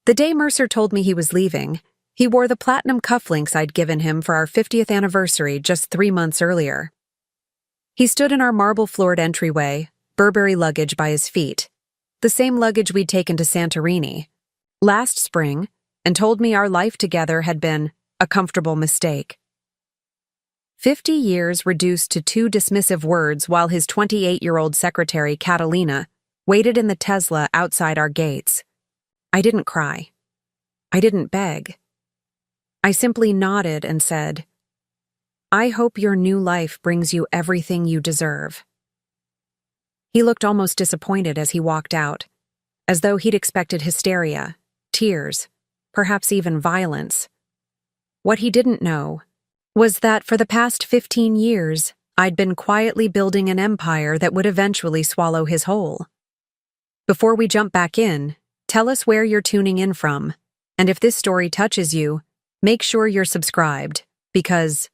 The day Mercer told me he was leaving, he wore the platinum cufflinks I'd given him for our 50th anniversary just 3 months earlier. He stood in our marble-floored entryway, Burberry luggage by his feet, the same luggage we'd taken to Santorini last spring, and told me our life together had been a comfortable mistake. 50 years reduced to 2 dismissive words while his 28-year-old secretary, Catalina, waited in the Tesla outside our gates. I didn't cry. I didn't beg. I simply nodded and said, "I hope your new life brings you everything you deserve." He looked almost disappointed as he walked out, as though he'd expected hysteria, tears, perhaps even violence. What he didn't know was that for the past 15 years, I'd been quietly building an empire that would eventually swallow his whole. Before we jump back in, tell us where you're tuning in from, and if this story touches you, make sure you're subscribed, because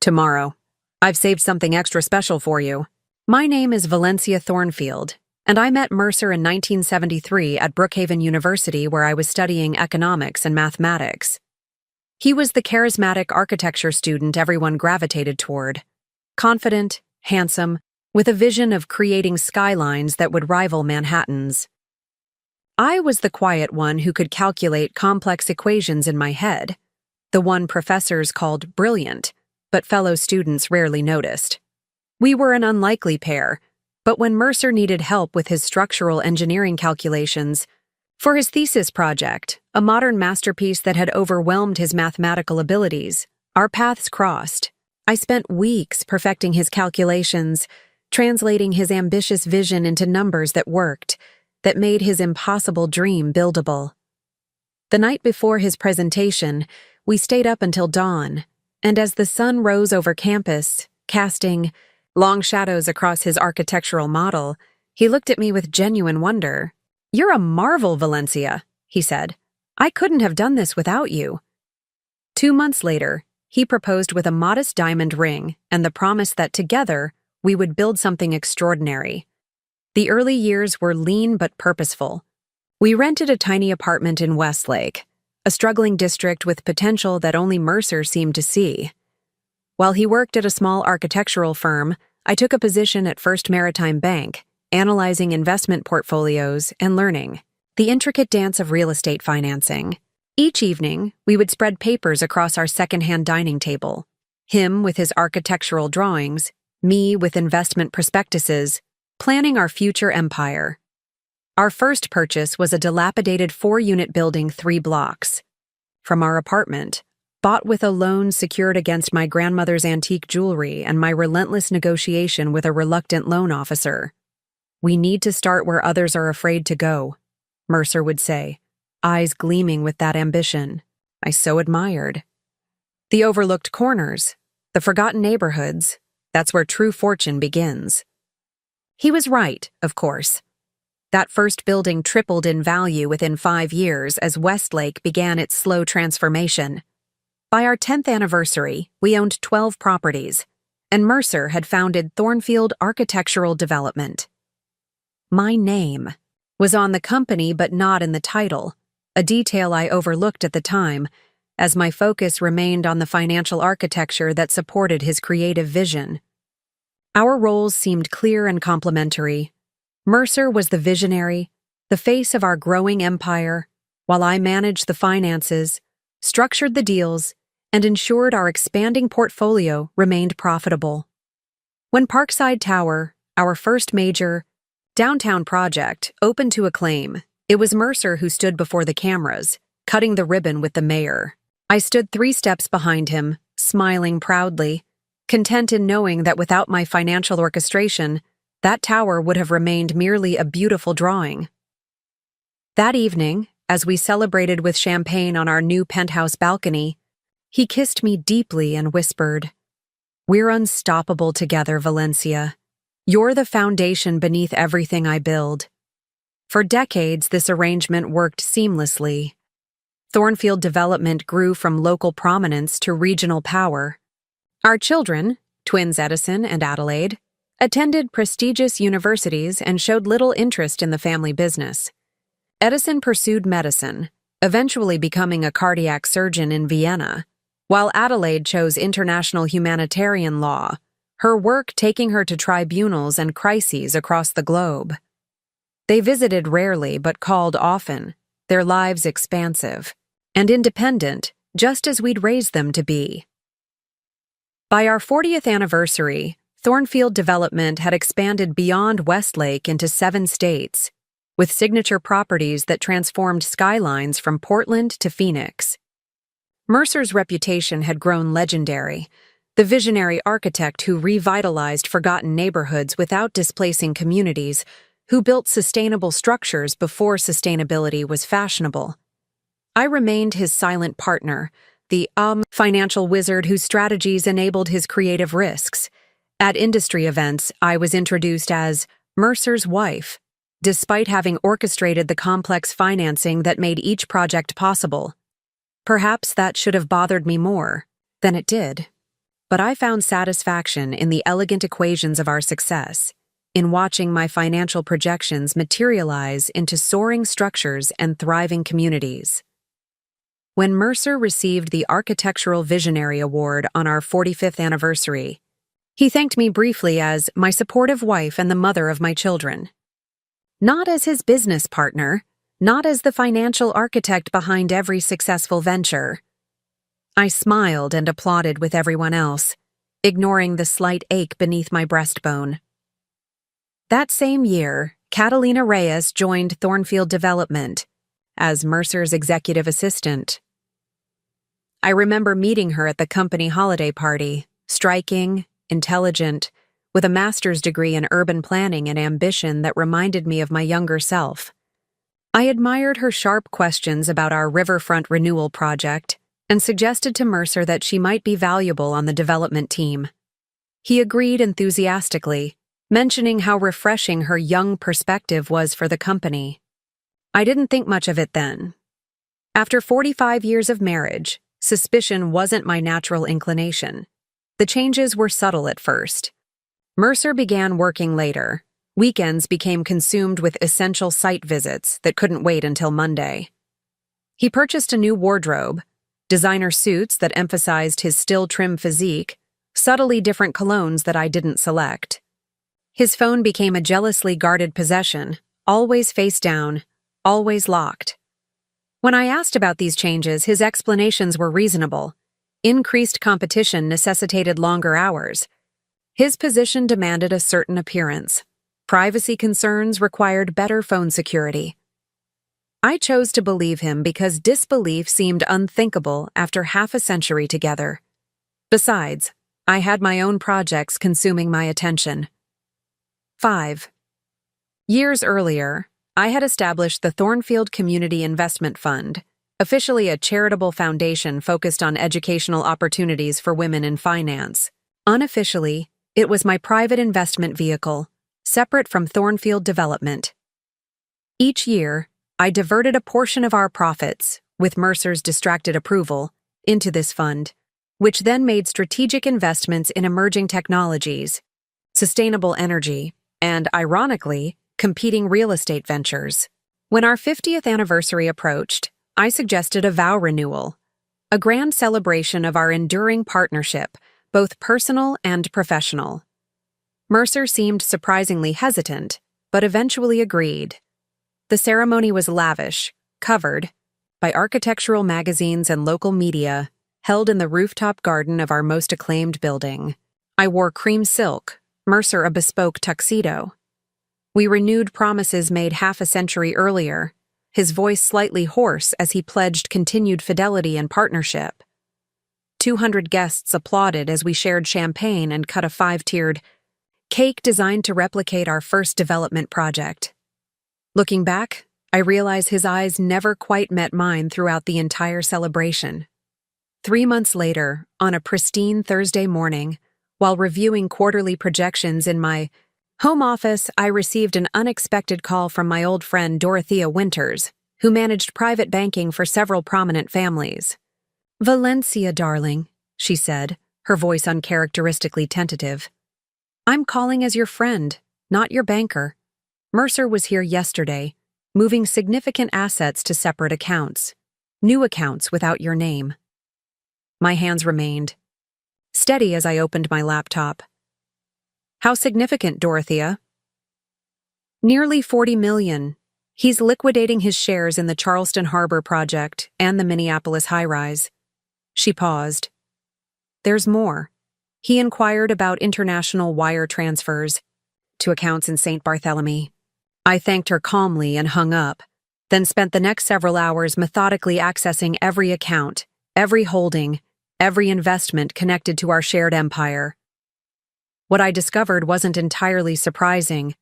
tomorrow, I've saved something extra special for you. My name is Valencia Thornfield, and I met Mercer in 1973 at Brookhaven University where I was studying economics and mathematics. He was the charismatic architecture student everyone gravitated toward, confident, handsome, with a vision of creating skylines that would rival Manhattan's. I was the quiet one who could calculate complex equations in my head, the one professors called brilliant, but fellow students rarely noticed. We were an unlikely pair, but when Mercer needed help with his structural engineering calculations, for his thesis project, a modern masterpiece that had overwhelmed his mathematical abilities, our paths crossed. I spent weeks perfecting his calculations, translating his ambitious vision into numbers that worked, that made his impossible dream buildable. The night before his presentation, we stayed up until dawn, and as the sun rose over campus, casting long shadows across his architectural model, he looked at me with genuine wonder. "You're a marvel, Valencia," he said. "I couldn't have done this without you." 2 months later, he proposed with a modest diamond ring and the promise that together we would build something extraordinary. The early years were lean but purposeful. We rented a tiny apartment in Westlake, a struggling district with potential that only Mercer seemed to see. While he worked at a small architectural firm, I took a position at First Maritime Bank, analyzing investment portfolios and learning the intricate dance of real estate financing. Each evening, we would spread papers across our second-hand dining table, him with his architectural drawings, me with investment prospectuses, planning our future empire. Our first purchase was a dilapidated 4-unit building 3 blocks from our apartment, bought with a loan secured against my grandmother's antique jewelry and my relentless negotiation with a reluctant loan officer. "We need to start where others are afraid to go," Mercer would say, eyes gleaming with that ambition. I so admired. The overlooked corners, the forgotten neighborhoods, that's where true fortune begins. He was right, of course. That first building tripled in value within 5 years as Westlake began its slow transformation. By our 10th anniversary, we owned 12 properties, and Mercer had founded Thornfield Architectural Development. My name was on the company but not in the title, a detail I overlooked at the time, as my focus remained on the financial architecture that supported his creative vision. Our roles seemed clear and complementary. Mercer was the visionary, the face of our growing empire, while I managed the finances, structured the deals, and ensured our expanding portfolio remained profitable. When Parkside Tower, our first major downtown project, opened to acclaim, it was Mercer who stood before the cameras, cutting the ribbon with the mayor. I stood 3 steps behind him, smiling proudly, content in knowing that without my financial orchestration, that tower would have remained merely a beautiful drawing. That evening, as we celebrated with champagne on our new penthouse balcony, he kissed me deeply and whispered, "We're unstoppable together, Valencia. You're the foundation beneath everything I build." For decades, this arrangement worked seamlessly. Thornfield Development grew from local prominence to regional power. Our children, twins Edison and Adelaide, attended prestigious universities and showed little interest in the family business. Edison pursued medicine, eventually becoming a cardiac surgeon in Vienna, while Adelaide chose international humanitarian law, her work taking her to tribunals and crises across the globe. They visited rarely but called often, their lives expansive and independent, just as we'd raised them to be. By our 40th anniversary, Thornfield Development had expanded beyond Westlake into 7 states, with signature properties that transformed skylines from Portland to Phoenix. Mercer's reputation had grown legendary, the visionary architect who revitalized forgotten neighborhoods without displacing communities, who built sustainable structures before sustainability was fashionable. I remained his silent partner, the financial wizard whose strategies enabled his creative risks. At industry events, I was introduced as Mercer's wife, despite having orchestrated the complex financing that made each project possible. Perhaps that should have bothered me more than it did. But I found satisfaction in the elegant equations of our success, in watching my financial projections materialize into soaring structures and thriving communities. When Mercer received the Architectural Visionary Award on our 45th anniversary, he thanked me briefly as my supportive wife and the mother of my children. Not as his business partner, not as the financial architect behind every successful venture. I smiled and applauded with everyone else, ignoring the slight ache beneath my breastbone. That same year, Catalina Reyes joined Thornfield Development as Mercer's executive assistant. I remember meeting her at the company holiday party, striking, intelligent, with a master's degree in urban planning and ambition that reminded me of my younger self. I admired her sharp questions about our riverfront renewal project and suggested to Mercer that she might be valuable on the development team. He agreed enthusiastically, mentioning how refreshing her young perspective was for the company. I didn't think much of it then. After 45 years of marriage, suspicion wasn't my natural inclination. The changes were subtle at first. Mercer began working later. Weekends became consumed with essential site visits that couldn't wait until Monday. He purchased a new wardrobe, designer suits that emphasized his still trim physique, subtly different colognes that I didn't select. His phone became a jealously guarded possession, always face down, always locked. When I asked about these changes, his explanations were reasonable. Increased competition necessitated longer hours. His position demanded a certain appearance. Privacy concerns required better phone security. I chose to believe him because disbelief seemed unthinkable after half a century together. Besides, I had my own projects consuming my attention. 5. Years earlier, I had established the Thornfield Community Investment Fund, officially a charitable foundation focused on educational opportunities for women in finance. Unofficially, it was my private investment vehicle, separate from Thornfield Development. Each year, I diverted a portion of our profits, with Mercer's distracted approval, into this fund, which then made strategic investments in emerging technologies, sustainable energy, and, ironically, competing real estate ventures. When our 50th anniversary approached, I suggested a vow renewal, a grand celebration of our enduring partnership, both personal and professional. Mercer seemed surprisingly hesitant, but eventually agreed. The ceremony was lavish, covered by architectural magazines and local media, held in the rooftop garden of our most acclaimed building. I wore cream silk, Mercer a bespoke tuxedo. We renewed promises made half a century earlier, his voice slightly hoarse as he pledged continued fidelity and partnership. 200 guests applauded as we shared champagne and cut a 5-tiered cake designed to replicate our first development project. Looking back, I realize his eyes never quite met mine throughout the entire celebration. 3 months later, on a pristine Thursday morning, while reviewing quarterly projections in my home office, I received an unexpected call from my old friend Dorothea Winters, who managed private banking for several prominent families. "Valencia, darling," she said, her voice uncharacteristically tentative. "I'm calling as your friend, not your banker. Mercer was here yesterday, moving significant assets to separate accounts. New accounts without your name. My hands remained steady as I opened my laptop. How significant, Dorothea? Nearly 40 million. He's liquidating his shares in the Charleston Harbor project and the Minneapolis high-rise. She paused. There's more. He inquired about international wire transfers to accounts in St. Barthélemy. I thanked her calmly and hung up, then spent the next several hours methodically accessing every account, every holding, every investment connected to our shared empire. What I discovered wasn't entirely surprising.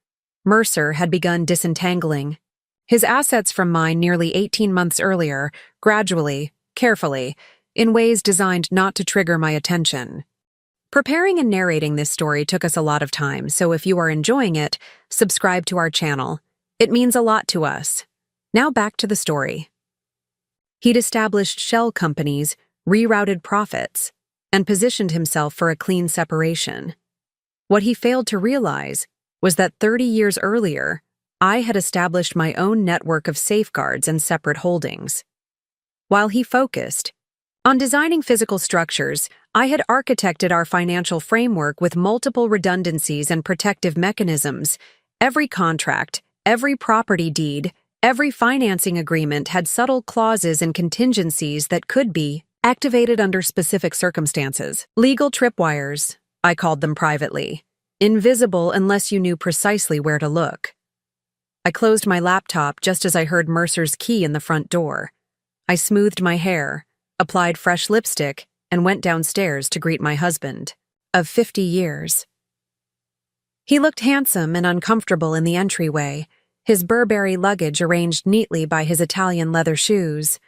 Mercer had begun disentangling his assets from mine nearly 18 months earlier, gradually, carefully, in ways designed not to trigger my attention. Preparing and narrating this story took us a lot of time, so if you are enjoying it, subscribe to our channel. It means a lot to us. Now back to the story. He'd established shell companies, rerouted profits, and positioned himself for a clean separation. What he failed to realize was that 30 years earlier, I had established my own network of safeguards and separate holdings. While he focused on designing physical structures, I had architected our financial framework with multiple redundancies and protective mechanisms. Every contract, every property deed, every financing agreement had subtle clauses and contingencies that could be activated under specific circumstances. Legal tripwires, I called them privately, invisible unless you knew precisely where to look. I closed my laptop just as I heard Mercer's key in the front door. I smoothed my hair, applied fresh lipstick, and went downstairs to greet my husband, of 50 years. He looked handsome and uncomfortable in the entryway, his Burberry luggage arranged neatly by his Italian leather shoes.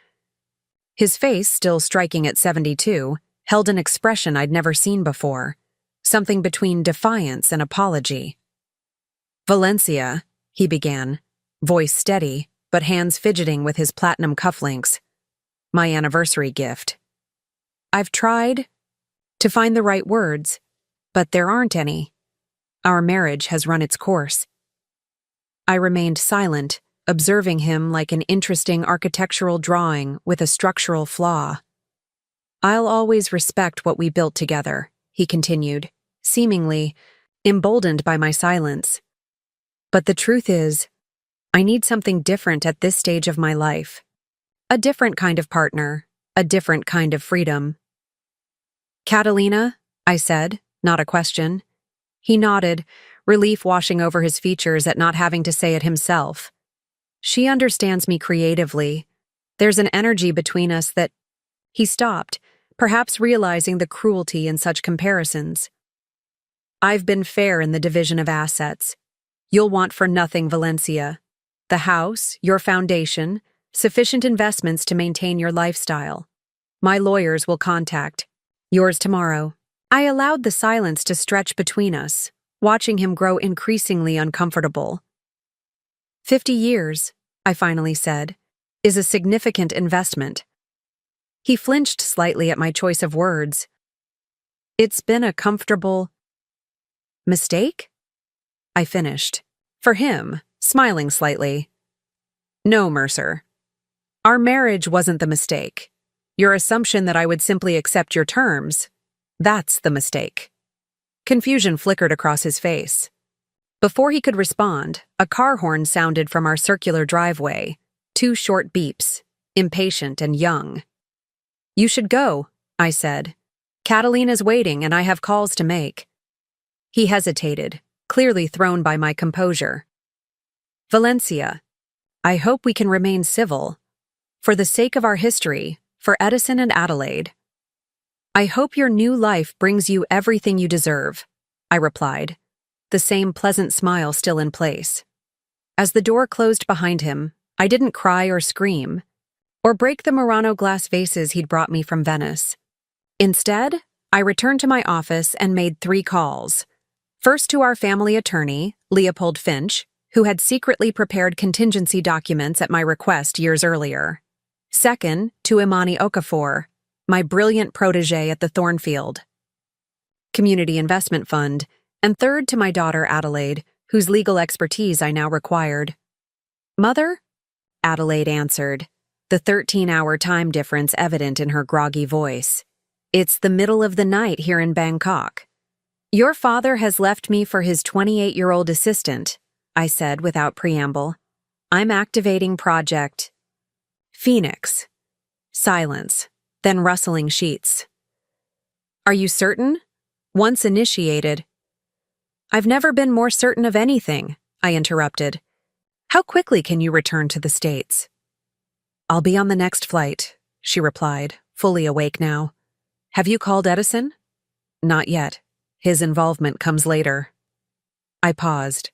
His face, still striking at 72, held an expression I'd never seen before, something between defiance and apology. Valencia, he began, voice steady, but hands fidgeting with his platinum cufflinks. My anniversary gift. I've tried to find the right words, but there aren't any. Our marriage has run its course. I remained silent, observing him like an interesting architectural drawing with a structural flaw. I'll always respect what we built together, he continued, seemingly emboldened by my silence. But the truth is, I need something different at this stage of my life. A different kind of partner, a different kind of freedom. Catalina, I said, not a question. He nodded, relief washing over his features at not having to say it himself. She understands me creatively. There's an energy between us that... He stopped, perhaps realizing the cruelty in such comparisons. I've been fair in the division of assets. You'll want for nothing, Valencia. The house, your foundation, sufficient investments to maintain your lifestyle. My lawyers will contact. Yours tomorrow. I allowed the silence to stretch between us, watching him grow increasingly uncomfortable. 50 years, I finally said, is a significant investment. He flinched slightly at my choice of words. It's been a comfortable... mistake? I finished. For him, smiling slightly. No, Mercer. Our marriage wasn't the mistake. Your assumption that I would simply accept your terms, that's the mistake. Confusion flickered across his face. Before he could respond, a car horn sounded from our circular driveway, 2 short beeps, impatient and young. You should go, I said. Catalina's waiting and I have calls to make. He hesitated, clearly thrown by my composure. Valencia, I hope we can remain civil. For the sake of our history, for Edison and Adelaide. I hope your new life brings you everything you deserve, I replied, the same pleasant smile still in place. As the door closed behind him, I didn't cry or scream, or break the Murano glass vases he'd brought me from Venice. Instead, I returned to my office and made 3 calls. First to our family attorney, Leopold Finch, who had secretly prepared contingency documents at my request years earlier. Second, to Imani Okafor, my brilliant protégé at the Thornfield Community Investment Fund, and third to my daughter Adelaide, whose legal expertise I now required. Mother? Adelaide answered. the 13-hour time difference evident in her groggy voice. "It's the middle of the night here in Bangkok." "Your father has left me for his 28-year-old assistant," I said without preamble. "I'm activating Project Phoenix." Silence, then rustling sheets. "Are you certain?" "Once initiated." "I've never been more certain of anything," I interrupted. "How quickly can you return to the States?" "I'll be on the next flight," she replied, fully awake now. "Have you called Edison?" "Not yet. His involvement comes later." I paused.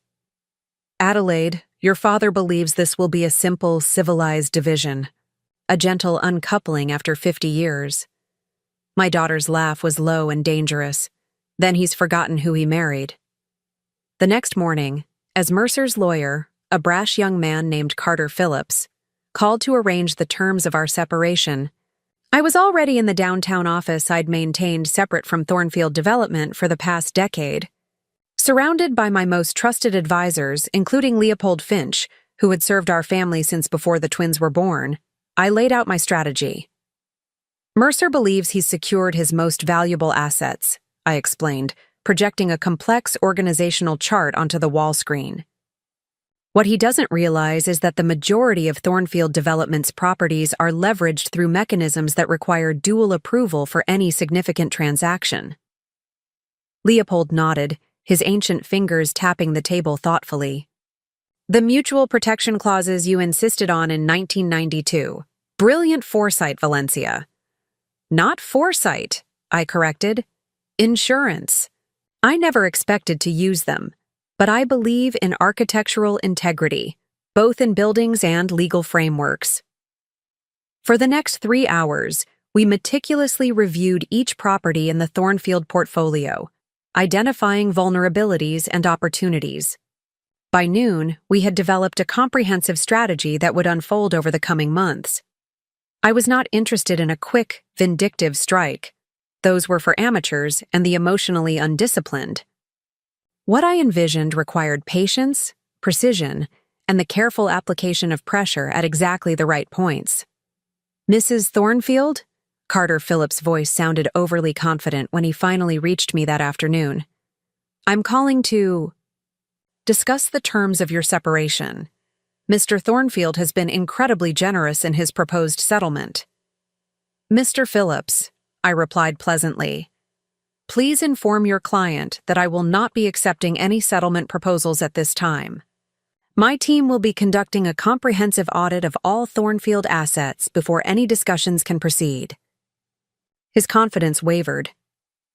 "Adelaide, your father believes this will be a simple, civilized division. A gentle uncoupling after 50 years. My daughter's laugh was low and dangerous. Then he's forgotten who he married. The next morning, as Mercer's lawyer, a brash young man named Carter Phillips, called to arrange the terms of our separation, I was already in the downtown office I'd maintained separate from Thornfield Development for the past decade. Surrounded by my most trusted advisors, including Leopold Finch, who had served our family since before the twins were born, I laid out my strategy. "Mercer believes he's secured his most valuable assets," I explained, projecting a complex organizational chart onto the wall screen. "What he doesn't realize is that the majority of Thornfield Development's properties are leveraged through mechanisms that require dual approval for any significant transaction." Leopold nodded, his ancient fingers tapping the table thoughtfully. "The mutual protection clauses you insisted on in 1992. Brilliant foresight, Valencia." "Not foresight," I corrected. "Insurance. I never expected to use them, but I believe in architectural integrity, both in buildings and legal frameworks." For the next 3 hours, we meticulously reviewed each property in the Thornfield portfolio, identifying vulnerabilities and opportunities. By noon, we had developed a comprehensive strategy that would unfold over the coming months. I was not interested in a quick, vindictive strike. Those were for amateurs and the emotionally undisciplined. What I envisioned required patience, precision, and the careful application of pressure at exactly the right points. "Mrs. Thornfield?" Carter Phillips' voice sounded overly confident when he finally reached me that afternoon. "I'm calling to discuss the terms of your separation. Mr. Thornfield has been incredibly generous in his proposed settlement." "Mr. Phillips," I replied pleasantly, "please inform your client that I will not be accepting any settlement proposals at this time. My team will be conducting a comprehensive audit of all Thornfield assets before any discussions can proceed." His confidence wavered.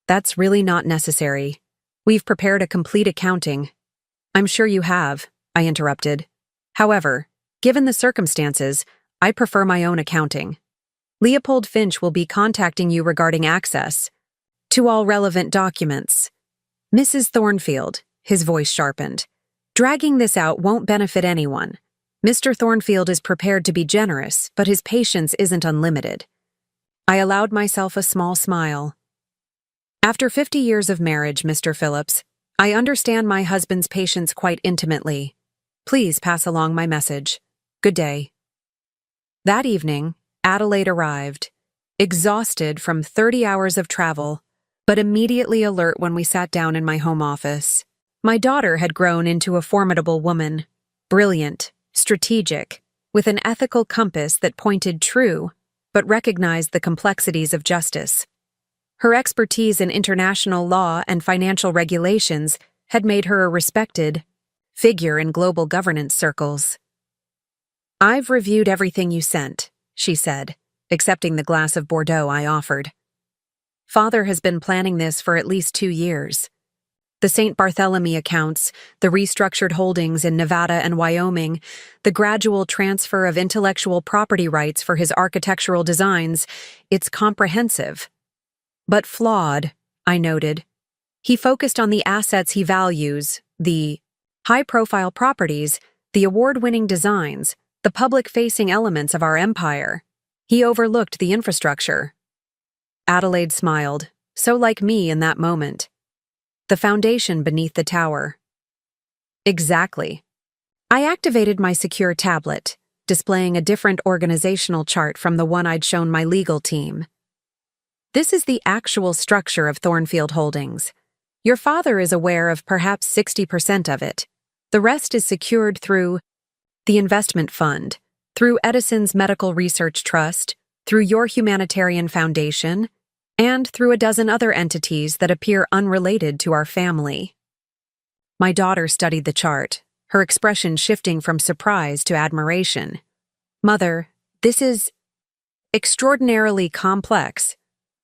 "That's really not necessary. We've prepared a complete accounting." "I'm sure you have," I interrupted. "However, given the circumstances, I prefer my own accounting. Leopold Finch will be contacting you regarding access to all relevant documents." "Mrs. Thornfield," his voice sharpened, "dragging this out won't benefit anyone. Mr. Thornfield is prepared to be generous, but his patience isn't unlimited." I allowed myself a small smile. "After 50 years of marriage, Mr. Phillips, I understand my husband's patience quite intimately. Please pass along my message. Good day." That evening, Adelaide arrived, exhausted from 30 hours of travel, but immediately alert when we sat down in my home office. My daughter had grown into a formidable woman, brilliant, strategic, with an ethical compass that pointed true, but recognized the complexities of justice. Her expertise in international law and financial regulations had made her a respected figure in global governance circles. "I've reviewed everything you sent," she said, accepting the glass of Bordeaux I offered. "Father has been planning this for at least 2 years. The St. Barthélemy accounts, the restructured holdings in Nevada and Wyoming, the gradual transfer of intellectual property rights for his architectural designs, it's comprehensive. But flawed," I noted. "He focused on the assets he values, the high-profile properties, the award-winning designs, the public-facing elements of our empire. He overlooked the infrastructure." Adelaide smiled, so like me in that moment. "The foundation beneath the tower." "Exactly." I activated my secure tablet, displaying a different organizational chart from the one I'd shown my legal team. This is the actual structure of Thornfield Holdings. Your father is aware of perhaps 60% of it. The rest is secured through the investment fund, through Edison's Medical Research Trust, through your humanitarian foundation, and through a dozen other entities that appear unrelated to our family. My daughter studied the chart, her expression shifting from surprise to admiration. Mother, this is extraordinarily complex.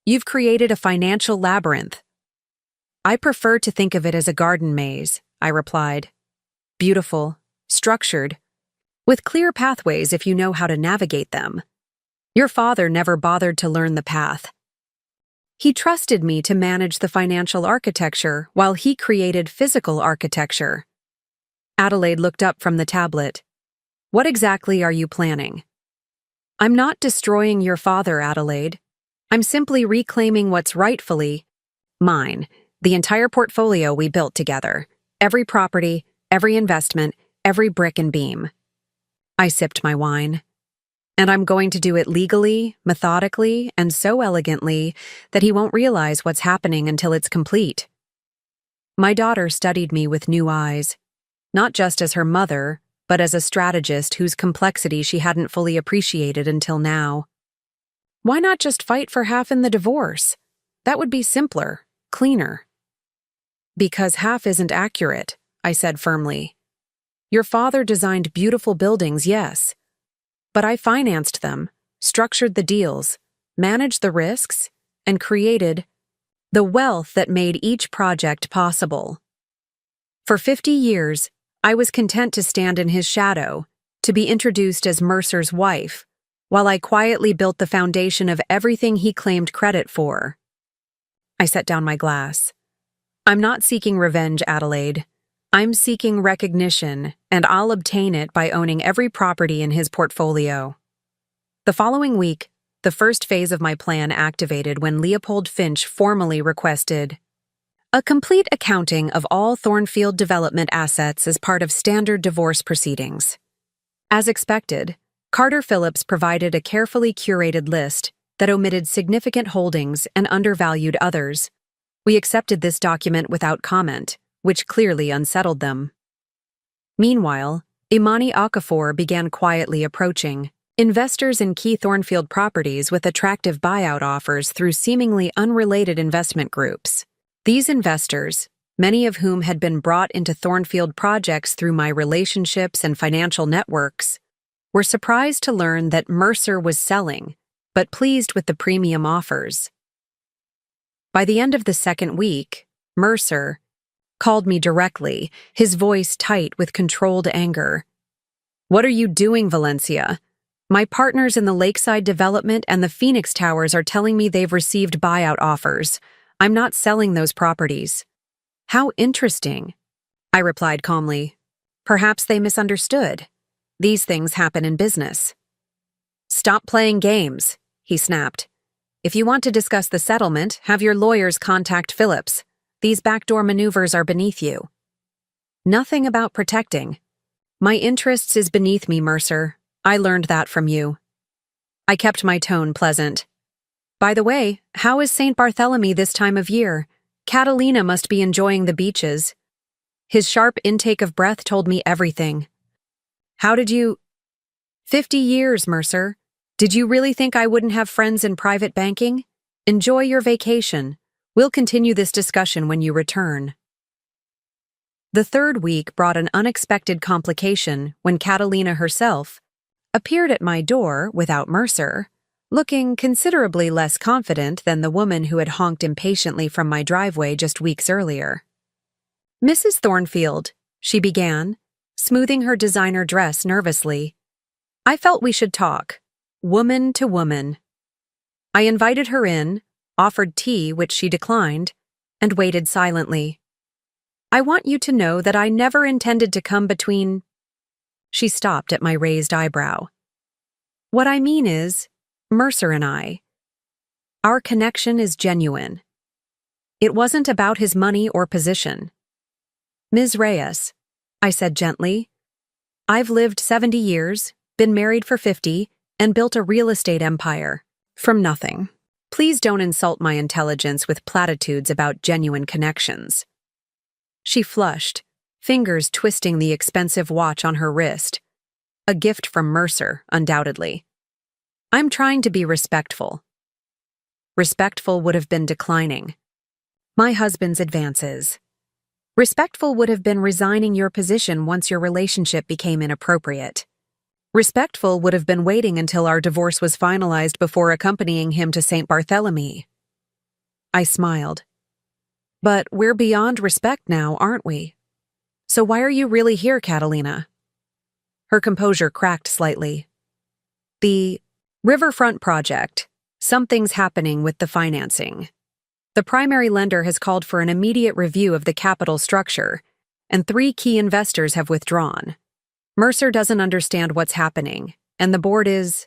You've created a financial labyrinth. I prefer to think of it as a garden maze, I replied. Beautiful, structured, with clear pathways if you know how to navigate them. Your father never bothered to learn the path. He trusted me to manage the financial architecture while he created physical architecture. Adelaide looked up from the tablet. What exactly are you planning? I'm not destroying your father, Adelaide. I'm simply reclaiming what's rightfully mine, the entire portfolio we built together. Every property, every investment, every brick and beam. I sipped my wine. And I'm going to do it legally, methodically, and so elegantly that he won't realize what's happening until it's complete. My daughter studied me with new eyes, not just as her mother, but as a strategist whose complexity she hadn't fully appreciated until now. Why not just fight for half in the divorce? That would be simpler, cleaner. Because half isn't accurate, I said firmly. Your father designed beautiful buildings, yes. But I financed them, structured the deals, managed the risks, and created the wealth that made each project possible. For 50 years, I was content to stand in his shadow, to be introduced as Mercer's wife, while I quietly built the foundation of everything he claimed credit for. I set down my glass. I'm not seeking revenge, Adelaide. I'm seeking recognition, and I'll obtain it by owning every property in his portfolio. The following week, the first phase of my plan activated when Leopold Finch formally requested a complete accounting of all Thornfield development assets as part of standard divorce proceedings. As expected, Carter Phillips provided a carefully curated list that omitted significant holdings and undervalued others. We accepted this document without comment, which clearly unsettled them. Meanwhile, Imani Okafor began quietly approaching investors in key Thornfield properties with attractive buyout offers through seemingly unrelated investment groups. These investors, many of whom had been brought into Thornfield projects through my relationships and financial networks, were surprised to learn that Mercer was selling, but pleased with the premium offers. By the end of the second week, Mercer called me directly, his voice tight with controlled anger. What are you doing, Valencia? My partners in the Lakeside development and the Phoenix Towers are telling me they've received buyout offers. I'm not selling those properties. How interesting, I replied calmly. Perhaps they misunderstood. These things happen in business. Stop playing games, he snapped. If you want to discuss the settlement, have your lawyers contact Phillips. These backdoor maneuvers are beneath you. Nothing about protecting. My interests is beneath me, Mercer. I learned that from you. I kept my tone pleasant. By the way, how is St. Bartholomew this time of year? Catalina must be enjoying the beaches. His sharp intake of breath told me everything. How did you... 50 years, Mercer. Did you really think I wouldn't have friends in private banking? Enjoy your vacation. We'll continue this discussion when you return. The third week brought an unexpected complication when Catalina herself appeared at my door without Mercer, looking considerably less confident than the woman who had honked impatiently from my driveway just weeks earlier. Mrs. Thornfield, she began, smoothing her designer dress nervously. I felt we should talk, woman to woman. I invited her in, offered tea, which she declined, and waited silently. I want you to know that I never intended to come between... She stopped at my raised eyebrow. What I mean is, Mercer and I. Our connection is genuine. It wasn't about his money or position. Ms. Reyes, I said gently, I've lived 70 years, been married for 50, and built a real estate empire. From nothing. Please don't insult my intelligence with platitudes about genuine connections. She flushed, fingers twisting the expensive watch on her wrist. A gift from Mercer, undoubtedly. I'm trying to be respectful. Respectful would have been declining. My husband's advances. Respectful would have been resigning your position once your relationship became inappropriate. Respectful would have been waiting until our divorce was finalized before accompanying him to St. Bartholomew. I smiled. But we're beyond respect now, aren't we? So why are you really here, Catalina? Her composure cracked slightly. The Riverfront project. Something's happening with the financing. The primary lender has called for an immediate review of the capital structure, and 3 key investors have withdrawn. Mercer doesn't understand what's happening, and the board is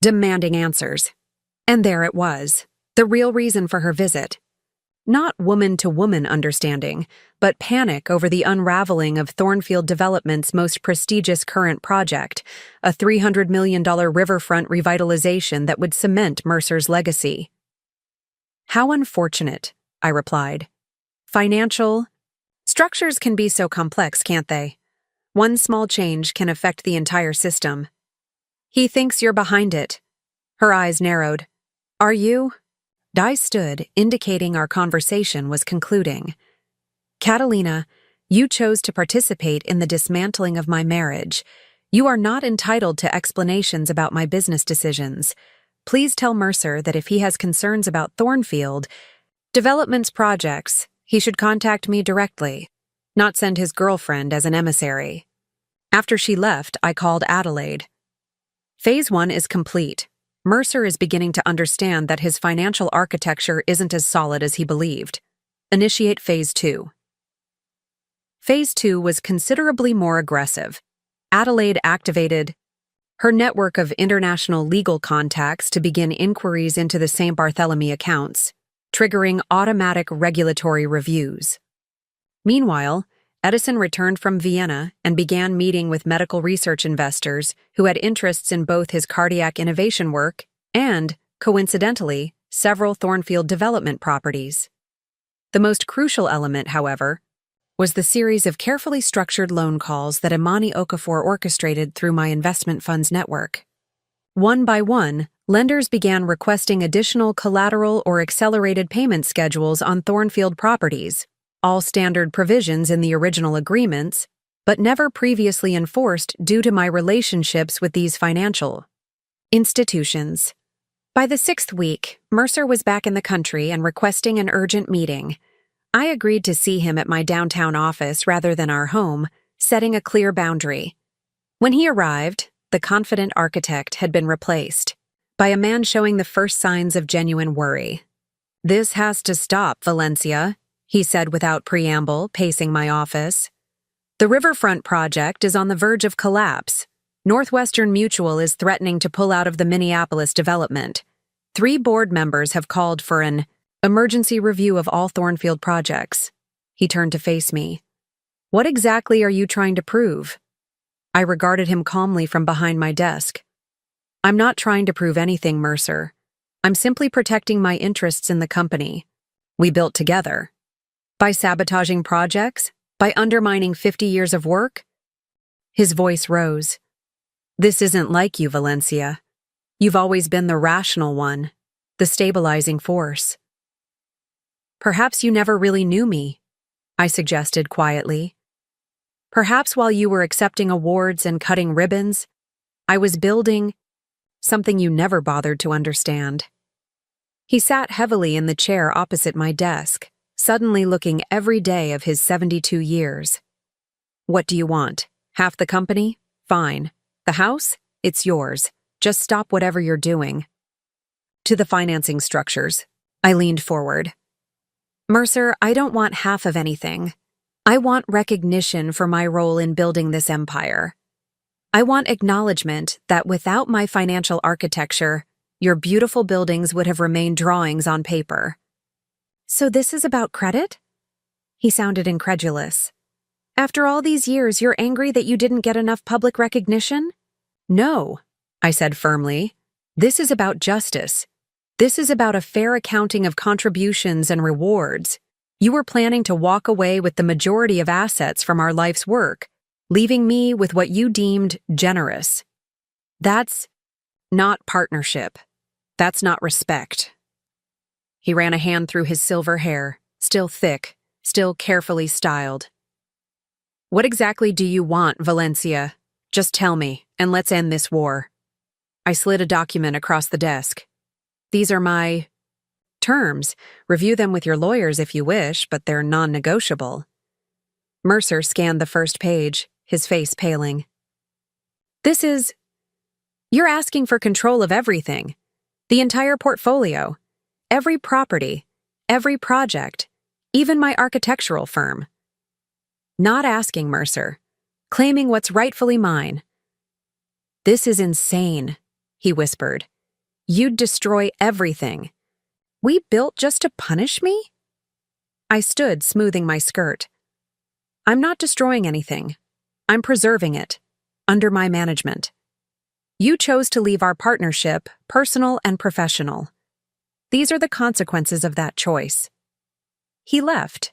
demanding answers. And there it was, the real reason for her visit. Not woman-to-woman understanding, but panic over the unraveling of Thornfield Development's most prestigious current project, a $300 million riverfront revitalization that would cement Mercer's legacy. How unfortunate, I replied. Financial structures can be so complex, can't they? One small change can affect the entire system. He thinks you're behind it. Her eyes narrowed. Are you? I stood, indicating our conversation was concluding. Catalina, you chose to participate in the dismantling of my marriage. You are not entitled to explanations about my business decisions. Please tell Mercer that if he has concerns about Thornfield Development's projects, he should contact me directly, not send his girlfriend as an emissary. After she left, I called Adelaide. Phase 1 is complete. Mercer is beginning to understand that his financial architecture isn't as solid as he believed. Initiate Phase 2. Phase 2 was considerably more aggressive. Adelaide activated her network of international legal contacts to begin inquiries into the St. Bartholomew accounts, triggering automatic regulatory reviews. Meanwhile, Edison returned from Vienna and began meeting with medical research investors who had interests in both his cardiac innovation work and, coincidentally, several Thornfield development properties. The most crucial element, however, was the series of carefully structured loan calls that Imani Okafor orchestrated through my investment funds network. One by one, lenders began requesting additional collateral or accelerated payment schedules on Thornfield properties, all standard provisions in the original agreements, but never previously enforced due to my relationships with these financial institutions. By the 6th week, Mercer was back in the country and requesting an urgent meeting. I agreed to see him at my downtown office rather than our home, setting a clear boundary. When he arrived, the confident architect had been replaced by a man showing the first signs of genuine worry. "This has to stop, Valencia," he said without preamble, pacing my office. "The Riverfront project is on the verge of collapse. Northwestern Mutual is threatening to pull out of the Minneapolis development. 3 board members have called for an emergency review of all Thornfield projects." He turned to face me. "What exactly are you trying to prove?" I regarded him calmly from behind my desk. "I'm not trying to prove anything, Mercer. I'm simply protecting my interests in the company we built together. By sabotaging projects? By undermining 50 years of work?" His voice rose. "This isn't like you, Valencia. You've always been the rational one, the stabilizing force." "Perhaps you never really knew me," I suggested quietly. "Perhaps while you were accepting awards and cutting ribbons, I was building something you never bothered to understand." He sat heavily in the chair opposite my desk, suddenly looking every day of his 72 years. "What do you want? Half the company? Fine. The house? It's yours. Just stop whatever you're doing." To the financing structures, I leaned forward. "Mercer, I don't want half of anything. I want recognition for my role in building this empire. I want acknowledgement that without my financial architecture, your beautiful buildings would have remained drawings on paper." "So this is about credit?" He sounded incredulous. "After all these years, you're angry that you didn't get enough public recognition?" No, I said firmly. This is about justice. This is about a fair accounting of contributions and rewards. You were planning to walk away with the majority of assets from our life's work, leaving me with what you deemed generous. That's not partnership. That's not respect. He ran a hand through his silver hair, still thick, still carefully styled. What exactly do you want, Valencia? Just tell me, and let's end this war. I slid a document across the desk. These are my terms. Review them with your lawyers if you wish, but they're non-negotiable. Mercer scanned the first page, his face paling. You're asking for control of everything. The entire portfolio. Every property. Every project. Even my architectural firm. Not asking, Mercer. Claiming what's rightfully mine. This is insane, he whispered. You'd destroy everything. We built just to punish me? I stood, smoothing my skirt. I'm not destroying anything. I'm preserving it. Under my management. You chose to leave our partnership, personal and professional. These are the consequences of that choice. He left.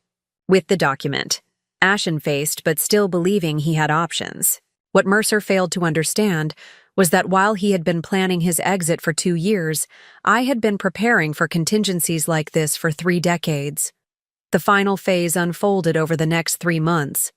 With the document. Ashen-faced but still believing he had options. What Mercer failed to understand was that while he had been planning his exit for 2 years, I had been preparing for contingencies like this for 3 decades. The final phase unfolded over the next 3 months.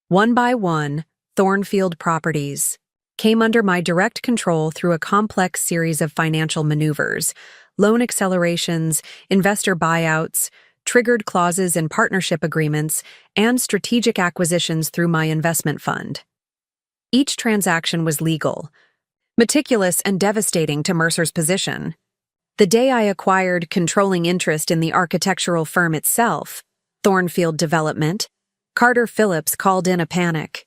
One by one, Thornfield properties came under my direct control through a complex series of financial maneuvers, loan accelerations, investor buyouts, triggered clauses in partnership agreements, and strategic acquisitions through my investment fund. Each transaction was legal, meticulous and devastating to Mercer's position. The day I acquired controlling interest in the architectural firm itself, Thornfield Development, Carter Phillips called in a panic.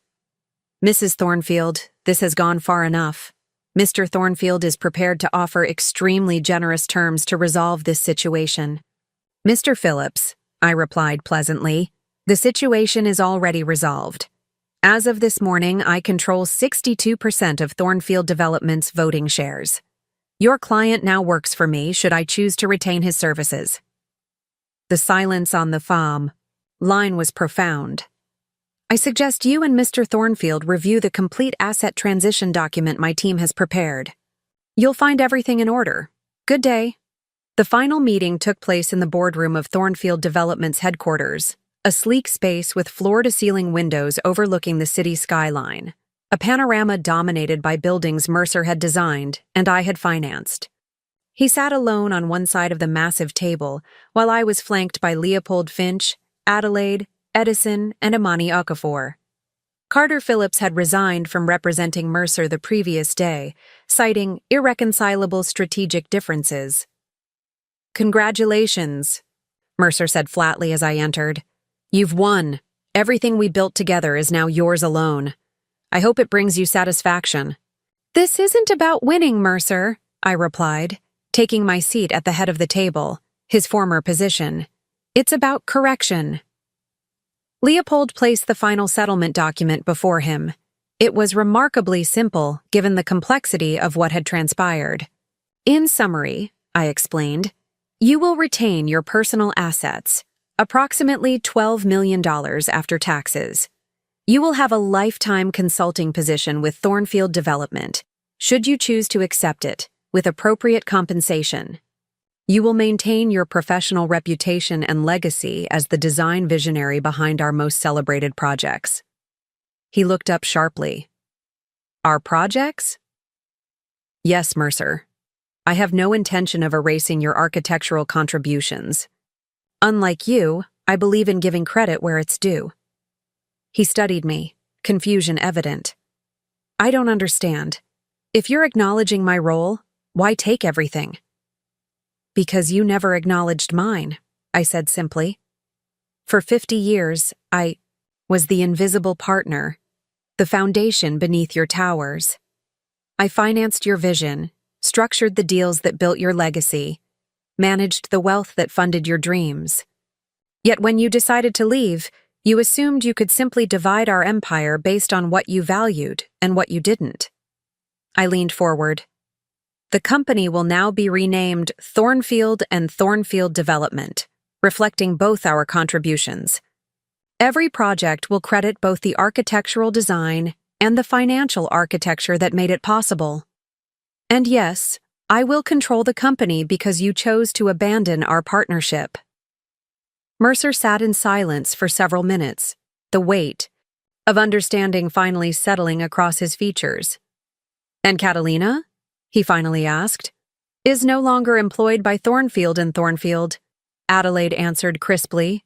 Mrs. Thornfield, this has gone far enough. Mr. Thornfield is prepared to offer extremely generous terms to resolve this situation. Mr. Phillips, I replied pleasantly, the situation is already resolved. As of this morning, I control 62% of Thornfield Development's voting shares. Your client now works for me should I choose to retain his services. The silence on the phone line was profound. I suggest you and Mr. Thornfield review the complete asset transition document my team has prepared. You'll find everything in order. Good day. The final meeting took place in the boardroom of Thornfield Development's headquarters, a sleek space with floor-to-ceiling windows overlooking the city skyline, a panorama dominated by buildings Mercer had designed and I had financed. He sat alone on one side of the massive table, while I was flanked by Leopold Finch, Adelaide, Edison, and Imani Okafor. Carter Phillips had resigned from representing Mercer the previous day, citing irreconcilable strategic differences. Congratulations, Mercer said flatly as I entered. You've won. Everything we built together is now yours alone. I hope it brings you satisfaction. This isn't about winning, Mercer, I replied, taking my seat at the head of the table, his former position. It's about correction. Leopold placed the final settlement document before him. It was remarkably simple, given the complexity of what had transpired. In summary, I explained, you will retain your personal assets, approximately $12 million after taxes. You will have a lifetime consulting position with Thornfield Development, should you choose to accept it, with appropriate compensation. You will maintain your professional reputation and legacy as the design visionary behind our most celebrated projects. He looked up sharply. Our projects? Yes, Mercer. I have no intention of erasing your architectural contributions. Unlike you, I believe in giving credit where it's due. He studied me, confusion evident. I don't understand. If you're acknowledging my role, why take everything? Because you never acknowledged mine, I said simply. For 50 years, I was the invisible partner, the foundation beneath your towers. I financed your vision, structured the deals that built your legacy, managed the wealth that funded your dreams. Yet when you decided to leave, you assumed you could simply divide our empire based on what you valued and what you didn't. I leaned forward. The company will now be renamed Thornfield and Thornfield Development, reflecting both our contributions. Every project will credit both the architectural design and the financial architecture that made it possible. And yes, I will control the company because you chose to abandon our partnership. Mercer sat in silence for several minutes, the weight of understanding finally settling across his features. And Catalina? He finally asked. Is no longer employed by Thornfield and Thornfield, Adelaide answered crisply.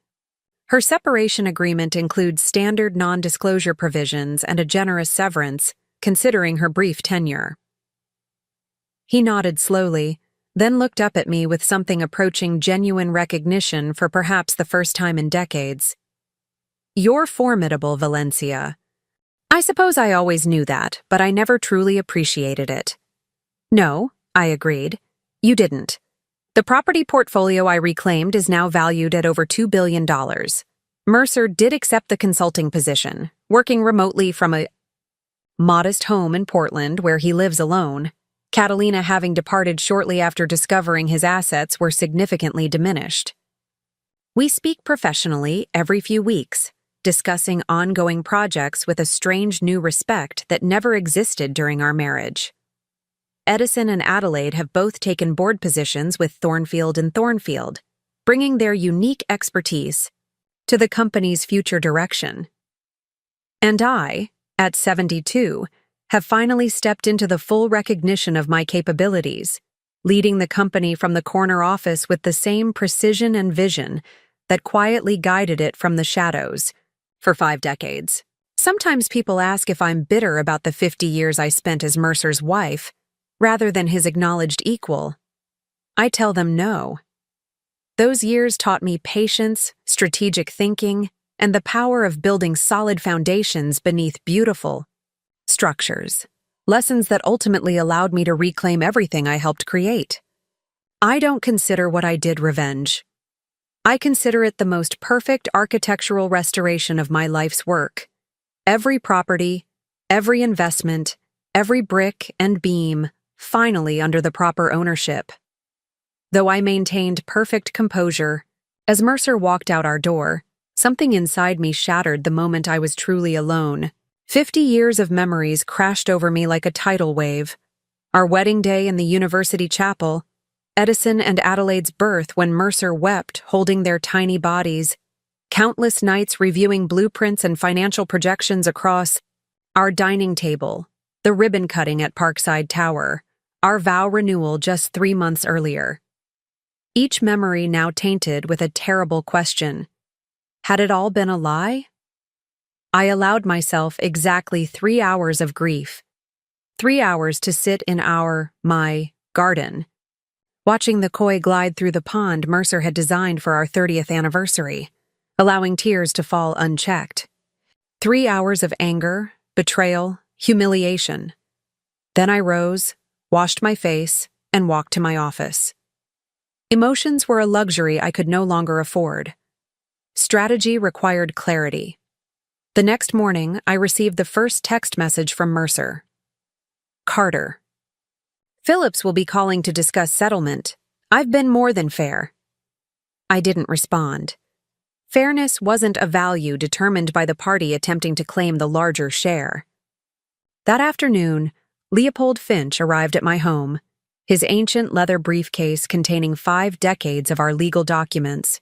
Her separation agreement includes standard non-disclosure provisions and a generous severance, considering her brief tenure. He nodded slowly, then looked up at me with something approaching genuine recognition for perhaps the first time in decades. You're formidable, Valencia. I suppose I always knew that, but I never truly appreciated it. No, I agreed. You didn't. The property portfolio I reclaimed is now valued at over $2 billion. Mercer did accept the consulting position, working remotely from a modest home in Portland where he lives alone, Catalina having departed shortly after discovering his assets were significantly diminished. We speak professionally every few weeks, discussing ongoing projects with a strange new respect that never existed during our marriage. Edison and Adelaide have both taken board positions with Thornfield and Thornfield, bringing their unique expertise to the company's future direction. And I, at 72, have finally stepped into the full recognition of my capabilities, leading the company from the corner office with the same precision and vision that quietly guided it from the shadows for 5 decades. Sometimes people ask if I'm bitter about the 50 years I spent as Mercer's wife, rather than his acknowledged equal. I tell them no. Those years taught me patience, strategic thinking, and the power of building solid foundations beneath beautiful structures, lessons that ultimately allowed me to reclaim everything I helped create. I don't consider what I did revenge. I consider it the most perfect architectural restoration of my life's work. Every property, every investment, every brick and beam, finally under the proper ownership. Though I maintained perfect composure, as Mercer walked out our door, something inside me shattered the moment I was truly alone. 50 years of memories crashed over me like a tidal wave. Our wedding day in the university chapel, Edison and Adelaide's birth when Mercer wept holding their tiny bodies, countless nights reviewing blueprints and financial projections across our dining table, the ribbon cutting at Parkside Tower, our vow renewal just 3 months earlier. Each memory now tainted with a terrible question. Had it all been a lie? I allowed myself exactly 3 hours of grief. 3 hours to sit in my garden, watching the koi glide through the pond Mercer had designed for our 30th anniversary, allowing tears to fall unchecked. 3 hours of anger, betrayal, humiliation. Then I rose, washed my face, and walked to my office. Emotions were a luxury I could no longer afford. Strategy required clarity. The next morning, I received the first text message from Mercer. Carter. Phillips will be calling to discuss settlement. I've been more than fair. I didn't respond. Fairness wasn't a value determined by the party attempting to claim the larger share. That afternoon, Leopold Finch arrived at my home, his ancient leather briefcase containing 5 decades of our legal documents.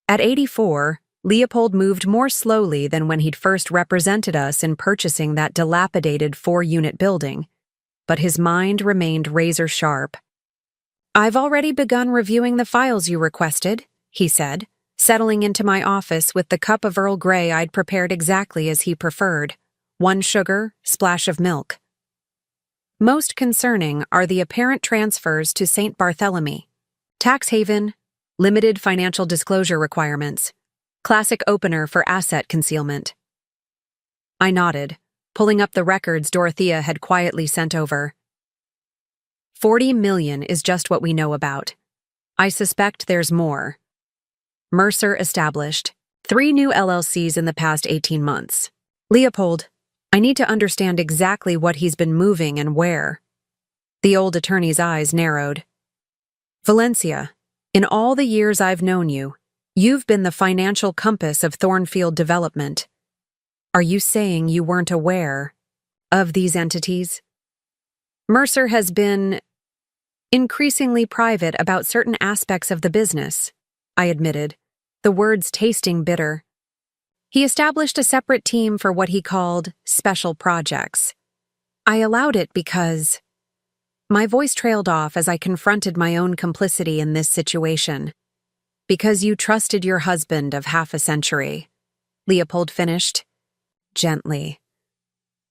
At 84, Leopold moved more slowly than when he'd first represented us in purchasing that dilapidated 4-unit building, but his mind remained razor-sharp. I've already begun reviewing the files you requested, he said, settling into my office with the cup of Earl Grey I'd prepared exactly as he preferred, 1 sugar, splash of milk. Most concerning are the apparent transfers to St. Barthélemy. Tax haven, limited financial disclosure requirements, classic opener for asset concealment. I nodded, pulling up the records Dorothea had quietly sent over. 40 million is just what we know about. I suspect there's more. Mercer established 3 new LLCs in the past 18 months. Leopold, I need to understand exactly what he's been moving and where. The old attorney's eyes narrowed. Valencia, in all the years I've known you, you've been the financial compass of Thornfield Development. Are you saying you weren't aware of these entities? Mercer has been increasingly private about certain aspects of the business, I admitted, the words tasting bitter. He established a separate team for what he called special projects. I allowed it because... My voice trailed off as I confronted my own complicity in this situation. Because you trusted your husband of half a century, Leopold finished, gently.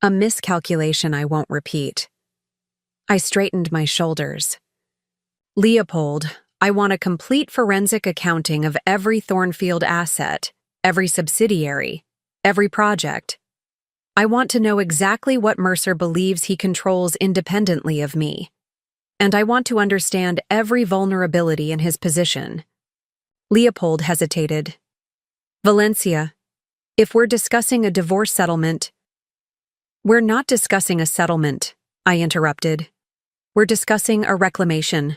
A miscalculation I won't repeat. I straightened my shoulders. Leopold, I want a complete forensic accounting of every Thornfield asset, every subsidiary, every project. I want to know exactly what Mercer believes he controls independently of me. And I want to understand every vulnerability in his position. Leopold hesitated. Valencia, if we're discussing a divorce settlement... We're not discussing a settlement, I interrupted. We're discussing a reclamation.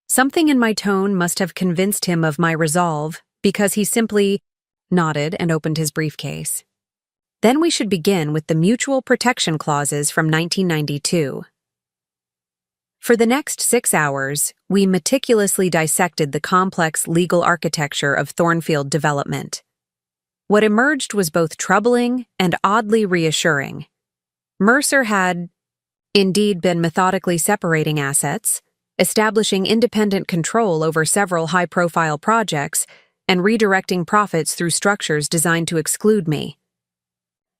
Something in my tone must have convinced him of my resolve, because he simply nodded and opened his briefcase. Then we should begin with the mutual protection clauses from 1992. For the next 6 hours, we meticulously dissected the complex legal architecture of Thornfield Development. What emerged was both troubling and oddly reassuring. Mercer had, indeed, been methodically separating assets, establishing independent control over several high-profile projects, and redirecting profits through structures designed to exclude me.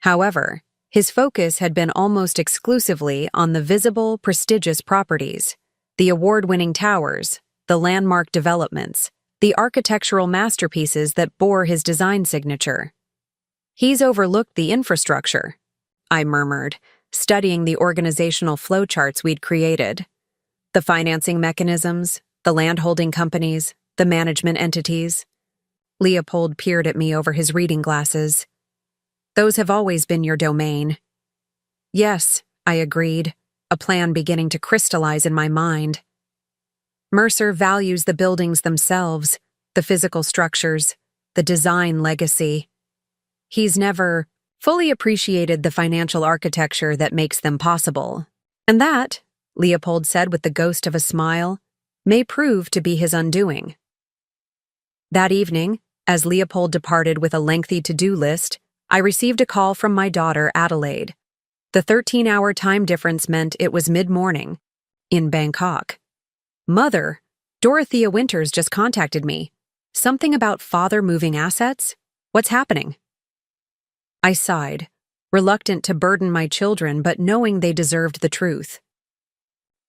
However, his focus had been almost exclusively on the visible, prestigious properties, the award-winning towers, the landmark developments, the architectural masterpieces that bore his design signature. He's overlooked the infrastructure, I murmured, studying the organizational flowcharts we'd created. The financing mechanisms, the landholding companies, the management entities. Leopold peered at me over his reading glasses. Those have always been your domain. Yes, I agreed, a plan beginning to crystallize in my mind. Mercer values the buildings themselves, the physical structures, the design legacy. He's never fully appreciated the financial architecture that makes them possible. And that, Leopold said with the ghost of a smile, may prove to be his undoing. That evening, as Leopold departed with a lengthy to-do list, I received a call from my daughter, Adelaide. The 13-hour time difference meant it was mid-morning, in Bangkok. Mother, Dorothea Winters just contacted me. Something about father moving assets? What's happening? I sighed, reluctant to burden my children but knowing they deserved the truth.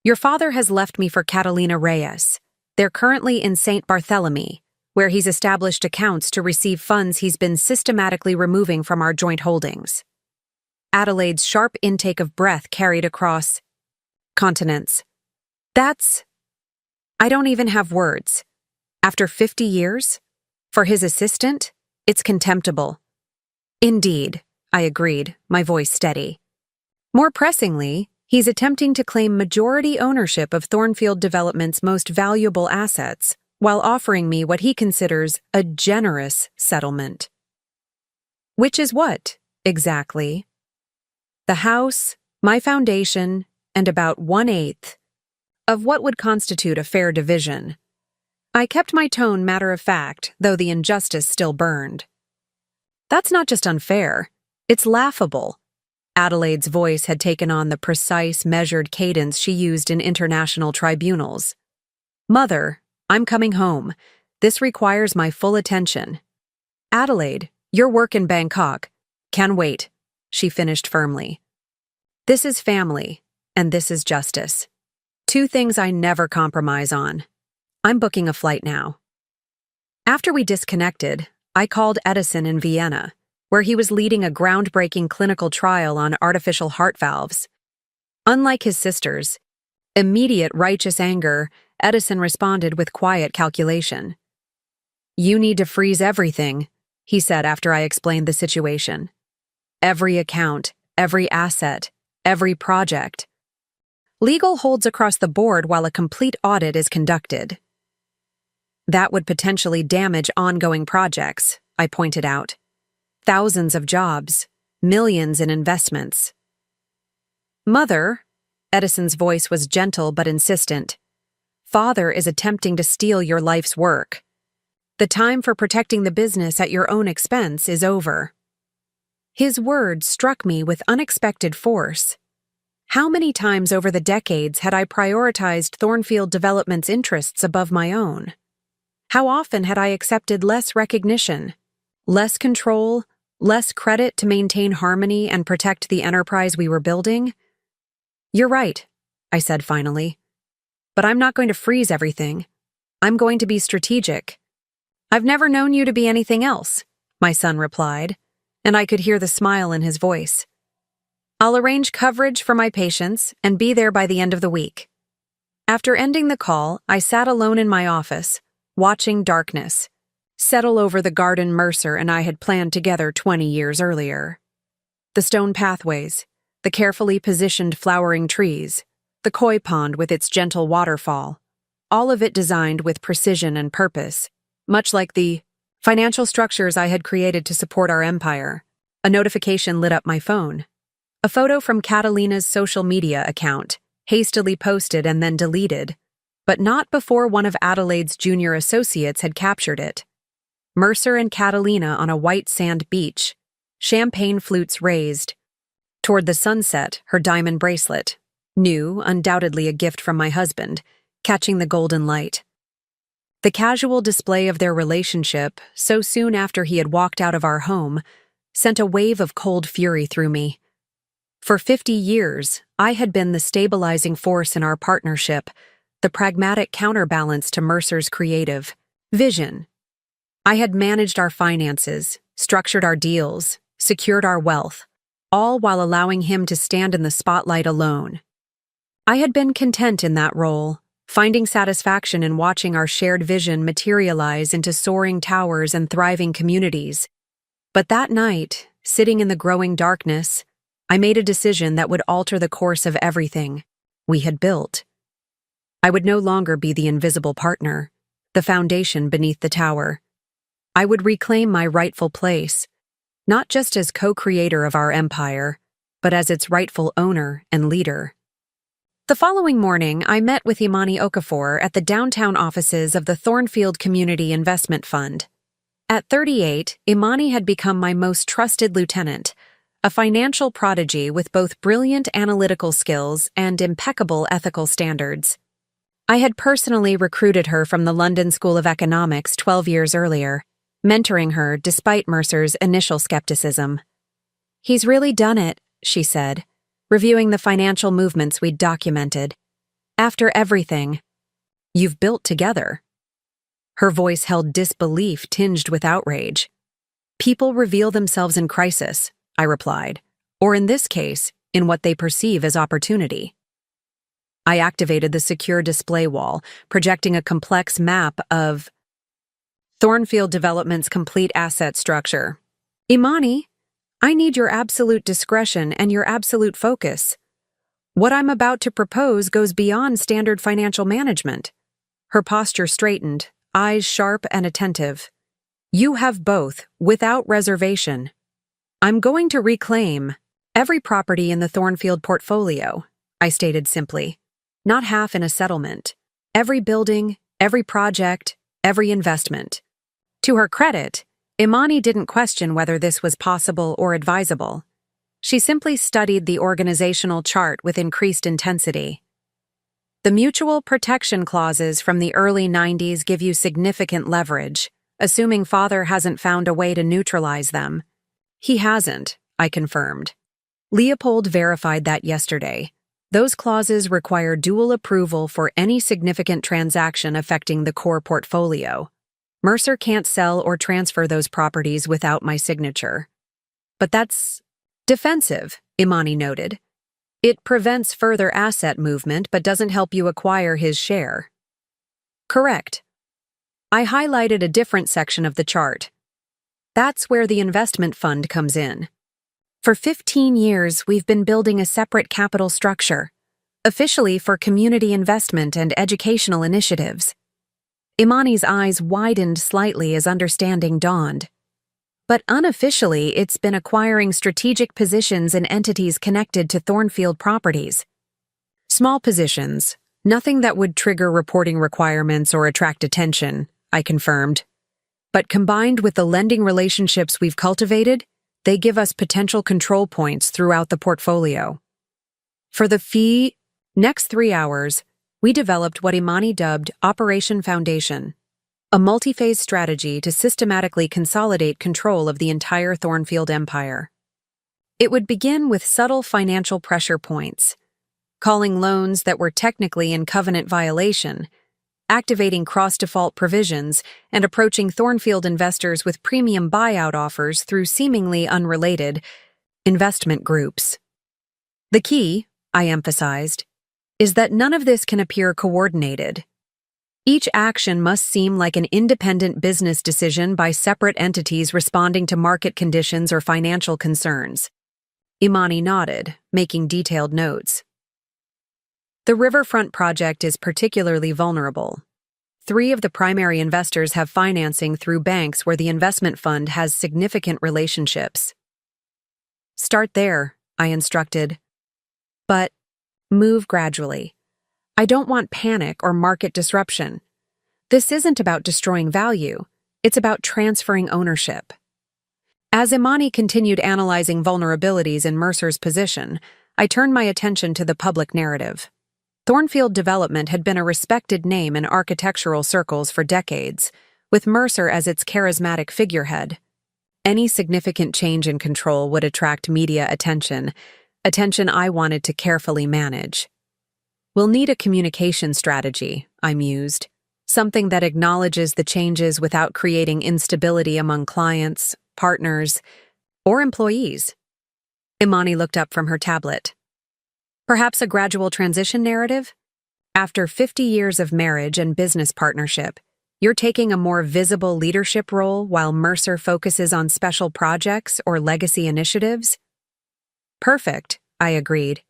Your father has left me for Catalina Reyes. They're currently in St. Barthélemy, where he's established accounts to receive funds he's been systematically removing from our joint holdings. Adelaide's sharp intake of breath carried across continents. I don't even have words. After 50 years? For his assistant? It's contemptible. Indeed, I agreed, my voice steady. More pressingly, he's attempting to claim majority ownership of Thornfield Development's most valuable assets, while offering me what he considers a generous settlement. Which is what, exactly? The house, my foundation, and about 1/8 of what would constitute a fair division. I kept my tone matter-of-fact, though the injustice still burned. That's not just unfair, it's laughable. Adelaide's voice had taken on the precise, measured cadence she used in international tribunals. Mother, I'm coming home. This requires my full attention. Adelaide, your work in Bangkok can wait, she finished firmly. This is family, and this is justice. 2 things I never compromise on. I'm booking a flight now. After we disconnected, I called Edison in Vienna, where he was leading a groundbreaking clinical trial on artificial heart valves. Unlike his sisters, immediate righteous anger, Edison responded with quiet calculation. You need to freeze everything, he said after I explained the situation. Every account, every asset, every project. Legal holds across the board while a complete audit is conducted. That would potentially damage ongoing projects, I pointed out. Thousands of jobs, millions in investments. Mother, Edison's voice was gentle but insistent. Father is attempting to steal your life's work. The time for protecting the business at your own expense is over. His words struck me with unexpected force. How many times over the decades had I prioritized Thornfield Development's interests above my own? How often had I accepted less recognition, less control, less credit to maintain harmony and protect the enterprise we were building? You're right, I said finally. But I'm not going to freeze everything. I'm going to be strategic. I've never known you to be anything else, my son replied, and I could hear the smile in his voice. I'll arrange coverage for my patients and be there by the end of the week. After ending the call, I sat alone in my office, watching darkness settle over the garden Mercer and I had planned together 20 years earlier. The stone pathways, the carefully positioned flowering trees, the koi pond with its gentle waterfall, all of it designed with precision and purpose, much like the financial structures I had created to support our empire. A notification lit up my phone. A photo from Catalina's social media account, hastily posted and then deleted, but not before one of Adelaide's junior associates had captured it. Mercer and Catalina on a white sand beach, champagne flutes raised. Toward the sunset, her diamond bracelet, new, undoubtedly a gift from my husband, catching the golden light. The casual display of their relationship, so soon after he had walked out of our home, sent a wave of cold fury through me. For 50 years, I had been the stabilizing force in our partnership, the pragmatic counterbalance to Mercer's creative vision. I had managed our finances, structured our deals, secured our wealth, all while allowing him to stand in the spotlight alone. I had been content in that role, finding satisfaction in watching our shared vision materialize into soaring towers and thriving communities. But that night, sitting in the growing darkness, I made a decision that would alter the course of everything we had built. I would no longer be the invisible partner, the foundation beneath the tower. I would reclaim my rightful place, not just as co-creator of our empire, but as its rightful owner and leader. The following morning, I met with Imani Okafor at the downtown offices of the Thornfield Community Investment Fund. At 38, Imani had become my most trusted lieutenant, a financial prodigy with both brilliant analytical skills and impeccable ethical standards. I had personally recruited her from the London School of Economics 12 years earlier, mentoring her despite Mercer's initial skepticism. He's really done it, she said, reviewing the financial movements we'd documented. After everything you've built together. Her voice held disbelief tinged with outrage. People reveal themselves in crisis, I replied, or in this case, in what they perceive as opportunity. I activated the secure display wall, projecting a complex map of Thornfield Development's complete asset structure. Imani, I need your absolute discretion and your absolute focus. What I'm about to propose goes beyond standard financial management. Her posture straightened, eyes sharp and attentive. You have both, without reservation. I'm going to reclaim every property in the Thornfield portfolio, I stated simply. Not half in a settlement. Every building, every project, every investment. To her credit, Imani didn't question whether this was possible or advisable. She simply studied the organizational chart with increased intensity. The mutual protection clauses from the early 90s give you significant leverage, assuming father hasn't found a way to neutralize them. He hasn't, I confirmed. Leopold verified that yesterday. Those clauses require dual approval for any significant transaction affecting the core portfolio. Mercer can't sell or transfer those properties without my signature. But that's defensive, Imani noted. It prevents further asset movement but doesn't help you acquire his share. Correct. I highlighted a different section of the chart. That's where the investment fund comes in. For 15 years, we've been building a separate capital structure, officially for community investment and educational initiatives. Imani's eyes widened slightly as understanding dawned. But unofficially, it's been acquiring strategic positions in entities connected to Thornfield Properties. Small positions, nothing that would trigger reporting requirements or attract attention, I confirmed. But combined with the lending relationships we've cultivated, they give us potential control points throughout the portfolio. For the next 3 hours, we developed what Imani dubbed Operation Foundation, a multi-phase strategy to systematically consolidate control of the entire Thornfield empire. It would begin with subtle financial pressure points, calling loans that were technically in covenant violation, activating cross-default provisions, and approaching Thornfield investors with premium buyout offers through seemingly unrelated investment groups. The key, I emphasized, is that none of this can appear coordinated. Each action must seem like an independent business decision by separate entities responding to market conditions or financial concerns. Imani nodded, making detailed notes. The riverfront project is particularly vulnerable. 3 of the primary investors have financing through banks where the investment fund has significant relationships. Start there, I instructed. But move gradually. I don't want panic or market disruption. This isn't about destroying value. It's about transferring ownership. As Imani continued analyzing vulnerabilities in Mercer's position, I turned my attention to the public narrative. Thornfield Development had been a respected name in architectural circles for decades, with Mercer as its charismatic figurehead. Any significant change in control would attract media attention I wanted to carefully manage. We'll need a communication strategy, I mused, something that acknowledges the changes without creating instability among clients, partners, or employees. Imani looked up from her tablet. Perhaps a gradual transition narrative? After 50 years of marriage and business partnership, you're taking a more visible leadership role while Mercer focuses on special projects or legacy initiatives? Perfect, I agreed.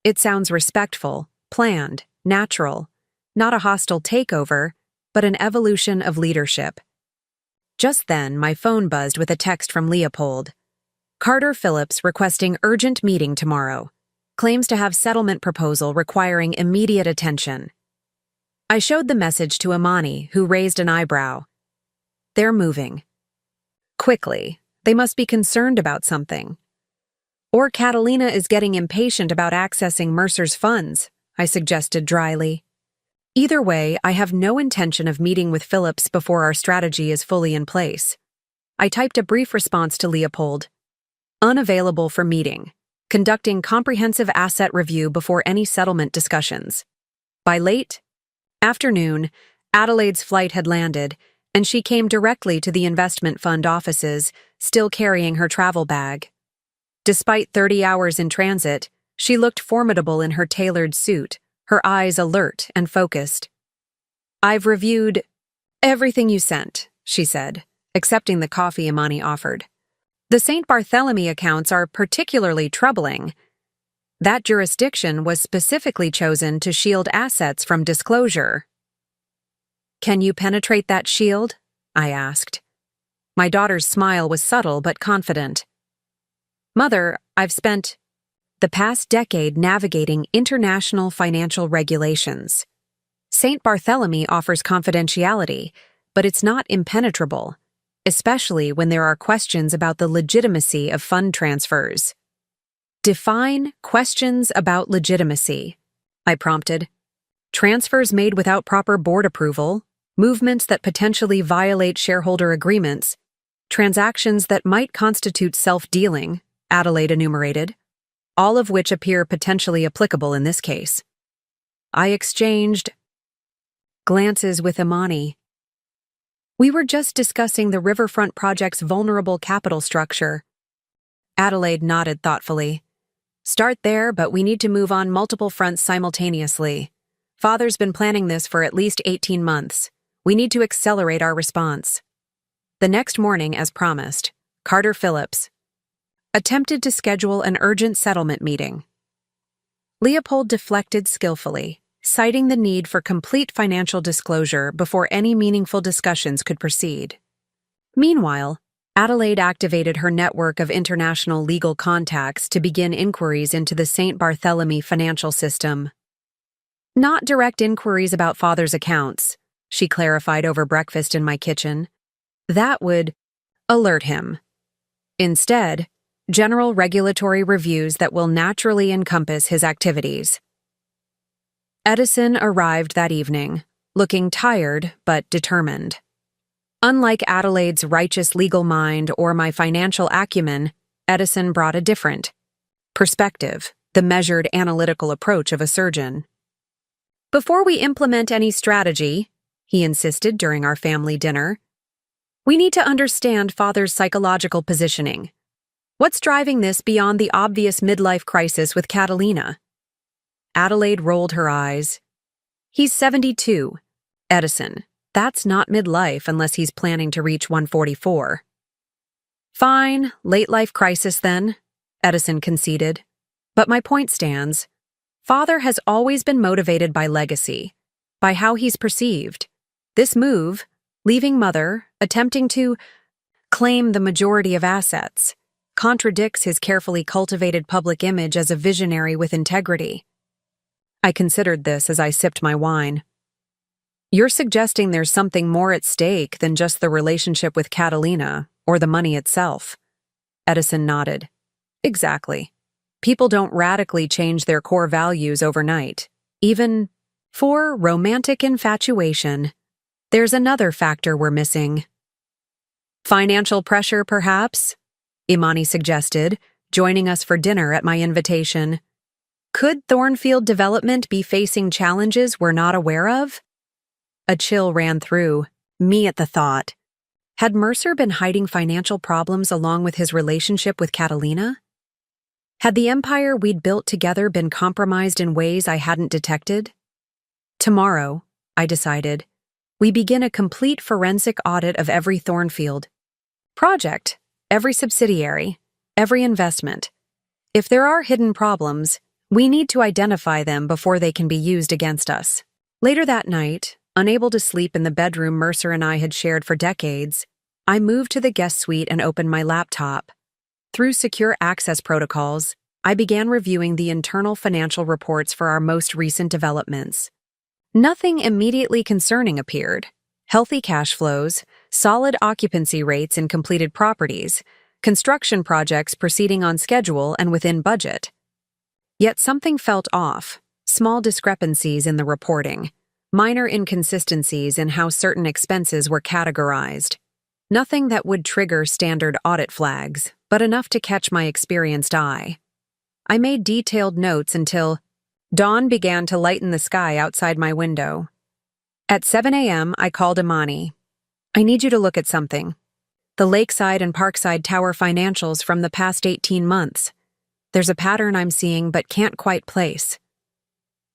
It sounds respectful, planned, natural, not a hostile takeover, but an evolution of leadership. Just then, my phone buzzed with a text from Leopold. Carter Phillips requesting urgent meeting tomorrow. Claims to have settlement proposal requiring immediate attention. I showed the message to Imani, who raised an eyebrow. They're moving. Quickly. They must be concerned about something. Or Catalina is getting impatient about accessing Mercer's funds, I suggested dryly. Either way, I have no intention of meeting with Phillips before our strategy is fully in place. I typed a brief response to Leopold. Unavailable for meeting. Conducting comprehensive asset review before any settlement discussions. By late afternoon, Adelaide's flight had landed, and she came directly to the investment fund offices, still carrying her travel bag. Despite 30 hours in transit, she looked formidable in her tailored suit, her eyes alert and focused. I've reviewed everything you sent, she said, accepting the coffee Imani offered. The St. Barthélemy accounts are particularly troubling. That jurisdiction was specifically chosen to shield assets from disclosure. Can you penetrate that shield? I asked. My daughter's smile was subtle but confident. Mother, I've spent the past decade navigating international financial regulations. St. Barthélemy offers confidentiality, but it's not impenetrable, especially when there are questions about the legitimacy of fund transfers. Define questions about legitimacy, I prompted. Transfers made without proper board approval, movements that potentially violate shareholder agreements, transactions that might constitute self-dealing, Adelaide enumerated, all of which appear potentially applicable in this case. I exchanged glances with Imani. We were just discussing the riverfront project's vulnerable capital structure. Adelaide nodded thoughtfully. Start there, but we need to move on multiple fronts simultaneously. Father's been planning this for at least 18 months. We need to accelerate our response. The next morning, as promised, Carter Phillips. attempted to schedule an urgent settlement meeting. Leopold deflected skillfully, citing the need for complete financial disclosure before any meaningful discussions could proceed. Meanwhile, Adelaide activated her network of international legal contacts to begin inquiries into the St. Barthélemy financial system. Not direct inquiries about father's accounts, she clarified over breakfast in my kitchen. That would alert him. Instead, general regulatory reviews that will naturally encompass his activities. Edison arrived that evening, looking tired but determined. Unlike Adelaide's righteous legal mind or my financial acumen, Edison brought a different perspective, the measured analytical approach of a surgeon. Before we implement any strategy, he insisted during our family dinner, we need to understand father's psychological positioning. What's driving this beyond the obvious midlife crisis with Catalina? Adelaide rolled her eyes. He's 72. Edison, that's not midlife unless he's planning to reach 144. Fine, late life crisis then, Edison conceded. But my point stands. Father has always been motivated by legacy, by how he's perceived. This move, leaving mother, attempting to claim the majority of assets, contradicts his carefully cultivated public image as a visionary with integrity. I considered this as I sipped my wine. You're suggesting there's something more at stake than just the relationship with Catalina or the money itself. Edison nodded. Exactly. People don't radically change their core values overnight. Even for romantic infatuation, there's another factor we're missing. Financial pressure, perhaps? Imani suggested, joining us for dinner at my invitation. Could Thornfield Development be facing challenges we're not aware of? A chill ran through me at the thought. Had Mercer been hiding financial problems along with his relationship with Catalina? Had the empire we'd built together been compromised in ways I hadn't detected? Tomorrow, I decided, we begin a complete forensic audit of every Thornfield project, every subsidiary, every investment. If there are hidden problems, we need to identify them before they can be used against us. Later that night, unable to sleep in the bedroom Mercer and I had shared for decades, I moved to the guest suite and opened my laptop. Through secure access protocols, I began reviewing the internal financial reports for our most recent developments. Nothing immediately concerning appeared. Healthy cash flows, solid occupancy rates in completed properties, construction projects proceeding on schedule and within budget. Yet something felt off, small discrepancies in the reporting, minor inconsistencies in how certain expenses were categorized. Nothing that would trigger standard audit flags, but enough to catch my experienced eye. I made detailed notes until dawn began to lighten the sky outside my window. At 7 a.m., I called Imani. I need you to look at something. The Lakeside and Parkside Tower financials from the past 18 months. There's a pattern I'm seeing but can't quite place.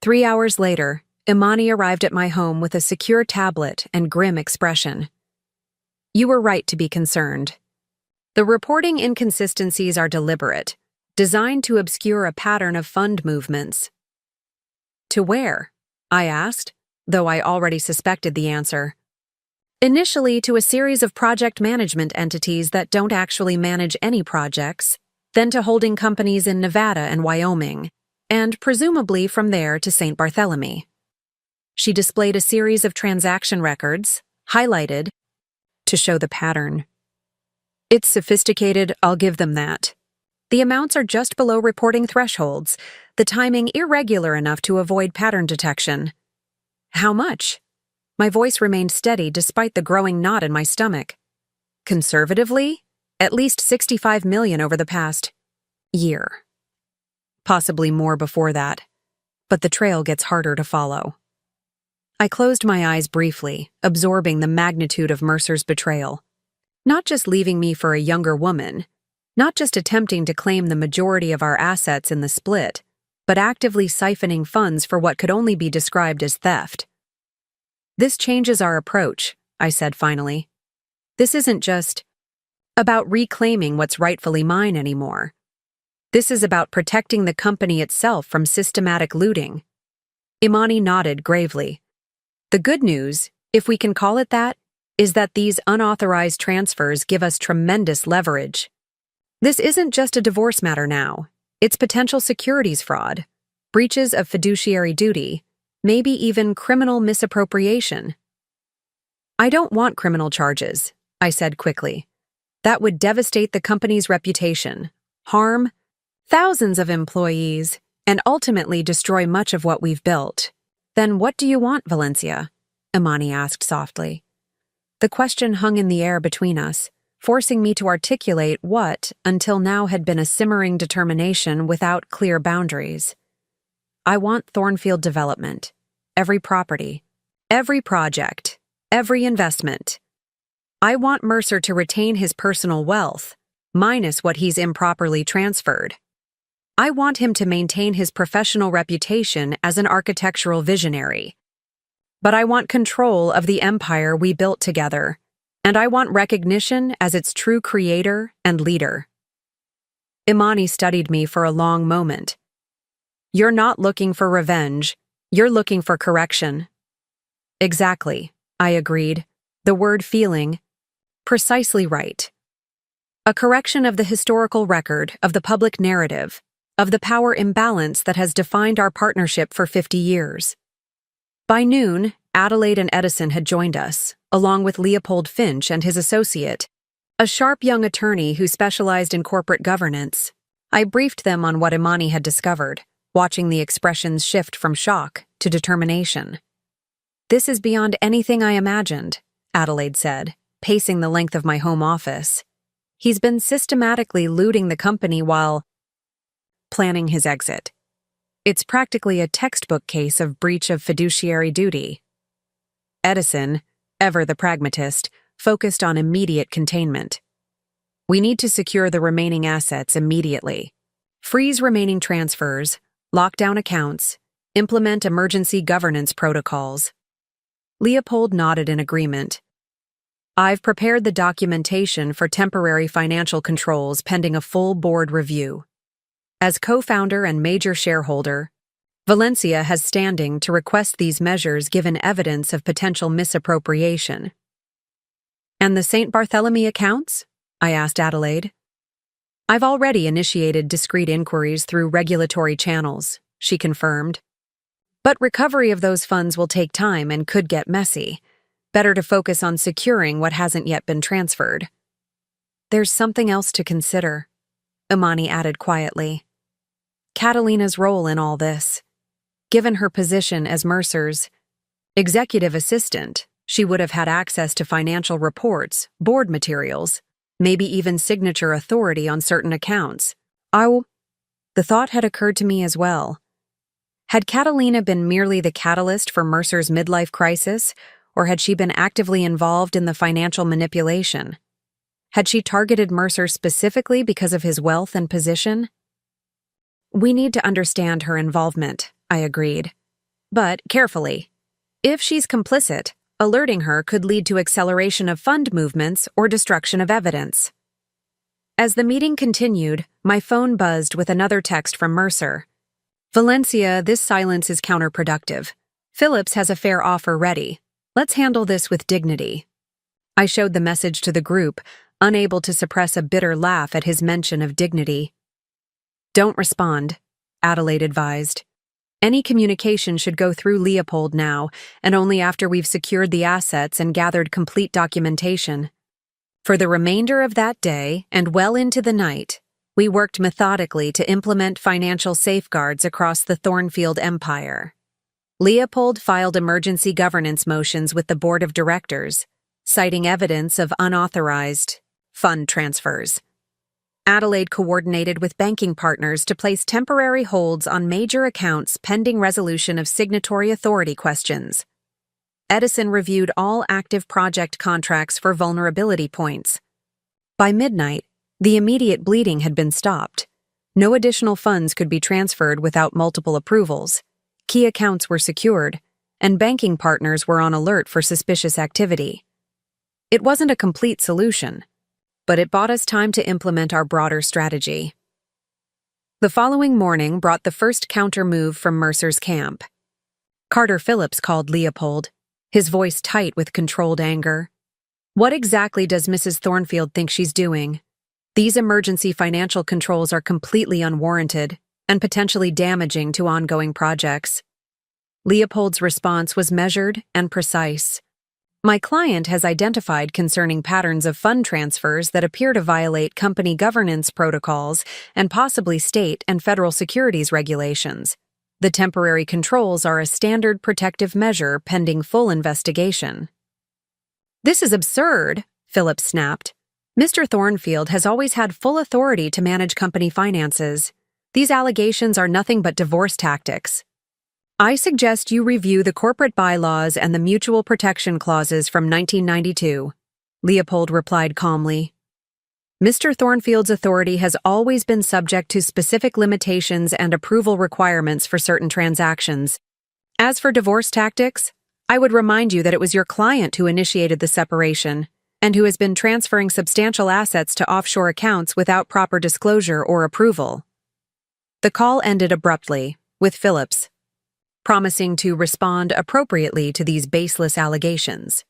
3 hours later, Imani arrived at my home with a secure tablet and grim expression. You were right to be concerned. The reporting inconsistencies are deliberate, designed to obscure a pattern of fund movements. To where? I asked, though I already suspected the answer. Initially to a series of project management entities that don't actually manage any projects, then to holding companies in Nevada and Wyoming, and presumably from there to St. Barthélemy. She displayed a series of transaction records, highlighted, to show the pattern. It's sophisticated, I'll give them that. The amounts are just below reporting thresholds, the timing irregular enough to avoid pattern detection. How much? My voice remained steady despite the growing knot in my stomach. Conservatively, at least $65 million over the past year. Possibly more before that, but the trail gets harder to follow. I closed my eyes briefly, absorbing the magnitude of Mercer's betrayal. Not just leaving me for a younger woman, not just attempting to claim the majority of our assets in the split, but actively siphoning funds for what could only be described as theft. This changes our approach, I said finally. This isn't just about reclaiming what's rightfully mine anymore. This is about protecting the company itself from systematic looting. Imani nodded gravely. The good news, if we can call it that, is that these unauthorized transfers give us tremendous leverage. This isn't just a divorce matter now. It's potential securities fraud, breaches of fiduciary duty, maybe even criminal misappropriation. I don't want criminal charges, I said quickly. That would devastate the company's reputation, harm thousands of employees, and ultimately destroy much of what we've built. Then what do you want, Valencia? Imani asked softly. The question hung in the air between us, forcing me to articulate what, until now, had been a simmering determination without clear boundaries. I want Thornfield development. Every property. Every project. Every investment. I want Mercer to retain his personal wealth, minus what he's improperly transferred. I want him to maintain his professional reputation as an architectural visionary. But I want control of the empire we built together, and I want recognition as its true creator and leader. Imani studied me for a long moment. You're not looking for revenge, you're looking for correction. Exactly, I agreed, the word feeling. Precisely right. A correction of the historical record, of the public narrative, of the power imbalance that has defined our partnership for 50 years. By noon, Adelaide and Edison had joined us, along with Leopold Finch and his associate, a sharp young attorney who specialized in corporate governance. I briefed them on what Imani had discovered, watching the expressions shift from shock to determination. This is beyond anything I imagined, Adelaide said, pacing the length of my home office. He's been systematically looting the company while planning his exit. It's practically a textbook case of breach of fiduciary duty. Edison, ever the pragmatist, focused on immediate containment. We need to secure the remaining assets immediately. Freeze remaining transfers, lock down accounts, implement emergency governance protocols. Leopold nodded in agreement. I've prepared the documentation for temporary financial controls pending a full board review. As co-founder and major shareholder, Valencia has standing to request these measures given evidence of potential misappropriation. And the St. Barthélemy accounts? I asked Adelaide. I've already initiated discreet inquiries through regulatory channels, she confirmed. But recovery of those funds will take time and could get messy. Better to focus on securing what hasn't yet been transferred. There's something else to consider, Imani added quietly. Catalina's role in all this. Given her position as Mercer's executive assistant, she would have had access to financial reports, board materials, maybe even signature authority on certain accounts. The thought had occurred to me as well. Had Catalina been merely the catalyst for Mercer's midlife crisis, or had she been actively involved in the financial manipulation? Had she targeted Mercer specifically because of his wealth and position? We need to understand her involvement, I agreed. But carefully. If she's complicit, alerting her could lead to acceleration of fund movements or destruction of evidence. As the meeting continued, my phone buzzed with another text from Mercer. Valencia, this silence is counterproductive. Phillips has a fair offer ready. Let's handle this with dignity. I showed the message to the group, unable to suppress a bitter laugh at his mention of dignity. Don't respond, Adelaide advised. Any communication should go through Leopold now, and only after we've secured the assets and gathered complete documentation. For the remainder of that day, and well into the night, we worked methodically to implement financial safeguards across the Thornfield empire. Leopold filed emergency governance motions with the board of directors, citing evidence of unauthorized fund transfers. Adelaide coordinated with banking partners to place temporary holds on major accounts pending resolution of signatory authority questions. Edison reviewed all active project contracts for vulnerability points. By midnight, the immediate bleeding had been stopped. No additional funds could be transferred without multiple approvals. Key accounts were secured, and banking partners were on alert for suspicious activity. It wasn't a complete solution, but it bought us time to implement our broader strategy. The following morning brought the first counter-move from Mercer's camp. Carter Phillips called Leopold, his voice tight with controlled anger. "What exactly does Mrs. Thornfield think she's doing? These emergency financial controls are completely unwarranted and potentially damaging to ongoing projects." Leopold's response was measured and precise. "My client has identified concerning patterns of fund transfers that appear to violate company governance protocols and possibly state and federal securities regulations. The temporary controls are a standard protective measure pending full investigation." "This is absurd," Phillips snapped. "Mr. Thornfield has always had full authority to manage company finances. These allegations are nothing but divorce tactics. I suggest you review the corporate bylaws and the mutual protection clauses from 1992, Leopold replied calmly. "Mr. Thornfield's authority has always been subject to specific limitations and approval requirements for certain transactions. As for divorce tactics, I would remind you that it was your client who initiated the separation and who has been transferring substantial assets to offshore accounts without proper disclosure or approval." The call ended abruptly, with Phillips promising to respond appropriately to these baseless allegations.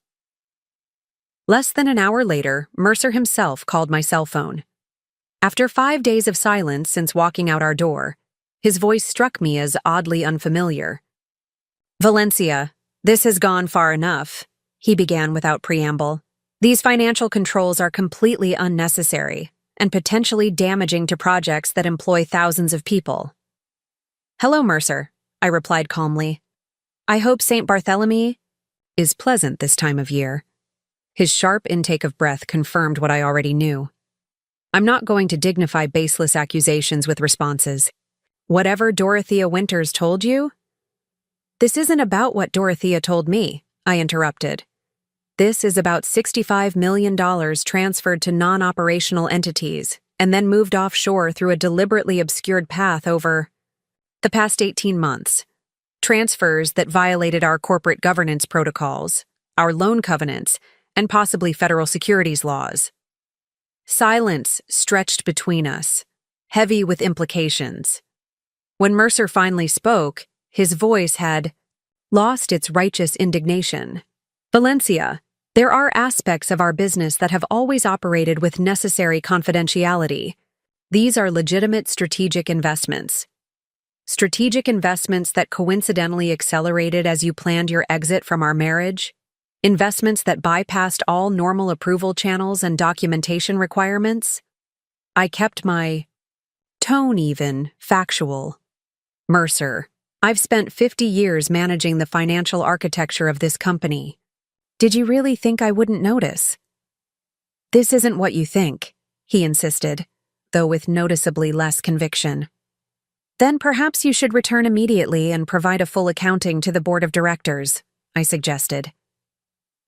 Less than an hour later, Mercer himself called my cell phone. After 5 days of silence since walking out our door, his voice struck me as oddly unfamiliar. "Valencia, this has gone far enough," he began without preamble. "These financial controls are completely unnecessary and potentially damaging to projects that employ thousands of people." "Hello, Mercer," I replied calmly. "I hope St. Bartholomew is pleasant this time of year." His sharp intake of breath confirmed what I already knew. I'm not going to dignify baseless accusations with responses. "Whatever Dorothea Winters told you?" "This isn't about what Dorothea told me," I interrupted. "This is about $65 million transferred to non-operational entities and then moved offshore through a deliberately obscured path over the past 18 months. Transfers that violated our corporate governance protocols, our loan covenants, and possibly federal securities laws." Silence stretched between us, heavy with implications. When Mercer finally spoke, his voice had lost its righteous indignation. "Valencia, there are aspects of our business that have always operated with necessary confidentiality. These are legitimate strategic investments. Strategic investments that coincidentally accelerated as you planned your exit from our marriage. Investments that bypassed all normal approval channels and documentation requirements." I kept my tone even, factual. "Mercer, I've spent 50 years managing the financial architecture of this company. Did you really think I wouldn't notice?" "This isn't what you think," he insisted, though with noticeably less conviction. "Then perhaps you should return immediately and provide a full accounting to the board of directors," I suggested.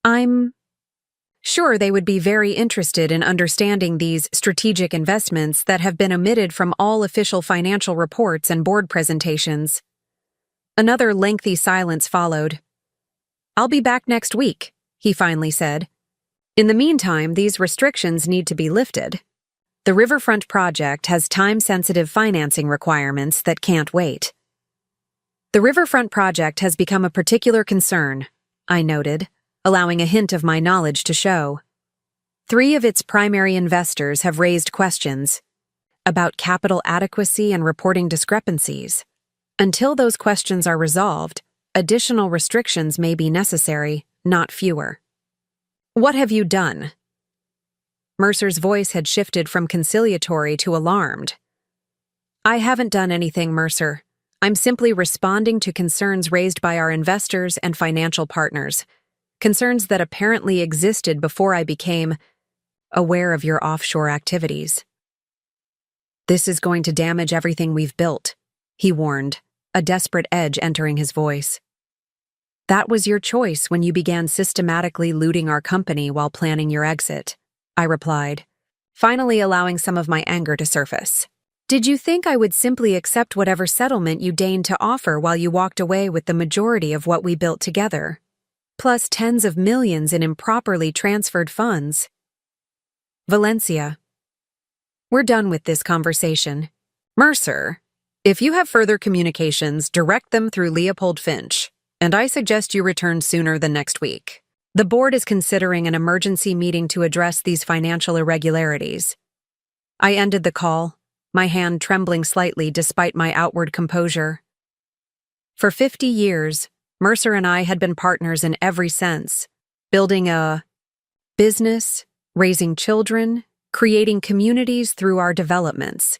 "I'm sure they would be very interested in understanding these strategic investments that have been omitted from all official financial reports and board presentations." Another lengthy silence followed. "I'll be back next week," he finally said. "In the meantime, these restrictions need to be lifted. The Riverfront project has time-sensitive financing requirements that can't wait." "The Riverfront project has become a particular concern," I noted, allowing a hint of my knowledge to show. 3 of its primary investors have raised questions about capital adequacy and reporting discrepancies. Until those questions are resolved, additional restrictions may be necessary, not fewer. "What have you done?" Mercer's voice had shifted from conciliatory to alarmed. "I haven't done anything, Mercer. I'm simply responding to concerns raised by our investors and financial partners. Concerns that apparently existed before I became aware of your offshore activities." "This is going to damage everything we've built," he warned, a desperate edge entering his voice. "That was your choice when you began systematically looting our company while planning your exit," I replied, finally allowing some of my anger to surface. "Did you think I would simply accept whatever settlement you deigned to offer while you walked away with the majority of what we built together? Plus tens of millions in improperly transferred funds?" Valencia. We're done with this conversation. Mercer, if you have further communications, direct them through Leopold Finch, and I suggest you return sooner than next week. The board is considering an emergency meeting to address these financial irregularities. I ended the call, my hand trembling slightly despite my outward composure. For 50 years, Mercer and I had been partners in every sense, building a business, raising children, creating communities through our developments.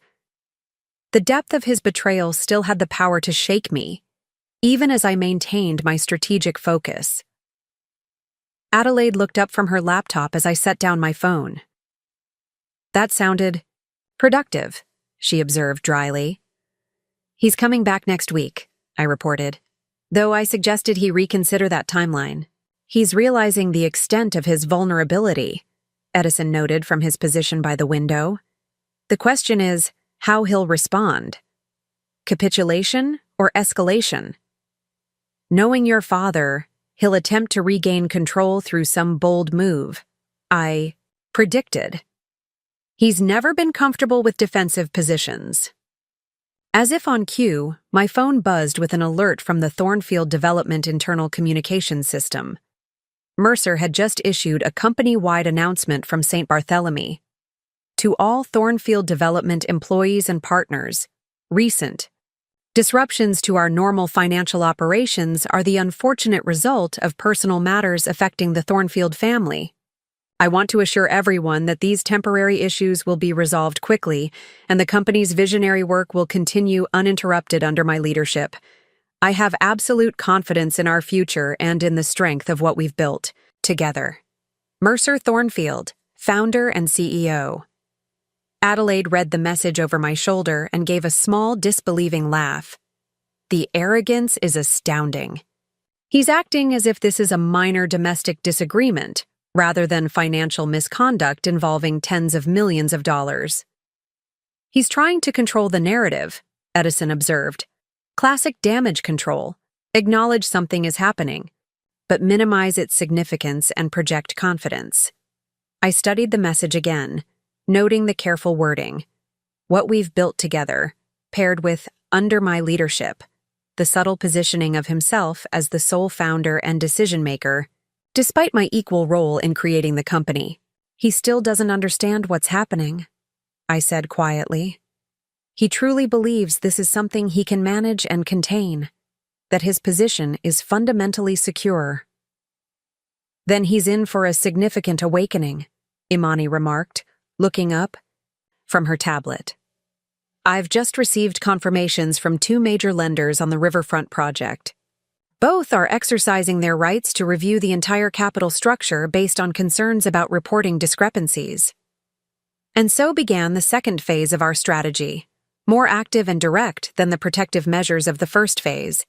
The depth of his betrayal still had the power to shake me, even as I maintained my strategic focus. Adelaide looked up from her laptop as I set down my phone. That sounded productive, she observed dryly. He's coming back next week, I reported, though I suggested he reconsider that timeline. He's realizing the extent of his vulnerability, Edison noted from his position by the window. The question is how he'll respond. Capitulation or escalation? Knowing your father, he'll attempt to regain control through some bold move, I predicted. He's never been comfortable with defensive positions. As if on cue, my phone buzzed with an alert from the Thornfield Development Internal Communications System. Mercer had just issued a company-wide announcement from St. Barthélemy. To all Thornfield Development employees and partners, recent disruptions to our normal financial operations are the unfortunate result of personal matters affecting the Thornfield family. I want to assure everyone that these temporary issues will be resolved quickly, and the company's visionary work will continue uninterrupted under my leadership. I have absolute confidence in our future and in the strength of what we've built together. Mercer Thornfield, founder and CEO. Adelaide read the message over my shoulder and gave a small, disbelieving laugh. The arrogance is astounding. He's acting as if this is a minor domestic disagreement, rather than financial misconduct involving tens of millions of dollars. He's trying to control the narrative, Edison observed. Classic damage control. Acknowledge something is happening, but minimize its significance and project confidence. I studied the message again, noting the careful wording. What we've built together, paired with under my leadership, the subtle positioning of himself as the sole founder and decision-maker. Despite my equal role in creating the company, he still doesn't understand what's happening, I said quietly. He truly believes this is something he can manage and contain, that his position is fundamentally secure. Then he's in for a significant awakening, Imani remarked, looking up from her tablet. I've just received confirmations from 2 major lenders on the Riverfront project. Both are exercising their rights to review the entire capital structure based on concerns about reporting discrepancies. And so began the second phase of our strategy, more active and direct than the protective measures of the first phase.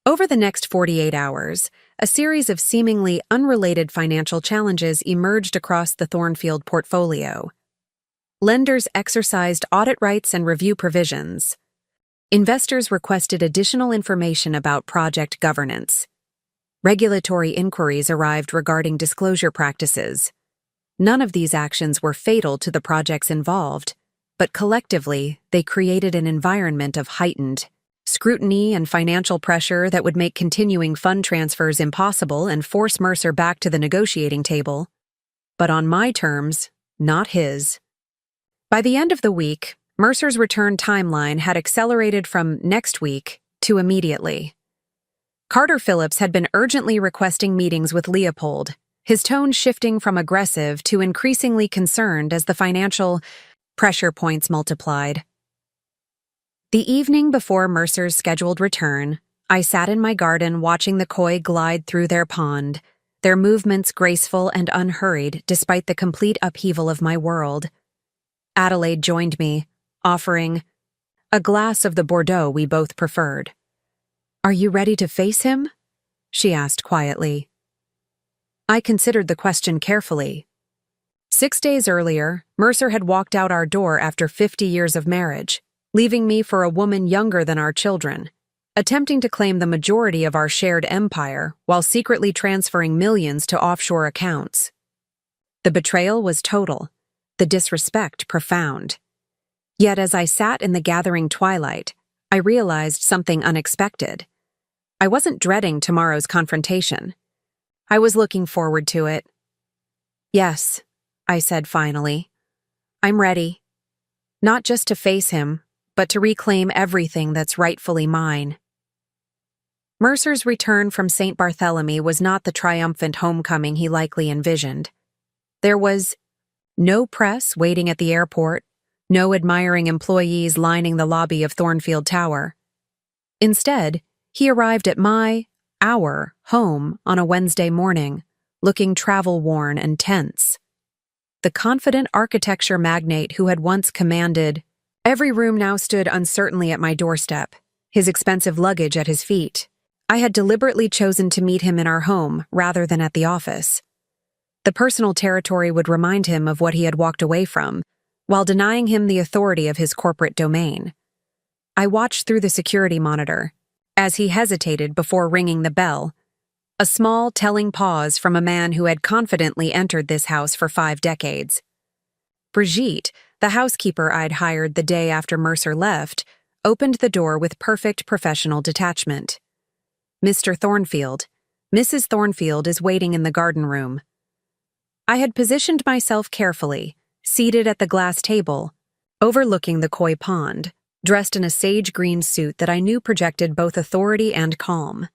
Over the next 48 hours, a series of seemingly unrelated financial challenges emerged across the Thornfield portfolio. Lenders exercised audit rights and review provisions. Investors requested additional information about project governance. Regulatory inquiries arrived regarding disclosure practices. None of these actions were fatal to the projects involved, but collectively, they created an environment of heightened scrutiny and financial pressure that would make continuing fund transfers impossible and force Mercer back to the negotiating table. But on my terms, not his. By the end of the week, Mercer's return timeline had accelerated from next week to immediately. Carter Phillips had been urgently requesting meetings with Leopold, his tone shifting from aggressive to increasingly concerned as the financial pressure points multiplied. The evening before Mercer's scheduled return, I sat in my garden watching the koi glide through their pond, their movements graceful and unhurried despite the complete upheaval of my world. Adelaide joined me, offering a glass of the Bordeaux we both preferred. "Are you ready to face him?" she asked quietly. I considered the question carefully. 6 days earlier, Mercer had walked out our door after 50 years of marriage, leaving me for a woman younger than our children, attempting to claim the majority of our shared empire while secretly transferring millions to offshore accounts. The betrayal was total, the disrespect profound. Yet as I sat in the gathering twilight, I realized something unexpected. I wasn't dreading tomorrow's confrontation. I was looking forward to it. "Yes," I said finally. "I'm ready. Not just to face him, but to reclaim everything that's rightfully mine." Mercer's return from St. Barthélemy was not the triumphant homecoming he likely envisioned. There was no press waiting at the airport, no admiring employees lining the lobby of Thornfield Tower. Instead, he arrived at our home on a Wednesday morning, looking travel-worn and tense. The confident architecture magnate who had once commanded every room now stood uncertainly at my doorstep, his expensive luggage at his feet. I had deliberately chosen to meet him in our home rather than at the office. The personal territory would remind him of what he had walked away from, while denying him the authority of his corporate domain. I watched through the security monitor, as he hesitated before ringing the bell, a small, telling pause from a man who had confidently entered this house for 5 decades. Brigitte, the housekeeper I'd hired the day after Mercer left, opened the door with perfect professional detachment. "Mr. Thornfield, Mrs. Thornfield is waiting in the garden room." I had positioned myself carefully, seated at the glass table, overlooking the koi pond, dressed in a sage green suit that I knew projected both authority and calm.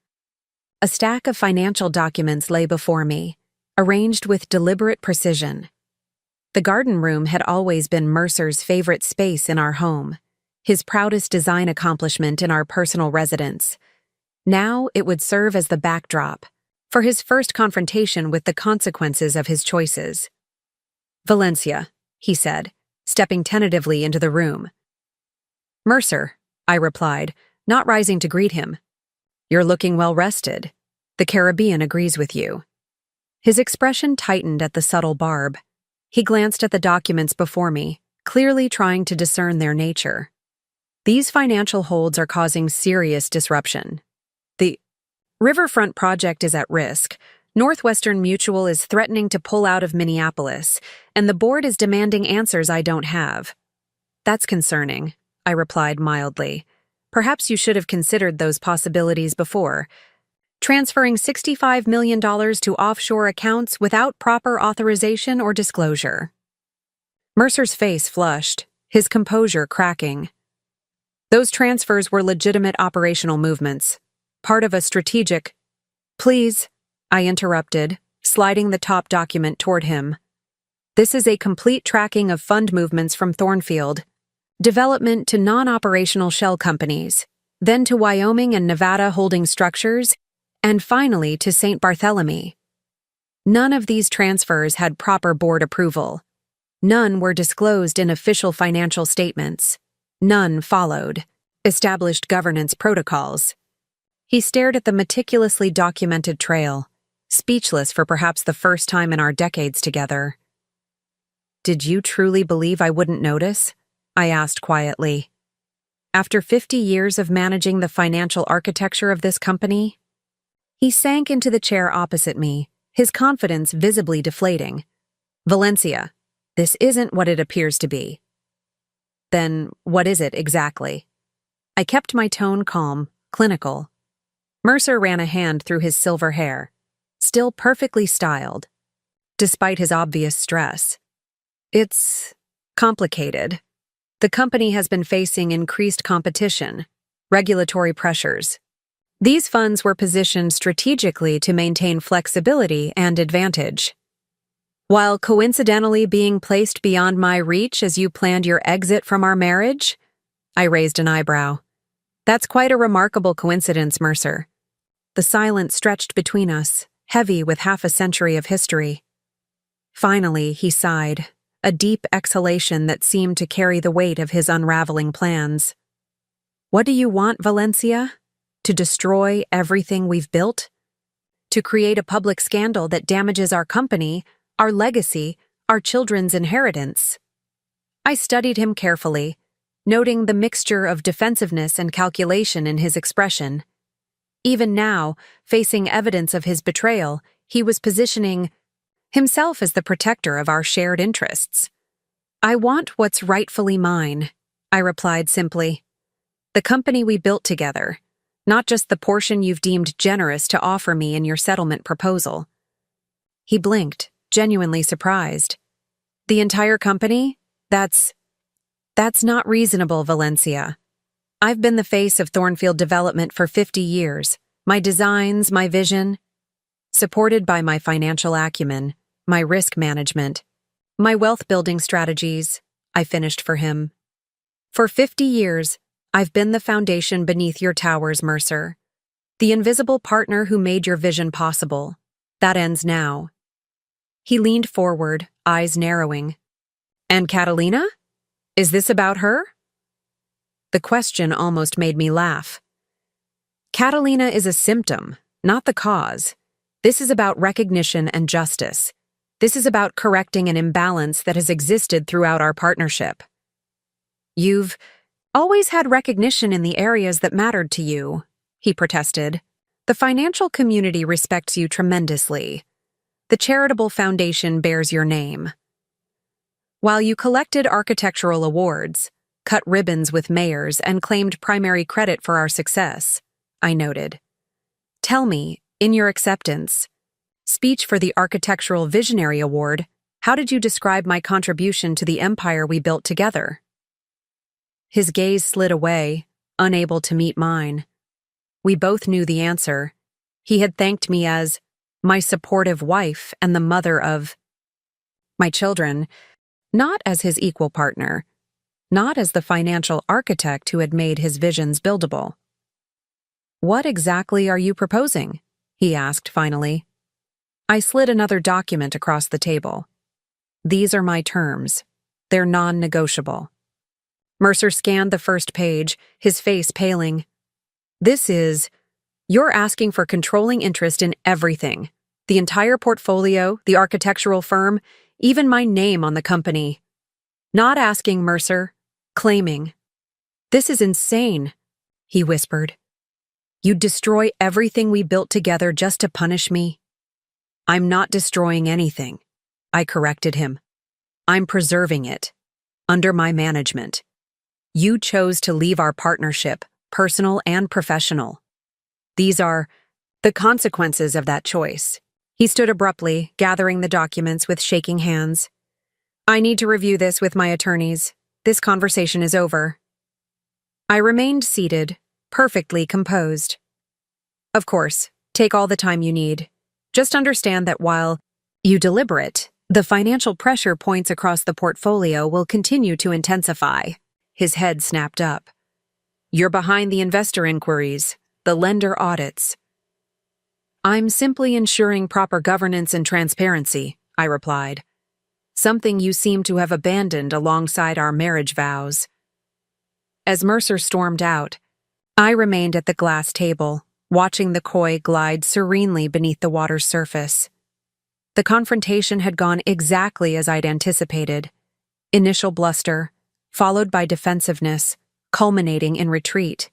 A stack of financial documents lay before me, arranged with deliberate precision. The garden room had always been Mercer's favorite space in our home, his proudest design accomplishment in our personal residence. Now it would serve as the backdrop for his first confrontation with the consequences of his choices. "Valencia," he said, stepping tentatively into the room. "Mercer," I replied, not rising to greet him. "You're looking well rested. The Caribbean agrees with you." His expression tightened at the subtle barb. He glanced at the documents before me, clearly trying to discern their nature. "These financial holds are causing serious disruption. The Riverfront project is at risk. Northwestern Mutual is threatening to pull out of Minneapolis, and the board is demanding answers I don't have." "That's concerning," I replied mildly. "Perhaps you should have considered those possibilities before. Transferring $65 million to offshore accounts without proper authorization or disclosure." Mercer's face flushed, his composure cracking. "Those transfers were legitimate operational movements, part of a strategic—" "Please," I interrupted, sliding the top document toward him. "This is a complete tracking of fund movements from Thornfield, development to non-operational shell companies, then to Wyoming and Nevada holding structures, and finally to St. Barthélemy. None of these transfers had proper board approval. None were disclosed in official financial statements. None followed established governance protocols." He stared at the meticulously documented trail, speechless for perhaps the first time in our decades together. "Did you truly believe I wouldn't notice?" I asked quietly. "After 50 years of managing the financial architecture of this company?" He sank into the chair opposite me, his confidence visibly deflating. "Valencia, this isn't what it appears to be." "Then what is it exactly?" I kept my tone calm, clinical. Mercer ran a hand through his silver hair, still perfectly styled, despite his obvious stress. "It's complicated. The company has been facing increased competition, regulatory pressures. These funds were positioned strategically to maintain flexibility and advantage, while coincidentally being placed beyond my reach as you planned your exit from our marriage." I raised an eyebrow. "That's quite a remarkable coincidence, Mercer." The silence stretched between us, heavy with half a century of history. Finally, he sighed, a deep exhalation that seemed to carry the weight of his unraveling plans. "What do you want, Valencia? To destroy everything we've built? To create a public scandal that damages our company, our legacy, our children's inheritance?" I studied him carefully, noting the mixture of defensiveness and calculation in his expression. Even now, facing evidence of his betrayal, he was positioning himself as the protector of our shared interests. I want what's rightfully mine, I replied simply. The company we built together, not just the portion you've deemed generous to offer me in your settlement proposal. He blinked, genuinely surprised. The entire company? That's not reasonable, Valencia. I've been the face of Thornfield Development for 50 years. My designs, my vision, supported by my financial acumen, my risk management, my wealth-building strategies, I finished for him. For 50 years, I've been the foundation beneath your towers, Mercer. The invisible partner who made your vision possible. That ends now. He leaned forward, eyes narrowing. And Catalina? Is this about her? The question almost made me laugh. Catalina is a symptom, not the cause. This is about recognition and justice. This is about correcting an imbalance that has existed throughout our partnership. You've always had recognition in the areas that mattered to you, he protested. The financial community respects you tremendously. The charitable foundation bears your name. While you collected architectural awards, cut ribbons with mayors, and claimed primary credit for our success, I noted. Tell me, in your acceptance speech for the Architectural Visionary Award, how did you describe my contribution to the empire we built together? His gaze slid away, unable to meet mine. We both knew the answer. He had thanked me as my supportive wife and the mother of my children, not as his equal partner, not as the financial architect who had made his visions buildable. What exactly are you proposing? He asked finally. I slid another document across the table. These are my terms. They're non-negotiable. Mercer scanned the first page, his face paling. You're asking for controlling interest in everything. The entire portfolio, the architectural firm, even my name on the company. Not asking, Mercer. Claiming. This is insane, he whispered. You'd destroy everything we built together just to punish me? I'm not destroying anything, I corrected him. I'm preserving it, under my management. You chose to leave our partnership, personal and professional. These are the consequences of that choice. He stood abruptly, gathering the documents with shaking hands. I need to review this with my attorneys. This conversation is over. I remained seated, perfectly composed. Of course, take all the time you need. Just understand that while you deliberate, the financial pressure points across the portfolio will continue to intensify. His head snapped up. You're behind the investor inquiries, the lender audits. I'm simply ensuring proper governance and transparency, I replied. Something you seem to have abandoned alongside our marriage vows. As Mercer stormed out, I remained at the glass table, watching the koi glide serenely beneath the water's surface. The confrontation had gone exactly as I'd anticipated. Initial bluster, followed by defensiveness, culminating in retreat.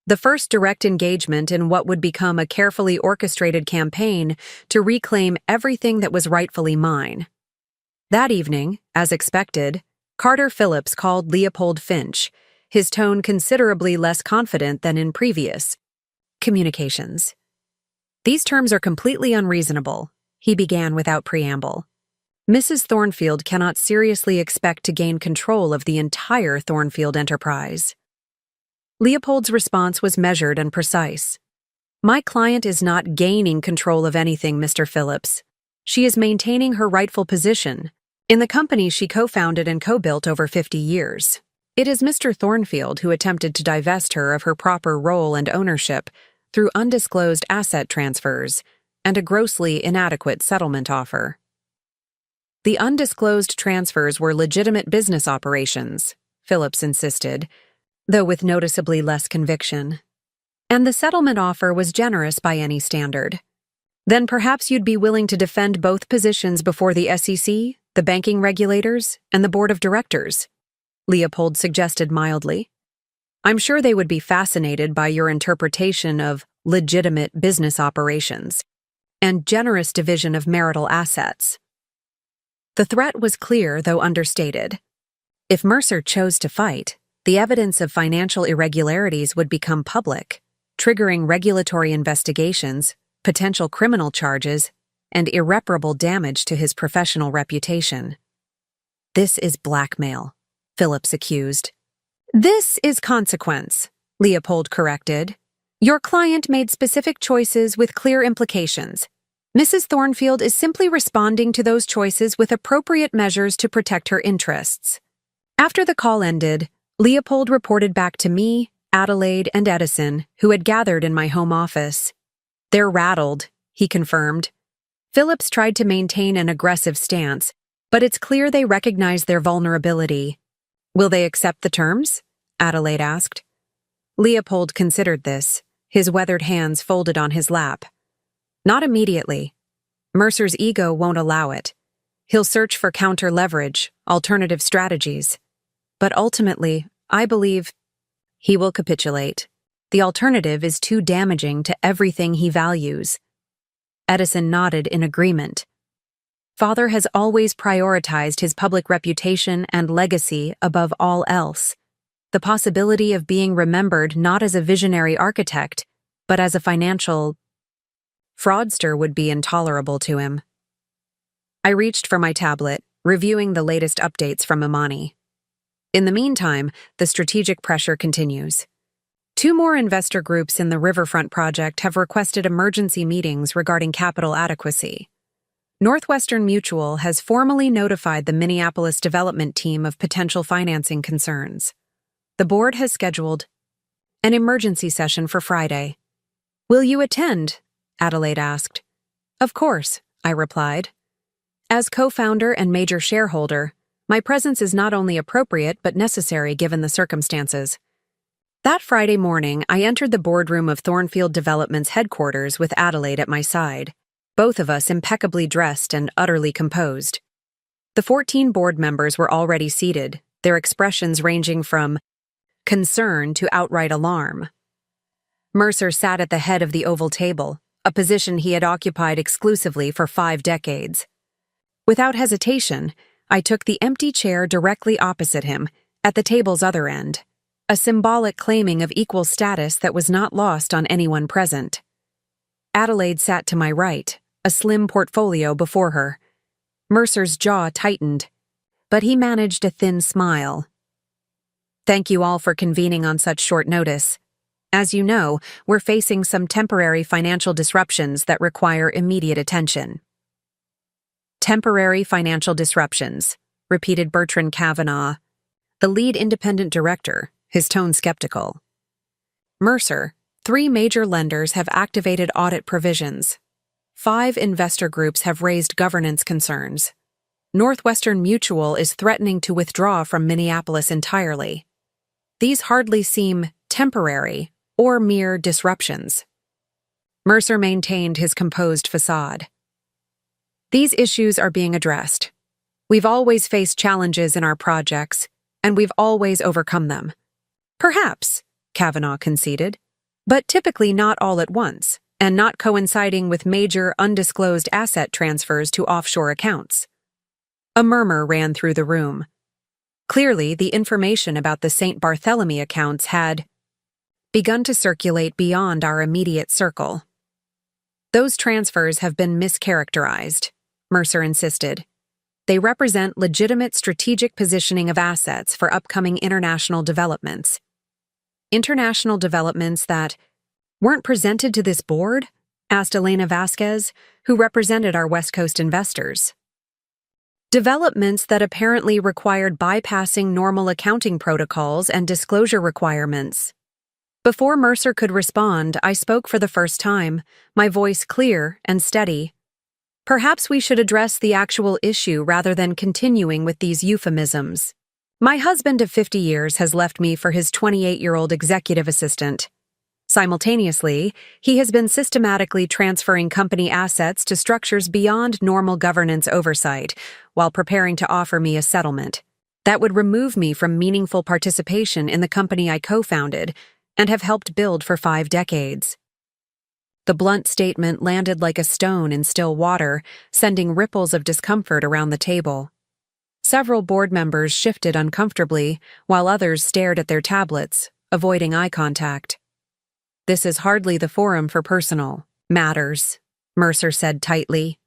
The first direct engagement in what would become a carefully orchestrated campaign to reclaim everything that was rightfully mine. That evening, as expected, Carter Phillips called Leopold Finch, his tone considerably less confident than in previous communications. These terms are completely unreasonable, he began without preamble. Mrs. Thornfield cannot seriously expect to gain control of the entire Thornfield enterprise. Leopold's response was measured and precise. My client is not gaining control of anything, Mr. Phillips. She is maintaining her rightful position in the company she co-founded and co-built over 50 years. It is Mr. Thornfield who attempted to divest her of her proper role and ownership through undisclosed asset transfers and a grossly inadequate settlement offer. The undisclosed transfers were legitimate business operations, Phillips insisted, though with noticeably less conviction. And the settlement offer was generous by any standard. Then perhaps you'd be willing to defend both positions before the SEC, the banking regulators, and the board of directors, Leopold suggested mildly. I'm sure they would be fascinated by your interpretation of legitimate business operations and generous division of marital assets. The threat was clear, though understated. If Mercer chose to fight, the evidence of financial irregularities would become public, triggering regulatory investigations, potential criminal charges, and irreparable damage to his professional reputation. "This is blackmail," Phillips accused. "This is consequence," Leopold corrected. "Your client made specific choices with clear implications. Mrs. Thornfield is simply responding to those choices with appropriate measures to protect her interests." After the call ended, Leopold reported back to me, Adelaide, and Edison, who had gathered in my home office. "They're rattled," he confirmed. Phillips tried to maintain an aggressive stance, but it's clear they recognize their vulnerability. "Will they accept the terms?" Adelaide asked. Leopold considered this, his weathered hands folded on his lap. "Not immediately. Mercer's ego won't allow it. He'll search for counter-leverage, alternative strategies. But ultimately, I believe he will capitulate. The alternative is too damaging to everything he values." Edison nodded in agreement. "Father has always prioritized his public reputation and legacy above all else. The possibility of being remembered not as a visionary architect, but as a financial fraudster would be intolerable to him." I reached for my tablet, reviewing the latest updates from Imani. In the meantime, the strategic pressure continues. 2 more investor groups in the Riverfront project have requested emergency meetings regarding capital adequacy. Northwestern Mutual has formally notified the Minneapolis development team of potential financing concerns. The board has scheduled an emergency session for Friday. "Will you attend?" Adelaide asked. "Of course," I replied. As co-founder and major shareholder, my presence is not only appropriate but necessary given the circumstances. That Friday morning, I entered the boardroom of Thornfield Development's headquarters with Adelaide at my side, both of us impeccably dressed and utterly composed. The 14 board members were already seated, their expressions ranging from concern to outright alarm. Mercer sat at the head of the oval table, a position he had occupied exclusively for 5 decades. Without hesitation, I took the empty chair directly opposite him, at the table's other end, a symbolic claiming of equal status that was not lost on anyone present. Adelaide sat to my right, a slim portfolio before her. Mercer's jaw tightened, but he managed a thin smile. "Thank you all for convening on such short notice. As you know, we're facing some temporary financial disruptions that require immediate attention." "Temporary financial disruptions," repeated Bertrand Kavanaugh, the lead independent director, his tone skeptical. "Mercer, 3 major lenders have activated audit provisions. 5 investor groups have raised governance concerns. Northwestern Mutual is threatening to withdraw from Minneapolis entirely. These hardly seem temporary or mere disruptions." Mercer maintained his composed facade. "These issues are being addressed. We've always faced challenges in our projects, and we've always overcome them." "Perhaps," Kavanaugh conceded, "but typically not all at once, and not coinciding with major undisclosed asset transfers to offshore accounts." A murmur ran through the room. Clearly, the information about the St. Barthélemy accounts had begun to circulate beyond our immediate circle. "Those transfers have been mischaracterized," Mercer insisted. "They represent legitimate strategic positioning of assets for upcoming international developments." "International developments that weren't presented to this board?" asked Elena Vasquez, who represented our West Coast investors. "Developments that apparently required bypassing normal accounting protocols and disclosure requirements." Before Mercer could respond, I spoke for the first time, my voice clear and steady. "Perhaps we should address the actual issue rather than continuing with these euphemisms. My husband of 50 years has left me for his 28-year-old executive assistant. Simultaneously, he has been systematically transferring company assets to structures beyond normal governance oversight while preparing to offer me a settlement that would remove me from meaningful participation in the company I co-founded and have helped build for 5 decades. The blunt statement landed like a stone in still water, sending ripples of discomfort around the table. Several board members shifted uncomfortably, while others stared at their tablets, avoiding eye contact. "This is hardly the forum for personal matters," Mercer said tightly.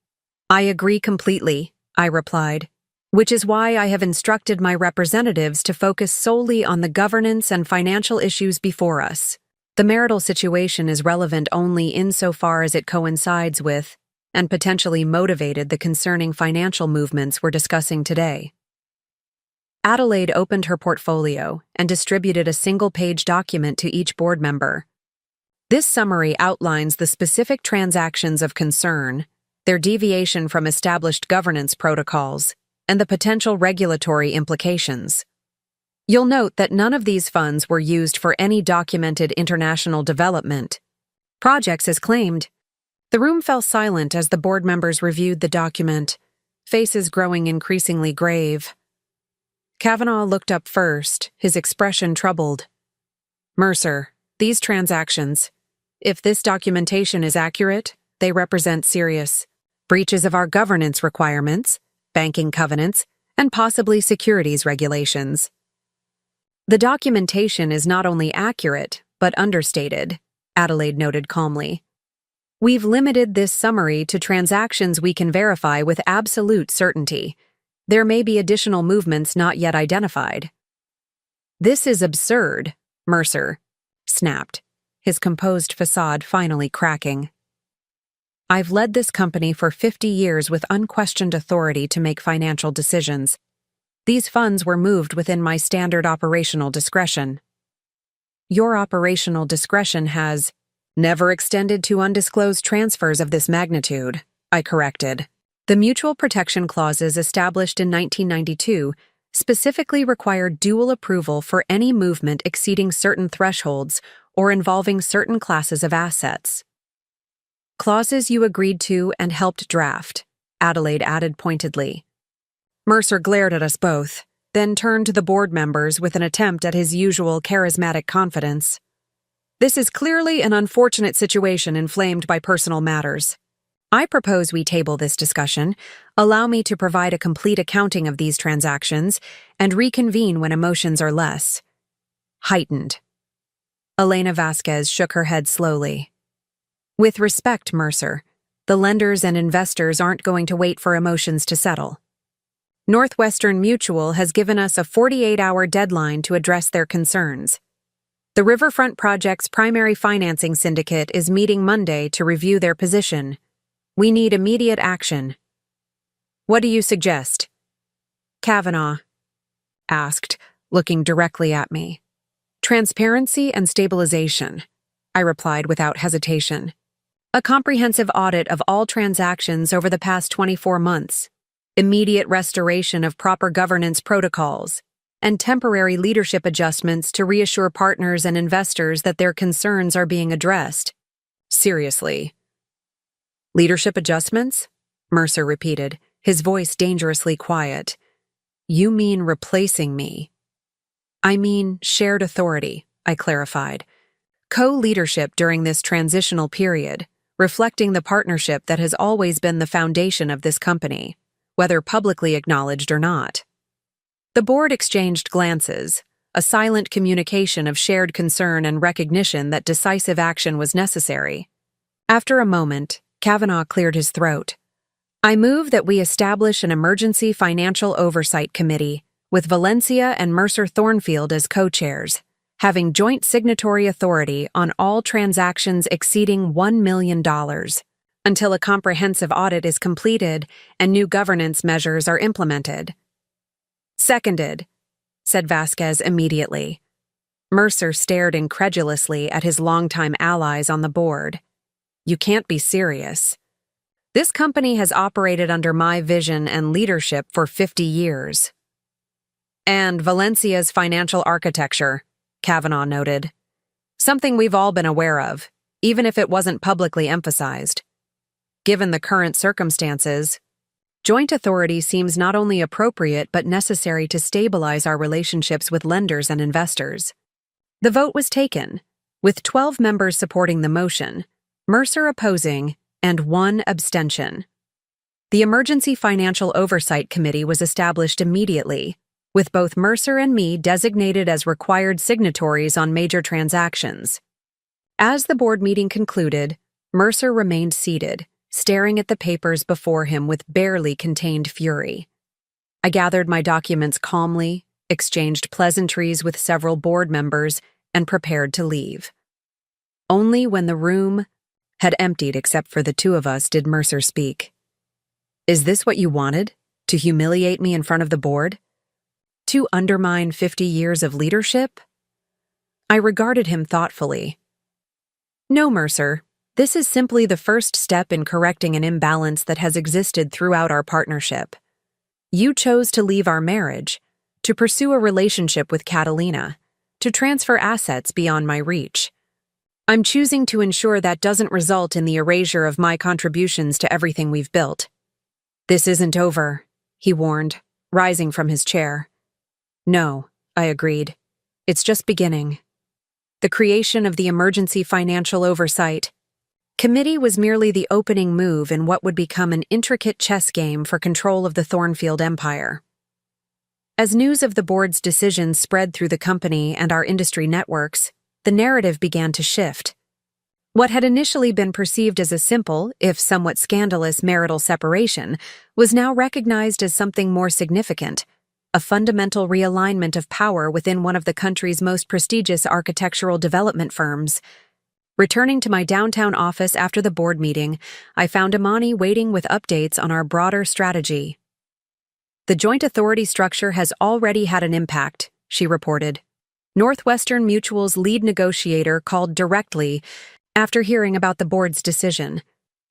"I agree completely," I replied, "which is why I have instructed my representatives to focus solely on the governance and financial issues before us. The marital situation is relevant only insofar as it coincides with and potentially motivated the concerning financial movements we're discussing today." Adelaide opened her portfolio and distributed a single-page document to each board member. This summary outlines the specific transactions of concern, their deviation from established governance protocols, and the potential regulatory implications. You'll note that none of these funds were used for any documented international development projects as claimed. The room fell silent as the board members reviewed the document, faces growing increasingly grave. Kavanaugh looked up first, his expression troubled. "Mercer, these transactions, if this documentation is accurate, they represent serious breaches of our governance requirements, banking covenants, and possibly securities regulations." "The documentation is not only accurate, but understated," Adelaide noted calmly. "We've limited this summary to transactions we can verify with absolute certainty. There may be additional movements not yet identified." "This is absurd," Mercer snapped, his composed facade finally cracking. "I've led this company for 50 years with unquestioned authority to make financial decisions. These funds were moved within my standard operational discretion." "Your operational discretion has never extended to undisclosed transfers of this magnitude," I corrected. "The mutual protection clauses established in 1992 specifically require dual approval for any movement exceeding certain thresholds or involving certain classes of assets." "Clauses you agreed to and helped draft," Adelaide added pointedly. Mercer glared at us both, then turned to the board members with an attempt at his usual charismatic confidence. "This is clearly an unfortunate situation inflamed by personal matters. I propose we table this discussion, allow me to provide a complete accounting of these transactions, and reconvene when emotions are less heightened." Elena Vasquez shook her head slowly. "With respect, Mercer, the lenders and investors aren't going to wait for emotions to settle. Northwestern Mutual has given us a 48-hour deadline to address their concerns. The Riverfront Project's primary financing syndicate is meeting Monday to review their position. We need immediate action." "What do you suggest?" Kavanaugh asked, looking directly at me. "Transparency and stabilization," I replied without hesitation. "A comprehensive audit of all transactions over the past 24 months. Immediate restoration of proper governance protocols, and temporary leadership adjustments to reassure partners and investors that their concerns are being addressed." "Seriously?" "Leadership adjustments?" Mercer repeated, his voice dangerously quiet. "You mean replacing me?" "I mean shared authority," I clarified. "Co-leadership during this transitional period, reflecting the partnership that has always been the foundation of this company, whether publicly acknowledged or not." The board exchanged glances, a silent communication of shared concern and recognition that decisive action was necessary. After a moment, Kavanaugh cleared his throat. "I move that we establish an emergency financial oversight committee with Valencia and Mercer Thornfield as co-chairs, having joint signatory authority on all transactions exceeding $1 million, until a comprehensive audit is completed and new governance measures are implemented." "Seconded," said Vasquez immediately. Mercer stared incredulously at his longtime allies on the board. "You can't be serious. This company has operated under my vision and leadership for 50 years. "And Valencia's financial architecture," Kavanaugh noted. "Something we've all been aware of, even if it wasn't publicly emphasized. Given the current circumstances, joint authority seems not only appropriate but necessary to stabilize our relationships with lenders and investors." The vote was taken, with 12 members supporting the motion, Mercer opposing, and 1 abstention. The Emergency Financial Oversight Committee was established immediately, with both Mercer and me designated as required signatories on major transactions. As the board meeting concluded, Mercer remained seated, staring at the papers before him with barely contained fury. I gathered my documents calmly, exchanged pleasantries with several board members, and prepared to leave. Only when the room had emptied except for the 2 of us did Mercer speak. "Is this what you wanted? To humiliate me in front of the board? To undermine 50 years of leadership?" I regarded him thoughtfully. "No, Mercer. This is simply the first step in correcting an imbalance that has existed throughout our partnership. You chose to leave our marriage, to pursue a relationship with Catalina, to transfer assets beyond my reach. I'm choosing to ensure that doesn't result in the erasure of my contributions to everything we've built." "This isn't over," he warned, rising from his chair. "No," I agreed. "It's just beginning." The creation of the Emergency Financial Oversight Committee was merely the opening move in what would become an intricate chess game for control of the Thornfield Empire. As news of the board's decisions spread through the company and our industry networks, the narrative began to shift. What had initially been perceived as a simple, if somewhat scandalous, marital separation was now recognized as something more significant, a fundamental realignment of power within one of the country's most prestigious architectural development firms. Returning to my downtown office after the board meeting, I found Imani waiting with updates on our broader strategy. "The joint authority structure has already had an impact," she reported. Northwestern Mutual's lead negotiator called directly after hearing about the board's decision.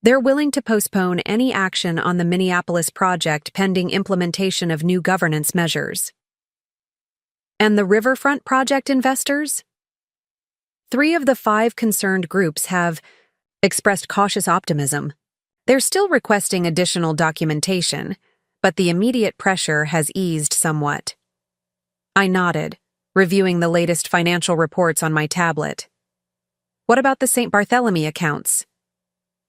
They're willing to postpone any action on the Minneapolis project pending implementation of new governance measures. "And the Riverfront project investors?" 3 of the 5 concerned groups have expressed cautious optimism. They're still requesting additional documentation, but the immediate pressure has eased somewhat. I nodded, reviewing the latest financial reports on my tablet. "What about the St. Barthélemy accounts?"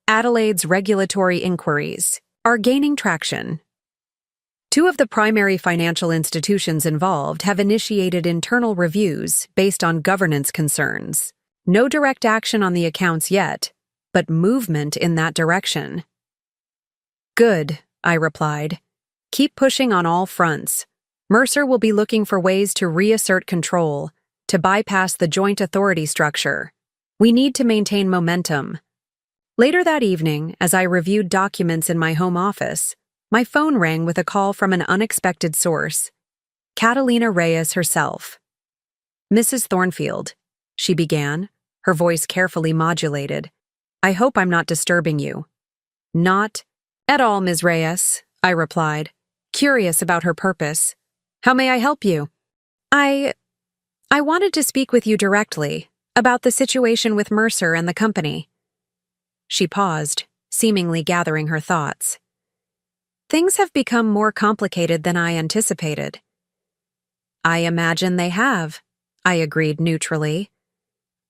"Adelaide's regulatory inquiries are gaining traction. 2 of the primary financial institutions involved have initiated internal reviews based on governance concerns. No direct action on the accounts yet, but movement in that direction." "Good," I replied. "Keep pushing on all fronts. Mercer will be looking for ways to reassert control, to bypass the joint authority structure. We need to maintain momentum." Later that evening, as I reviewed documents in my home office, my phone rang with a call from an unexpected source. Catalina Reyes herself. "Mrs. Thornfield," she began, her voice carefully modulated. "I hope I'm not disturbing you." "Not at all, Ms. Reyes," I replied, curious about her purpose. "How may I help you?" I wanted to speak with you directly about the situation with Mercer and the company." She paused, seemingly gathering her thoughts. "Things have become more complicated than I anticipated." "I imagine they have," I agreed neutrally.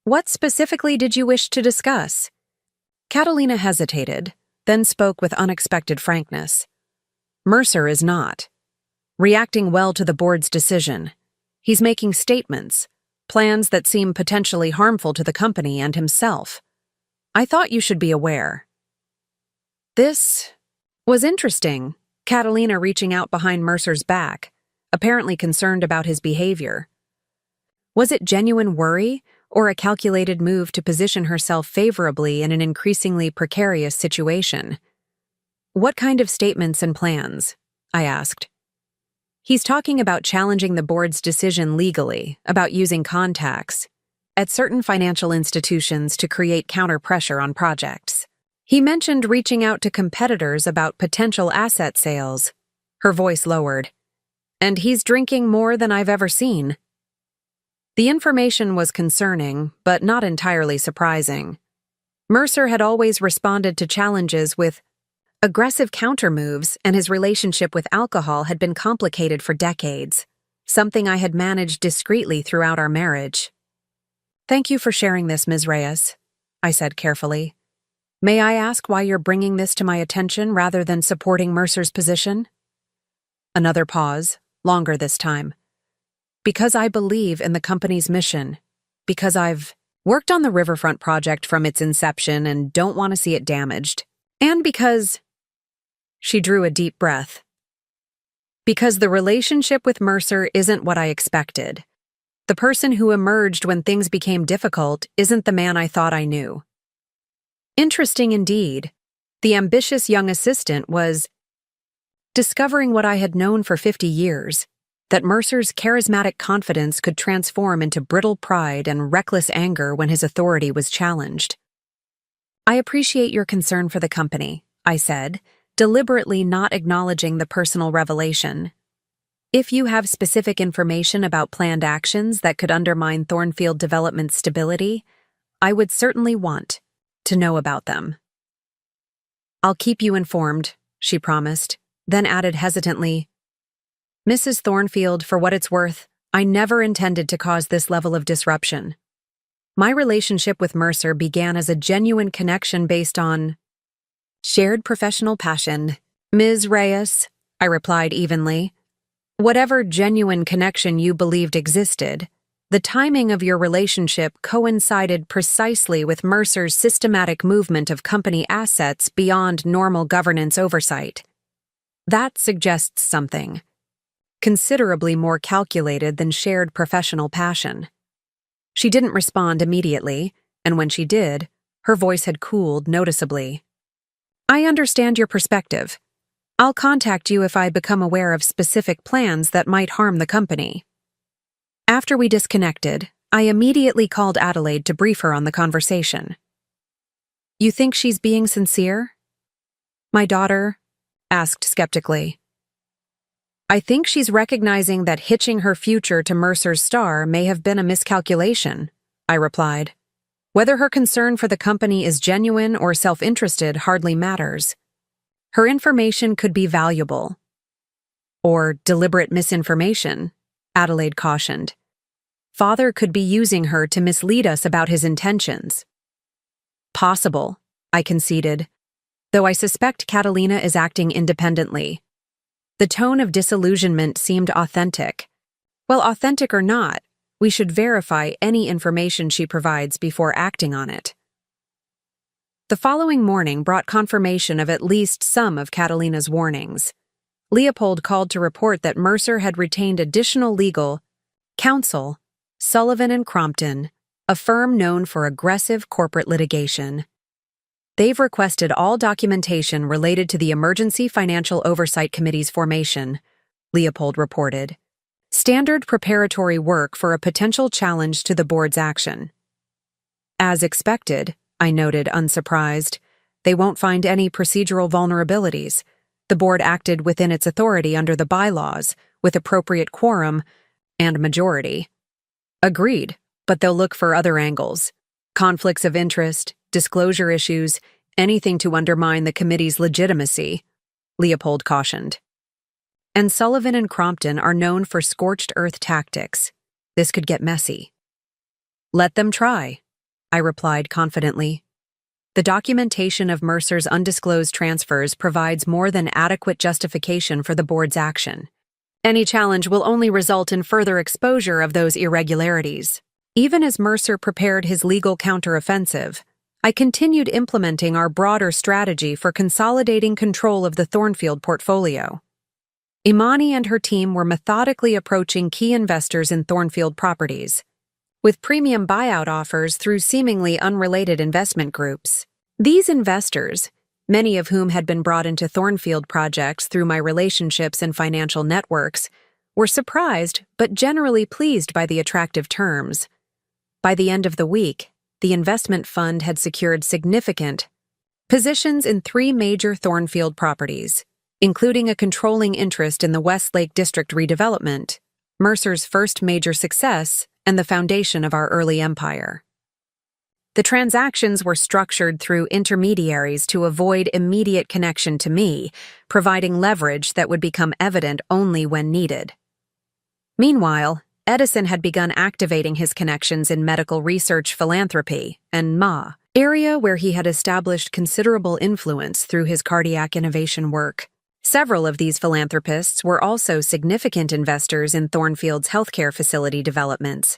"What specifically did you wish to discuss?" Catalina hesitated, then spoke with unexpected frankness. "Mercer is not reacting well to the board's decision. He's making statements, plans that seem potentially harmful to the company and himself. I thought you should be aware." This was interesting, Catalina reaching out behind Mercer's back, apparently concerned about his behavior. Was it genuine worry or a calculated move to position herself favorably in an increasingly precarious situation? "What kind of statements and plans?" I asked. "He's talking about challenging the board's decision legally, about using contacts at certain financial institutions to create counter-pressure on projects. He mentioned reaching out to competitors about potential asset sales." Her voice lowered. "And he's drinking more than I've ever seen." The information was concerning, but not entirely surprising. Mercer had always responded to challenges with aggressive countermoves, and his relationship with alcohol had been complicated for decades, something I had managed discreetly throughout our marriage. "Thank you for sharing this, Ms. Reyes," I said carefully. May I ask why you're bringing this to my attention rather than supporting Mercer's position? Another pause, longer this time. Because I believe in the company's mission. Because I've worked on the riverfront project from its inception and don't want to see it damaged. And because... She drew a deep breath. Because the relationship with Mercer isn't what I expected. The person who emerged when things became difficult isn't the man I thought I knew. Interesting indeed. The ambitious young assistant was discovering what I had known for 50 years, that Mercer's charismatic confidence could transform into brittle pride and reckless anger when his authority was challenged. I appreciate your concern for the company, I said, deliberately not acknowledging the personal revelation. If you have specific information about planned actions that could undermine Thornfield Development's stability, I would certainly want to know about them. I'll keep you informed, she promised, then added hesitantly, Mrs. Thornfield, for what it's worth, I never intended to cause this level of disruption. My relationship with Mercer began as a genuine connection based on shared professional passion. Ms. Reyes, I replied evenly, whatever genuine connection you believed existed, the timing of your relationship coincided precisely with Mercer's systematic movement of company assets beyond normal governance oversight. That suggests something considerably more calculated than shared professional passion. She didn't respond immediately, and when she did, her voice had cooled noticeably. I understand your perspective. I'll contact you if I become aware of specific plans that might harm the company. After we disconnected, I immediately called Adelaide to brief her on the conversation. You think she's being sincere? My daughter asked skeptically. I think she's recognizing that hitching her future to Mercer's star may have been a miscalculation, I replied. Whether her concern for the company is genuine or self-interested hardly matters. Her information could be valuable. Or deliberate misinformation, Adelaide cautioned. Father could be using her to mislead us about his intentions. Possible, I conceded, though I suspect Catalina is acting independently. The tone of disillusionment seemed authentic. Well, authentic or not, we should verify any information she provides before acting on it. The following morning brought confirmation of at least some of Catalina's warnings. Leopold called to report that Mercer had retained additional legal counsel, Sullivan and Crompton, a firm known for aggressive corporate litigation. They've requested all documentation related to the Emergency Financial Oversight Committee's formation, Leopold reported. Standard preparatory work for a potential challenge to the board's action. As expected, I noted unsurprised, they won't find any procedural vulnerabilities. The board acted within its authority under the bylaws, with appropriate quorum and majority. Agreed, but they'll look for other angles. Conflicts of interest, disclosure issues, anything to undermine the committee's legitimacy, Leopold cautioned. And Sullivan and Crompton are known for scorched earth tactics. This could get messy. Let them try, I replied confidently. The documentation of Mercer's undisclosed transfers provides more than adequate justification for the board's action. Any challenge will only result in further exposure of those irregularities. Even as Mercer prepared his legal counteroffensive, I continued implementing our broader strategy for consolidating control of the Thornfield portfolio. Imani and her team were methodically approaching key investors in Thornfield properties, with premium buyout offers through seemingly unrelated investment groups. These investors, many of whom had been brought into Thornfield projects through my relationships and financial networks, were surprised but generally pleased by the attractive terms. By the end of the week, the investment fund had secured significant positions in 3 major Thornfield properties, including a controlling interest in the Westlake District redevelopment, Mercer's first major success and the foundation of our early empire. The transactions were structured through intermediaries to avoid immediate connection to me, providing leverage that would become evident only when needed. Meanwhile, Edison had begun activating his connections in medical research philanthropy and MA, area where he had established considerable influence through his cardiac innovation work. Several of these philanthropists were also significant investors in Thornfield's healthcare facility developments,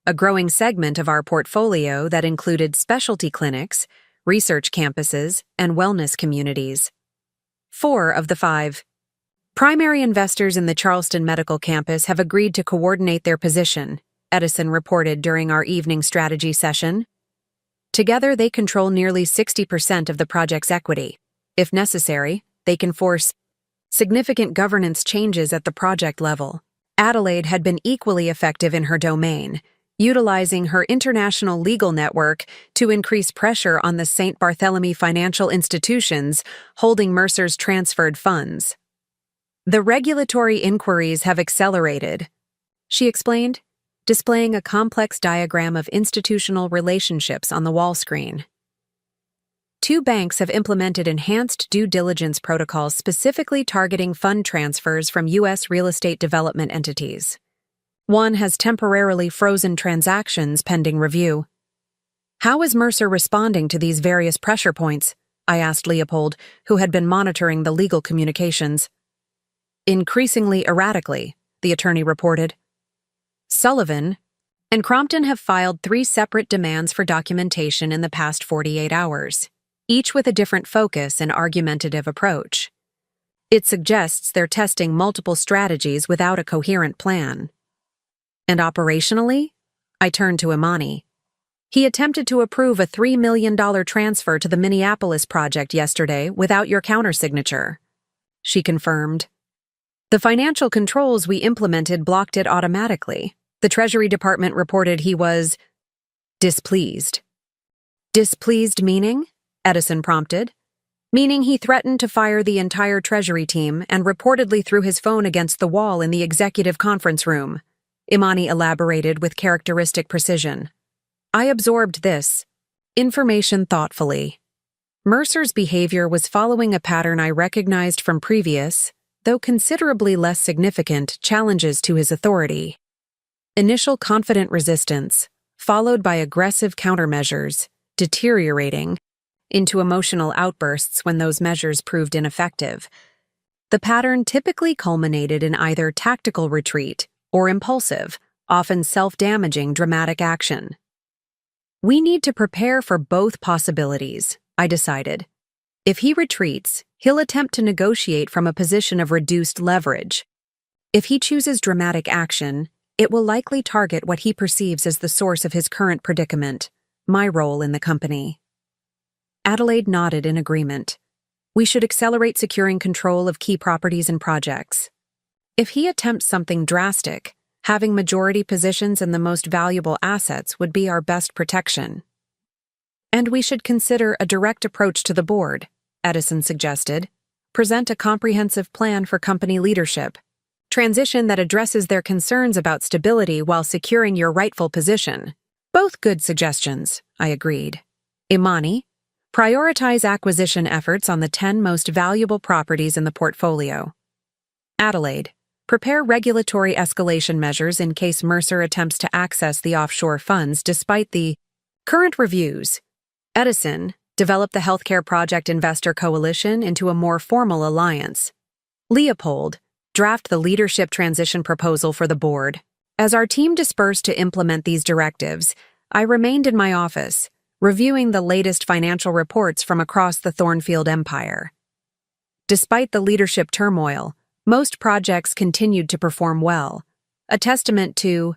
a growing segment of our portfolio that included specialty clinics, research campuses, and wellness communities. 4 of the 5 primary investors in the Charleston Medical Campus have agreed to coordinate their position, Edison reported during our evening strategy session. Together, they control nearly 60% of the project's equity. If necessary, they can force significant governance changes at the project level. Adelaide had been equally effective in her domain, utilizing her international legal network to increase pressure on the St. Barthélemy financial institutions holding Mercer's transferred funds. The regulatory inquiries have accelerated, she explained, displaying a complex diagram of institutional relationships on the wall screen. 2 banks have implemented enhanced due diligence protocols specifically targeting fund transfers from U.S. real estate development entities. 1 has temporarily frozen transactions pending review. How is Mercer responding to these various pressure points? I asked Leopold, who had been monitoring the legal communications. Increasingly erratically, the attorney reported. Sullivan and Crompton have filed 3 separate demands for documentation in the past 48 hours, each with a different focus and argumentative approach. It suggests they're testing multiple strategies without a coherent plan. And operationally? I turned to Imani. He attempted to approve a $3 million transfer to the Minneapolis project yesterday without your countersignature. She confirmed. The financial controls we implemented blocked it automatically. The Treasury Department reported he was displeased. Displeased meaning? Edison prompted. Meaning he threatened to fire the entire Treasury team and reportedly threw his phone against the wall in the executive conference room. Imani elaborated with characteristic precision. I absorbed this information thoughtfully. Mercer's behavior was following a pattern I recognized from previous, though considerably less significant, challenges to his authority. Initial confident resistance, followed by aggressive countermeasures, deteriorating into emotional outbursts when those measures proved ineffective. The pattern typically culminated in either tactical retreat or impulsive, often self-damaging dramatic action. We need to prepare for both possibilities, I decided. If he retreats, he'll attempt to negotiate from a position of reduced leverage. If he chooses dramatic action, it will likely target what he perceives as the source of his current predicament, my role in the company. Adelaide nodded in agreement. We should accelerate securing control of key properties and projects. If he attempts something drastic, having majority positions in the most valuable assets would be our best protection. And we should consider a direct approach to the board, Edison suggested. Present a comprehensive plan for company leadership. Transition that addresses their concerns about stability while securing your rightful position. Both good suggestions, I agreed. Imani, prioritize acquisition efforts on the 10 most valuable properties in the portfolio. Adelaide, prepare regulatory escalation measures in case Mercer attempts to access the offshore funds despite the current reviews. Edison, develop the Healthcare Project Investor Coalition into a more formal alliance. Leopold, draft the leadership transition proposal for the board. As our team dispersed to implement these directives, I remained in my office, reviewing the latest financial reports from across the Thornfield empire. Despite the leadership turmoil, most projects continued to perform well, a testament to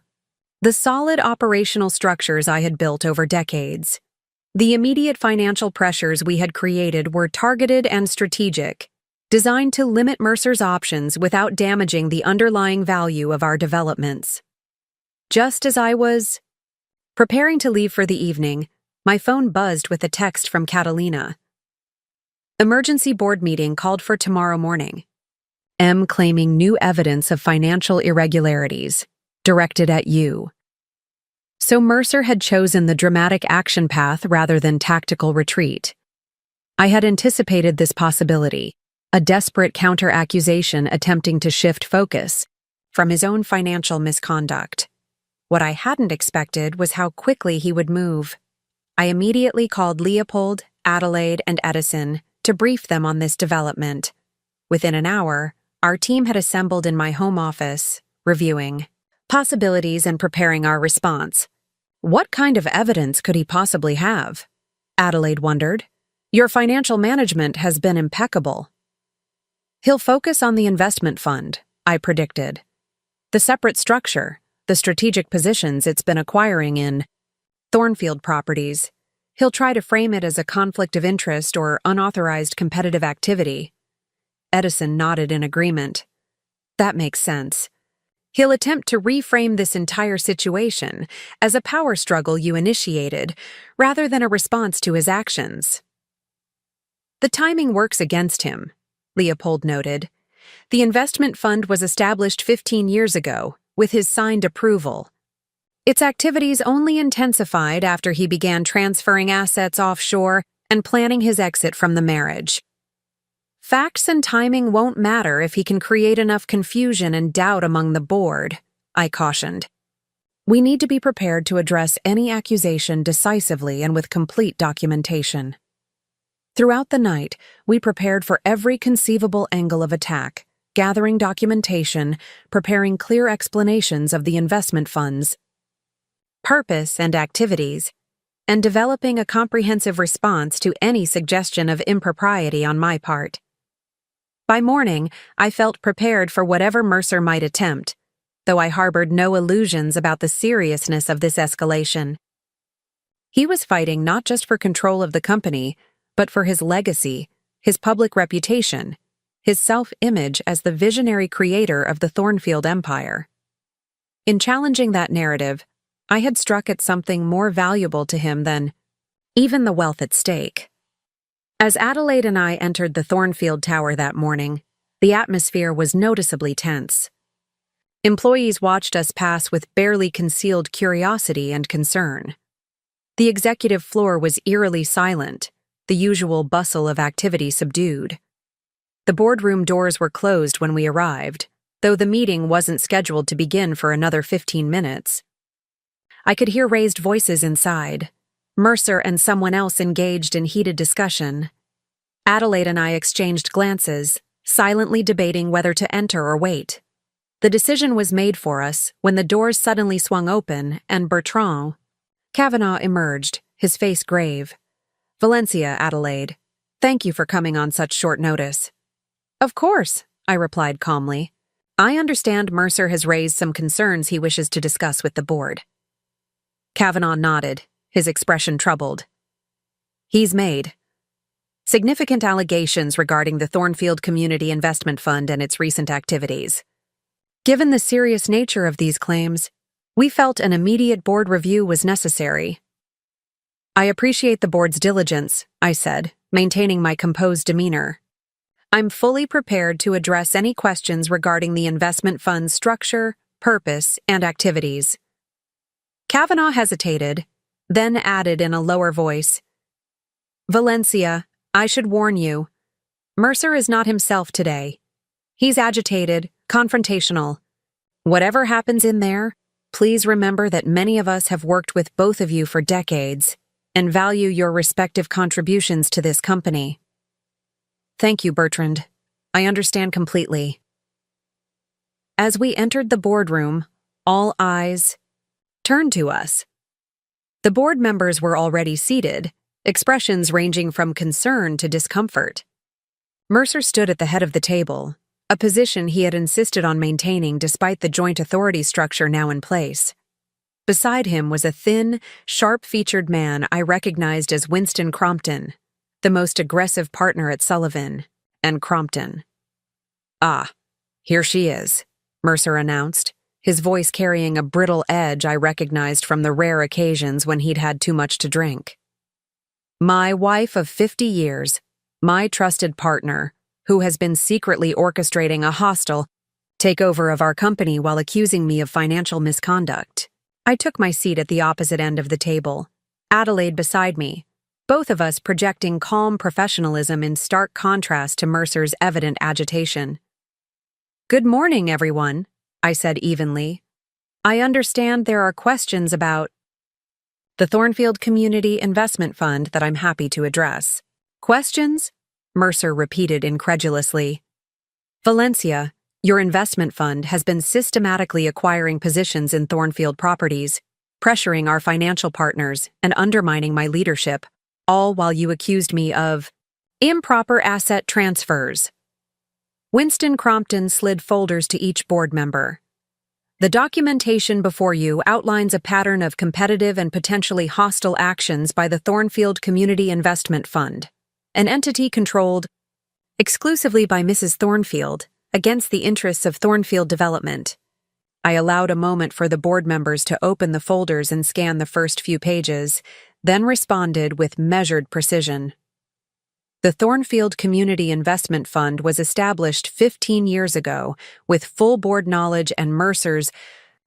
the solid operational structures I had built over decades. The immediate financial pressures we had created were targeted and strategic, designed to limit Mercer's options without damaging the underlying value of our developments. Just as I was preparing to leave for the evening, my phone buzzed with a text from Catalina. Emergency board meeting called for tomorrow morning. M claiming new evidence of financial irregularities, directed at you. So Mercer had chosen the dramatic action path rather than tactical retreat. I had anticipated this possibility, a desperate counter-accusation attempting to shift focus from his own financial misconduct What I hadn't expected was how quickly he would move. I immediately called Leopold, Adelaide, and Edison to brief them on this development. Within an hour, our team had assembled in my home office, reviewing possibilities and preparing our response. What kind of evidence could he possibly have? Adelaide wondered. Your financial management has been impeccable. He'll focus on the investment fund, I predicted. The separate structure, the strategic positions it's been acquiring in Thornfield properties. He'll try to frame it as a conflict of interest or unauthorized competitive activity. Edison nodded in agreement. That makes sense. He'll attempt to reframe this entire situation as a power struggle you initiated, rather than a response to his actions. The timing works against him, Leopold noted. The investment fund was established 15 years ago, with his signed approval. Its activities only intensified after he began transferring assets offshore and planning his exit from the marriage. Facts and timing won't matter if he can create enough confusion and doubt among the board, I cautioned. We need to be prepared to address any accusation decisively and with complete documentation. Throughout the night, we prepared for every conceivable angle of attack, gathering documentation, preparing clear explanations of the investment fund's purpose and activities, and developing a comprehensive response to any suggestion of impropriety on my part. By morning, I felt prepared for whatever Mercer might attempt, though I harbored no illusions about the seriousness of this escalation. He was fighting not just for control of the company, but for his legacy, his public reputation, his self-image as the visionary creator of the Thornfield empire. In challenging that narrative, I had struck at something more valuable to him than even the wealth at stake. As Adelaide and I entered the Thornfield Tower that morning, the atmosphere was noticeably tense. Employees watched us pass with barely concealed curiosity and concern. The executive floor was eerily silent, the usual bustle of activity subdued. The boardroom doors were closed when we arrived, though the meeting wasn't scheduled to begin for another 15 minutes. I could hear raised voices inside. Mercer and someone else engaged in heated discussion. Adelaide and I exchanged glances, silently debating whether to enter or wait. The decision was made for us when the doors suddenly swung open and Bertrand Kavanaugh emerged, his face grave. Valencia, Adelaide. Thank you for coming on such short notice. Of course, I replied calmly. I understand Mercer has raised some concerns he wishes to discuss with the board. Kavanaugh nodded, his expression troubled. He's made significant allegations regarding the Thornfield Community Investment Fund and its recent activities. Given the serious nature of these claims, we felt an immediate board review was necessary. I appreciate the board's diligence, I said, maintaining my composed demeanor. I'm fully prepared to address any questions regarding the investment fund's structure, purpose, and activities. Kavanaugh hesitated, then added in a lower voice, Valencia, I should warn you. Mercer is not himself today. He's agitated, confrontational. Whatever happens in there, please remember that many of us have worked with both of you for decades and value your respective contributions to this company. Thank you, Bertrand. I understand completely. As we entered the boardroom, all eyes turned to us. The board members were already seated, expressions ranging from concern to discomfort. Mercer stood at the head of the table, a position he had insisted on maintaining despite the joint authority structure now in place. Beside him was a thin, sharp-featured man I recognized as Winston Crompton, the most aggressive partner at Sullivan and Crompton. Ah, here she is, Mercer announced, his voice carrying a brittle edge I recognized from the rare occasions when he'd had too much to drink. My wife of 50 years, my trusted partner, who has been secretly orchestrating a hostile takeover of our company while accusing me of financial misconduct. I took my seat at the opposite end of the table, Adelaide beside me, both of us projecting calm professionalism in stark contrast to Mercer's evident agitation. Good morning, everyone, I said evenly. I understand there are questions about the Thornfield Community Investment Fund that I'm happy to address. Questions? Mercer repeated incredulously. Valencia, your investment fund has been systematically acquiring positions in Thornfield properties, pressuring our financial partners and undermining my leadership, all while you accused me of improper asset transfers. Winston Crompton slid folders to each board member. The documentation before you outlines a pattern of competitive and potentially hostile actions by the Thornfield Community Investment Fund, an entity controlled exclusively by Mrs. Thornfield, against the interests of Thornfield Development. I allowed a moment for the board members to open the folders and scan the first few pages, then responded with measured precision. The Thornfield Community Investment Fund was established 15 years ago, with full board knowledge and Mercer's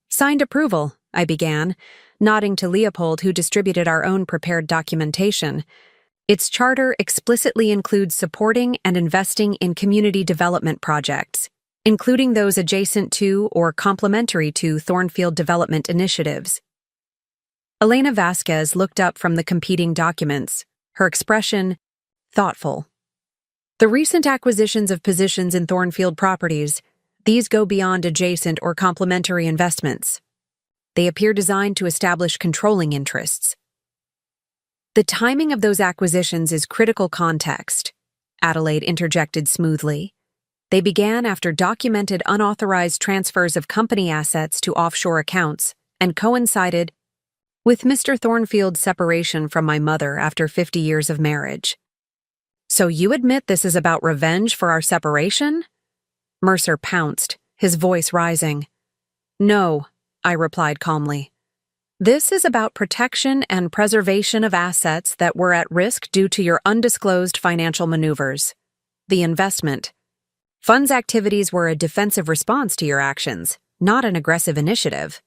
signed approval, I began, nodding to Leopold, who distributed our own prepared documentation. Its charter explicitly includes supporting and investing in community development projects, including those adjacent to or complementary to Thornfield development initiatives. Elena Vasquez looked up from the competing documents, her expression thoughtful. The recent acquisitions of positions in Thornfield properties, these go beyond adjacent or complementary investments. They appear designed to establish controlling interests. The timing of those acquisitions is critical context, Adelaide interjected smoothly. They began after documented unauthorized transfers of company assets to offshore accounts and coincided with Mr. Thornfield's separation from my mother after 50 years of marriage. So you admit this is about revenge for our separation? Mercer pounced, his voice rising. No, I replied calmly. This is about protection and preservation of assets that were at risk due to your undisclosed financial maneuvers. The investment. Fund's activities were a defensive response to your actions, not an aggressive initiative.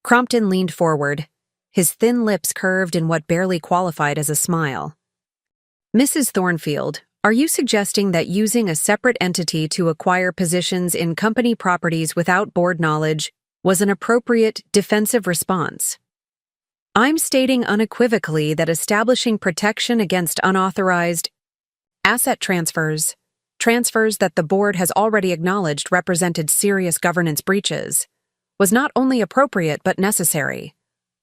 Crompton leaned forward, his thin lips curved in what barely qualified as a smile. Mrs. Thornfield, are you suggesting that using a separate entity to acquire positions in company properties without board knowledge was an appropriate defensive response? I'm stating unequivocally that establishing protection against unauthorized asset transfers that the board has already acknowledged represented serious governance breaches, was not only appropriate but necessary,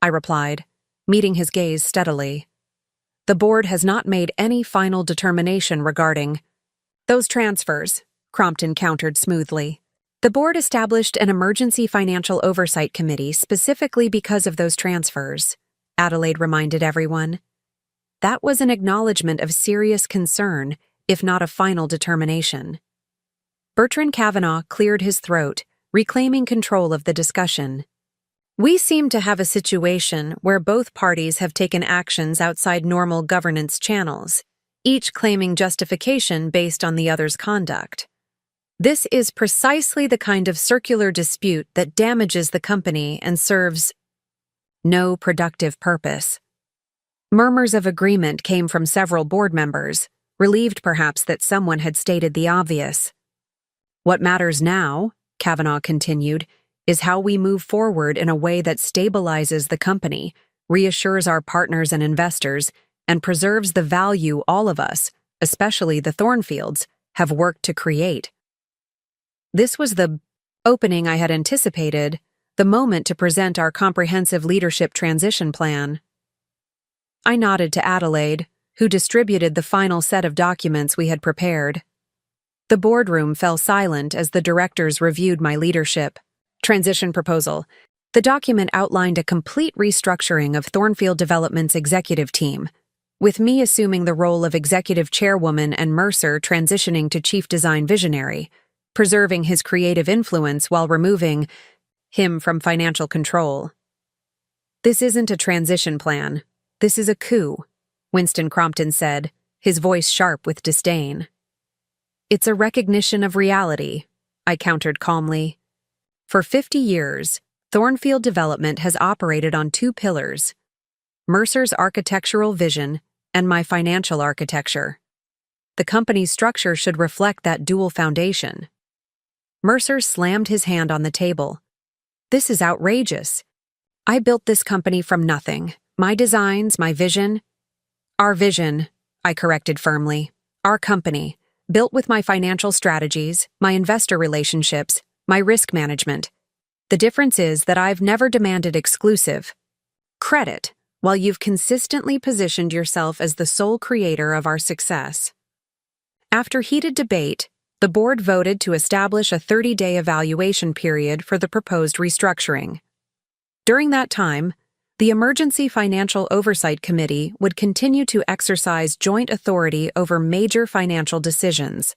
I replied, meeting his gaze steadily. The board has not made any final determination regarding those transfers, Crompton countered smoothly. The board established an emergency financial oversight committee specifically because of those transfers, Adelaide reminded everyone. That was an acknowledgement of serious concern, if not a final determination. Bertrand Kavanaugh cleared his throat, reclaiming control of the discussion. We seem to have a situation where both parties have taken actions outside normal governance channels, each claiming justification based on the other's conduct. This is precisely the kind of circular dispute that damages the company and serves no productive purpose. Murmurs of agreement came from several board members, relieved perhaps that someone had stated the obvious. What matters now, Kavanaugh continued, is how we move forward in a way that stabilizes the company, reassures our partners and investors, and preserves the value all of us, especially the Thornfields, have worked to create. This was the opening I had anticipated, the moment to present our comprehensive leadership transition plan. I nodded to Adelaide, who distributed the final set of documents we had prepared. The boardroom fell silent as the directors reviewed my leadership transition proposal. The document outlined a complete restructuring of Thornfield Development's executive team, with me assuming the role of executive chairwoman and Mercer transitioning to chief design visionary, preserving his creative influence while removing him from financial control. This isn't a transition plan. This is a coup, Winston Crompton said, his voice sharp with disdain. It's a recognition of reality, I countered calmly. For 50 years, Thornfield Development has operated on two pillars: Mercer's architectural vision and my financial architecture. The company's structure should reflect that dual foundation. Mercer slammed his hand on the table. This is outrageous. I built this company from nothing. My designs, my vision. Our vision, I corrected firmly. Our company, built with my financial strategies, my investor relationships, my risk management. The difference is that I've never demanded exclusive credit, while you've consistently positioned yourself as the sole creator of our success. After heated debate, the board voted to establish a 30-day evaluation period for the proposed restructuring. During that time, the Emergency Financial Oversight Committee would continue to exercise joint authority over major financial decisions.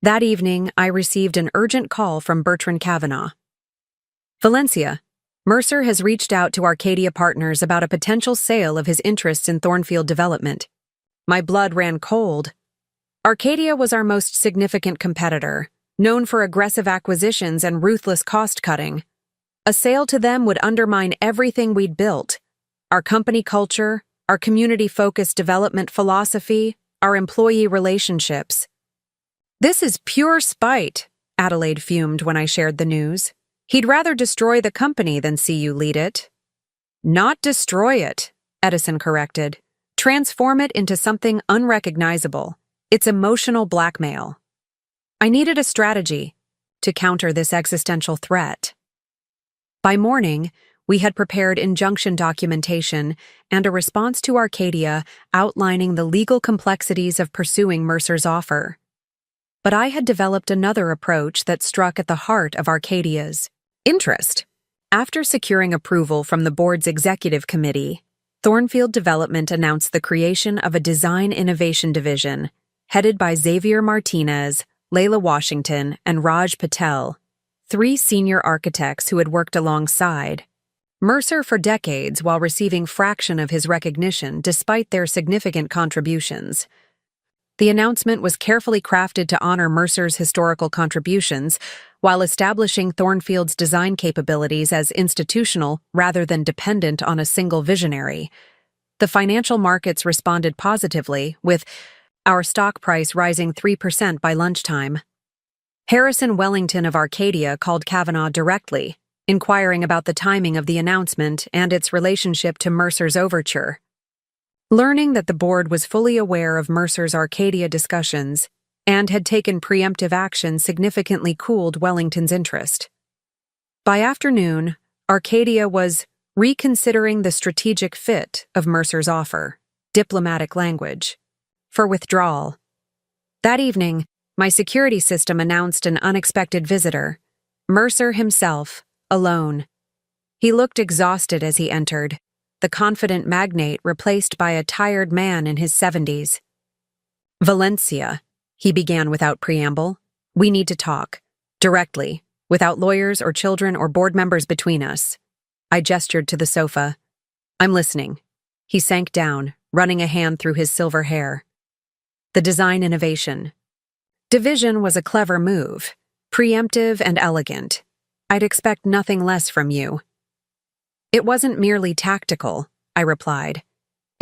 That evening, I received an urgent call from Bertrand Kavanaugh. Valencia, Mercer has reached out to Arcadia Partners about a potential sale of his interests in Thornfield Development. My blood ran cold. Arcadia was our most significant competitor, known for aggressive acquisitions and ruthless cost-cutting. A sale to them would undermine everything we'd built: our company culture, our community-focused development philosophy, our employee relationships. This is pure spite, Adelaide fumed when I shared the news. He'd rather destroy the company than see you lead it. Not destroy it, Edison corrected. Transform it into something unrecognizable. It's emotional blackmail. I needed a strategy to counter this existential threat. By morning, we had prepared injunction documentation and a response to Arcadia outlining the legal complexities of pursuing Mercer's offer. But I had developed another approach that struck at the heart of Arcadia's interest. After securing approval from the board's executive committee, Thornfield Development announced the creation of a design innovation division, headed by Xavier Martinez, Layla Washington, and Raj Patel, 3 senior architects who had worked alongside Mercer for decades while receiving fraction of his recognition despite their significant contributions. The announcement was carefully crafted to honor Mercer's historical contributions while establishing Thornfield's design capabilities as institutional rather than dependent on a single visionary. The financial markets responded positively, with our stock price rising 3% by lunchtime. Harrison Wellington of Arcadia called Kavanaugh directly, inquiring about the timing of the announcement and its relationship to Mercer's overture. Learning that the board was fully aware of Mercer's Arcadia discussions and had taken preemptive action significantly cooled Wellington's interest. By afternoon, Arcadia was reconsidering the strategic fit of Mercer's offer, diplomatic language, for withdrawal. That evening, my security system announced an unexpected visitor, Mercer himself, alone. He looked exhausted as he entered, the confident magnate replaced by a tired man in his 70s. Valencia, he began without preamble. We need to talk. Directly, without lawyers or children or board members between us. I gestured to the sofa. I'm listening. He sank down, running a hand through his silver hair. The design innovation. Division was a clever move, preemptive and elegant. I'd expect nothing less from you. It wasn't merely tactical, I replied.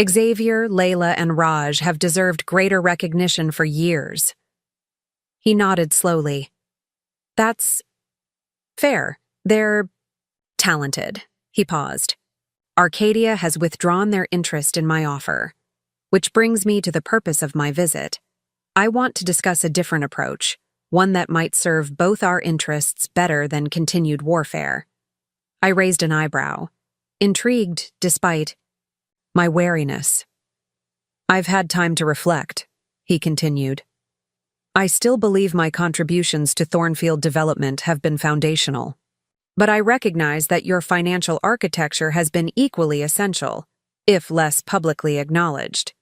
Xavier, Layla, and Raj have deserved greater recognition for years. He nodded slowly. That's fair. They're talented. He paused. Arcadia has withdrawn their interest in my offer. Which brings me to the purpose of my visit. I want to discuss a different approach, one that might serve both our interests better than continued warfare. I raised an eyebrow, intrigued despite my wariness. I've had time to reflect, he continued. I still believe my contributions to Thornfield Development have been foundational. But I recognize that your financial architecture has been equally essential, if less publicly acknowledged.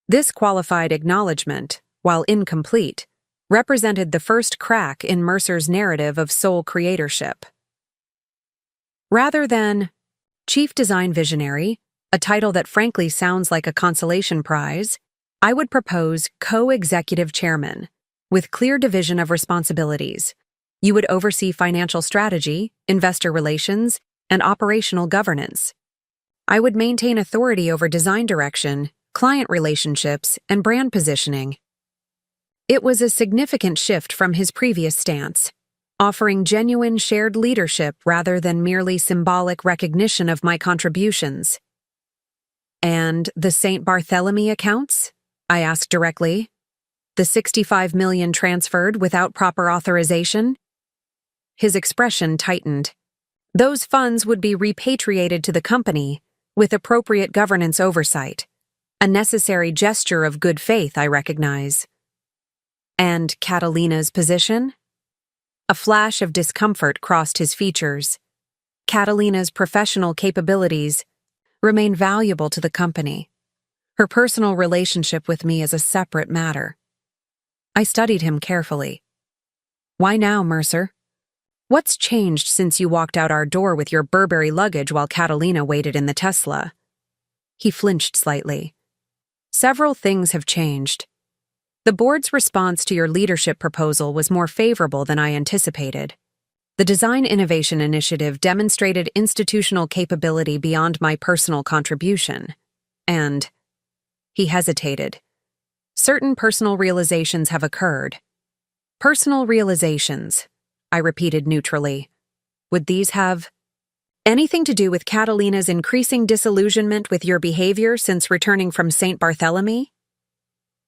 This qualified acknowledgement, while incomplete, represented the first crack in Mercer's narrative of sole creatorship. Rather than Chief Design Visionary, a title that frankly sounds like a consolation prize, I would propose Co-Executive Chairman, with clear division of responsibilities. You would oversee financial strategy, investor relations, and operational governance. I would maintain authority over design direction, client relationships, and brand positioning. It was a significant shift from his previous stance. offering genuine shared leadership rather than merely symbolic recognition of my contributions. And the St. Barthélemy accounts? I asked directly. The $65 million transferred without proper authorization? His expression tightened. Those funds would be repatriated to the company with appropriate governance oversight. A necessary gesture of good faith, I recognize. And Catalina's position? A flash of discomfort crossed his features. Catalina's professional capabilities remain valuable to the company. Her personal relationship with me is a separate matter. I studied him carefully. Why now, Mercer? What's changed since you walked out our door with your Burberry luggage while Catalina waited in the Tesla? He flinched slightly. Several things have changed. The board's response to your leadership proposal was more favorable than I anticipated. The Design Innovation Initiative demonstrated institutional capability beyond my personal contribution. And he hesitated. Certain personal realizations have occurred. Personal realizations, I repeated neutrally. Would these have anything to do with Catalina's increasing disillusionment with your behavior since returning from St. Barthélemy?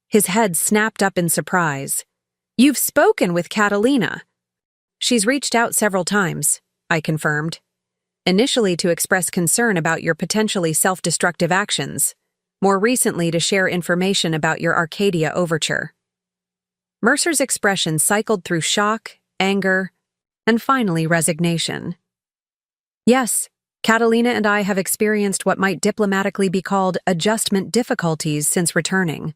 His head snapped up in surprise. You've spoken with Catalina. She's reached out several times, I confirmed. Initially to express concern about your potentially self-destructive actions. More recently to share information about your Arcadia overture. Mercer's expression cycled through shock, anger, and finally resignation. Yes, Catalina and I have experienced what might diplomatically be called adjustment difficulties since returning.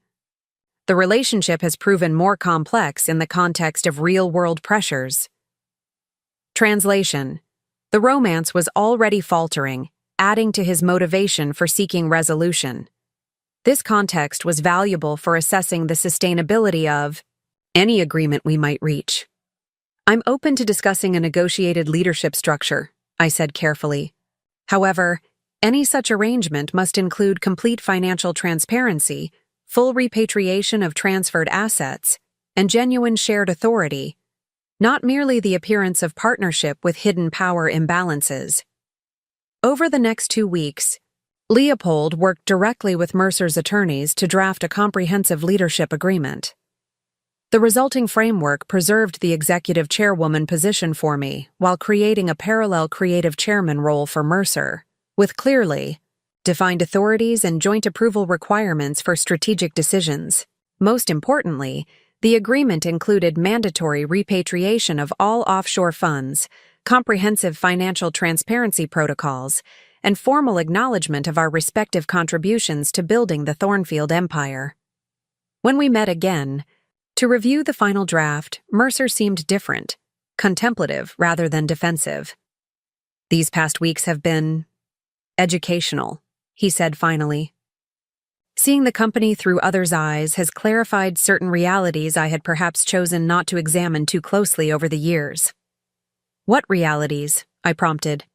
The relationship has proven more complex in the context of real-world pressures. Translation: the romance was already faltering, adding to his motivation for seeking resolution. This context was valuable for assessing the sustainability of any agreement we might reach. I'm open to discussing a negotiated leadership structure, I said carefully. However, any such arrangement must include complete financial transparency, full repatriation of transferred assets, and genuine shared authority, not merely the appearance of partnership with hidden power imbalances. Over the next 2 weeks, Leopold worked directly with Mercer's attorneys to draft a comprehensive leadership agreement. The resulting framework preserved the executive chairwoman position for me while creating a parallel creative chairman role for Mercer, with clearly defined authorities and joint approval requirements for strategic decisions. Most importantly, the agreement included mandatory repatriation of all offshore funds, comprehensive financial transparency protocols, and formal acknowledgement of our respective contributions to building the Thornfield empire. When we met again, to review the final draft, Mercer seemed different, contemplative rather than defensive. These past weeks have been educational, he said finally. Seeing the company through others' eyes has clarified certain realities I had perhaps chosen not to examine too closely over the years. What realities? I prompted.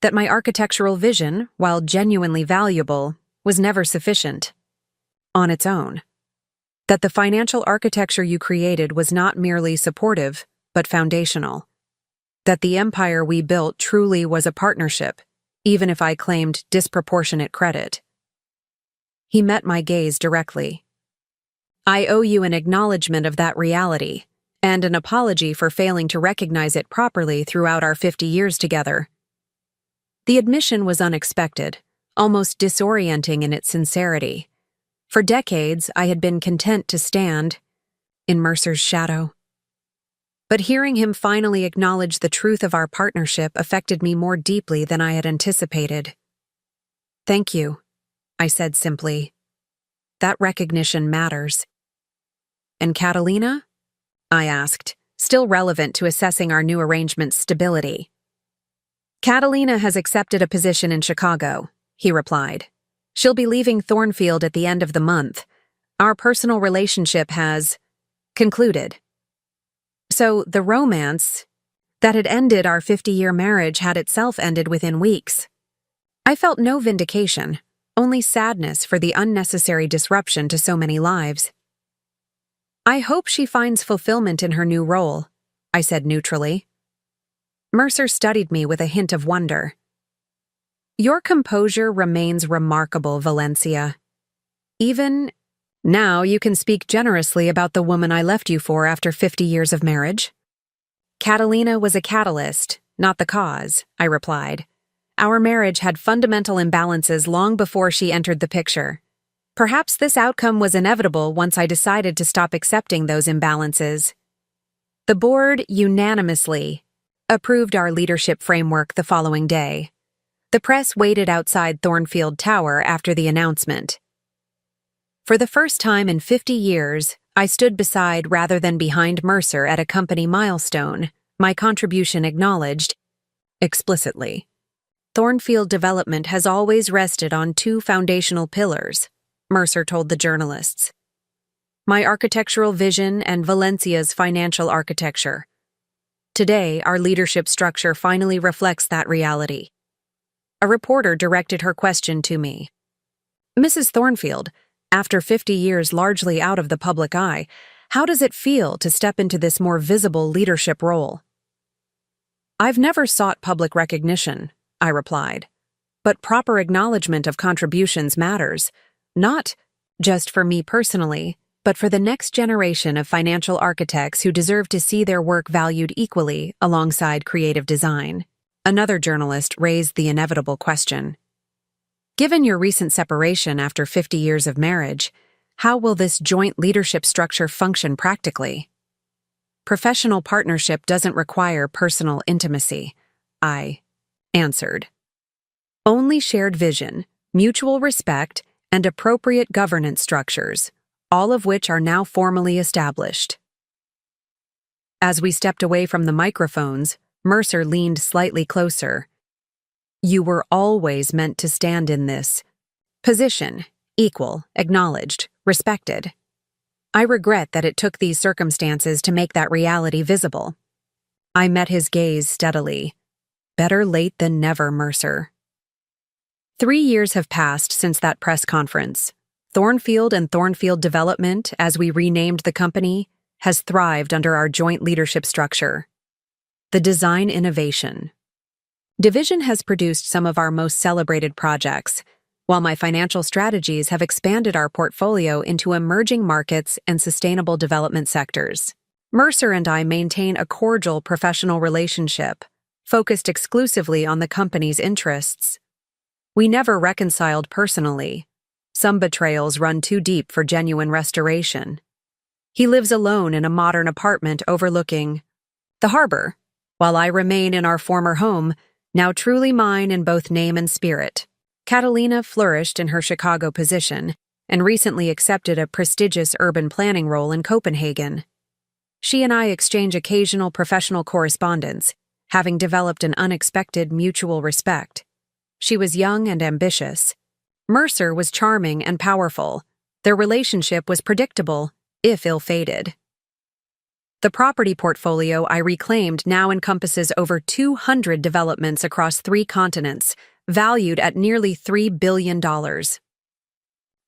That my architectural vision, while genuinely valuable, was never sufficient on its own. That the financial architecture you created was not merely supportive, but foundational. That the empire we built truly was a partnership, even if I claimed disproportionate credit. He met my gaze directly. I owe you an acknowledgement of that reality, and an apology for failing to recognize it properly throughout our 50 years together. The admission was unexpected, almost disorienting in its sincerity. For decades, I had been content to stand in Mercer's shadow. But hearing him finally acknowledge the truth of our partnership affected me more deeply than I had anticipated. Thank you, I said simply. That recognition matters. And Catalina? I asked, still relevant to assessing our new arrangement's stability. Catalina has accepted a position in Chicago, he replied. She'll be leaving Thornfield at the end of the month. Our personal relationship has concluded. So the romance that had ended our 50-year marriage had itself ended within weeks. I felt no vindication, only sadness for the unnecessary disruption to so many lives. I hope she finds fulfillment in her new role, I said neutrally. Mercer studied me with a hint of wonder. Your composure remains remarkable, Valencia. Even now you can speak generously about the woman I left you for after 50 years of marriage. Catalina was a catalyst, not the cause, I replied. Our marriage had fundamental imbalances long before she entered the picture. Perhaps this outcome was inevitable once I decided to stop accepting those imbalances. The board unanimously approved our leadership framework the following day. The press waited outside Thornfield Tower after the announcement. For the first time in 50 years, I stood beside rather than behind Mercer at a company milestone, my contribution acknowledged explicitly. Thornfield development has always rested on two foundational pillars, Mercer told the journalists. My architectural vision and Valencia's financial architecture. Today, our leadership structure finally reflects that reality. A reporter directed her question to me. Mrs. Thornfield, after 50 years largely out of the public eye, how does it feel to step into this more visible leadership role? I've never sought public recognition, I replied. But proper acknowledgement of contributions matters, not just for me personally, but for the next generation of financial architects who deserve to see their work valued equally alongside creative design. Another journalist raised the inevitable question. Given your recent separation after 50 years of marriage, how will this joint leadership structure function practically? Professional partnership doesn't require personal intimacy, I answered. Only shared vision, mutual respect, and appropriate governance structures, all of which are now formally established. As we stepped away from the microphones, Mercer leaned slightly closer. You were always meant to stand in this position, equal, acknowledged, respected. I regret that it took these circumstances to make that reality visible. I met his gaze steadily. Better late than never, Mercer. 3 years have passed since that press conference. Thornfield and Thornfield Development, as we renamed the company, has thrived under our joint leadership structure. The Design Innovation Division has produced some of our most celebrated projects, while my financial strategies have expanded our portfolio into emerging markets and sustainable development sectors. Mercer and I maintain a cordial professional relationship, focused exclusively on the company's interests. We never reconciled personally. Some betrayals run too deep for genuine restoration. He lives alone in a modern apartment overlooking the harbor, while I remain in our former home, now truly mine in both name and spirit. Catalina flourished in her Chicago position and recently accepted a prestigious urban planning role in Copenhagen. She and I exchange occasional professional correspondence, having developed an unexpected mutual respect. She was young and ambitious. Mercer was charming and powerful. Their relationship was predictable, if ill-fated. The property portfolio I reclaimed now encompasses over 200 developments across 3 continents, valued at nearly $3 billion.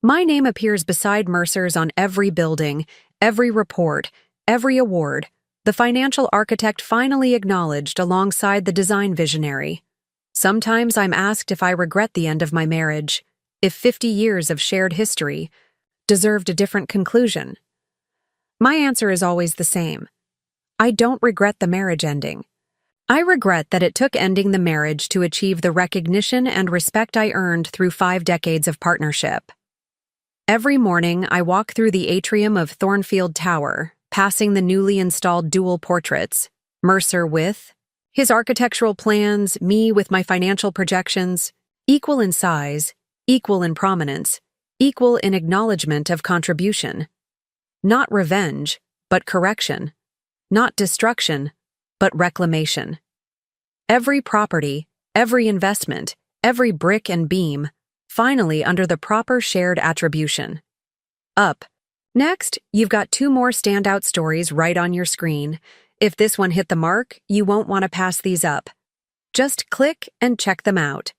My name appears beside Mercer's on every building, every report, every award, the financial architect finally acknowledged alongside the design visionary. Sometimes I'm asked if I regret the end of my marriage, if 50 years of shared history deserved a different conclusion. My answer is always the same. I don't regret the marriage ending. I regret that it took ending the marriage to achieve the recognition and respect I earned through 5 decades of partnership. Every morning, I walk through the atrium of Thornfield Tower, passing the newly installed dual portraits, Mercer with his architectural plans, me with my financial projections, equal in size, equal in prominence, equal in acknowledgement of contribution. Not revenge, but correction. Not destruction, but reclamation. Every property, every investment, every brick and beam, finally under the proper shared attribution. Up. Next, you've got 2 more standout stories right on your screen. If this one hit the mark, you won't want to pass these up. Just click and check them out.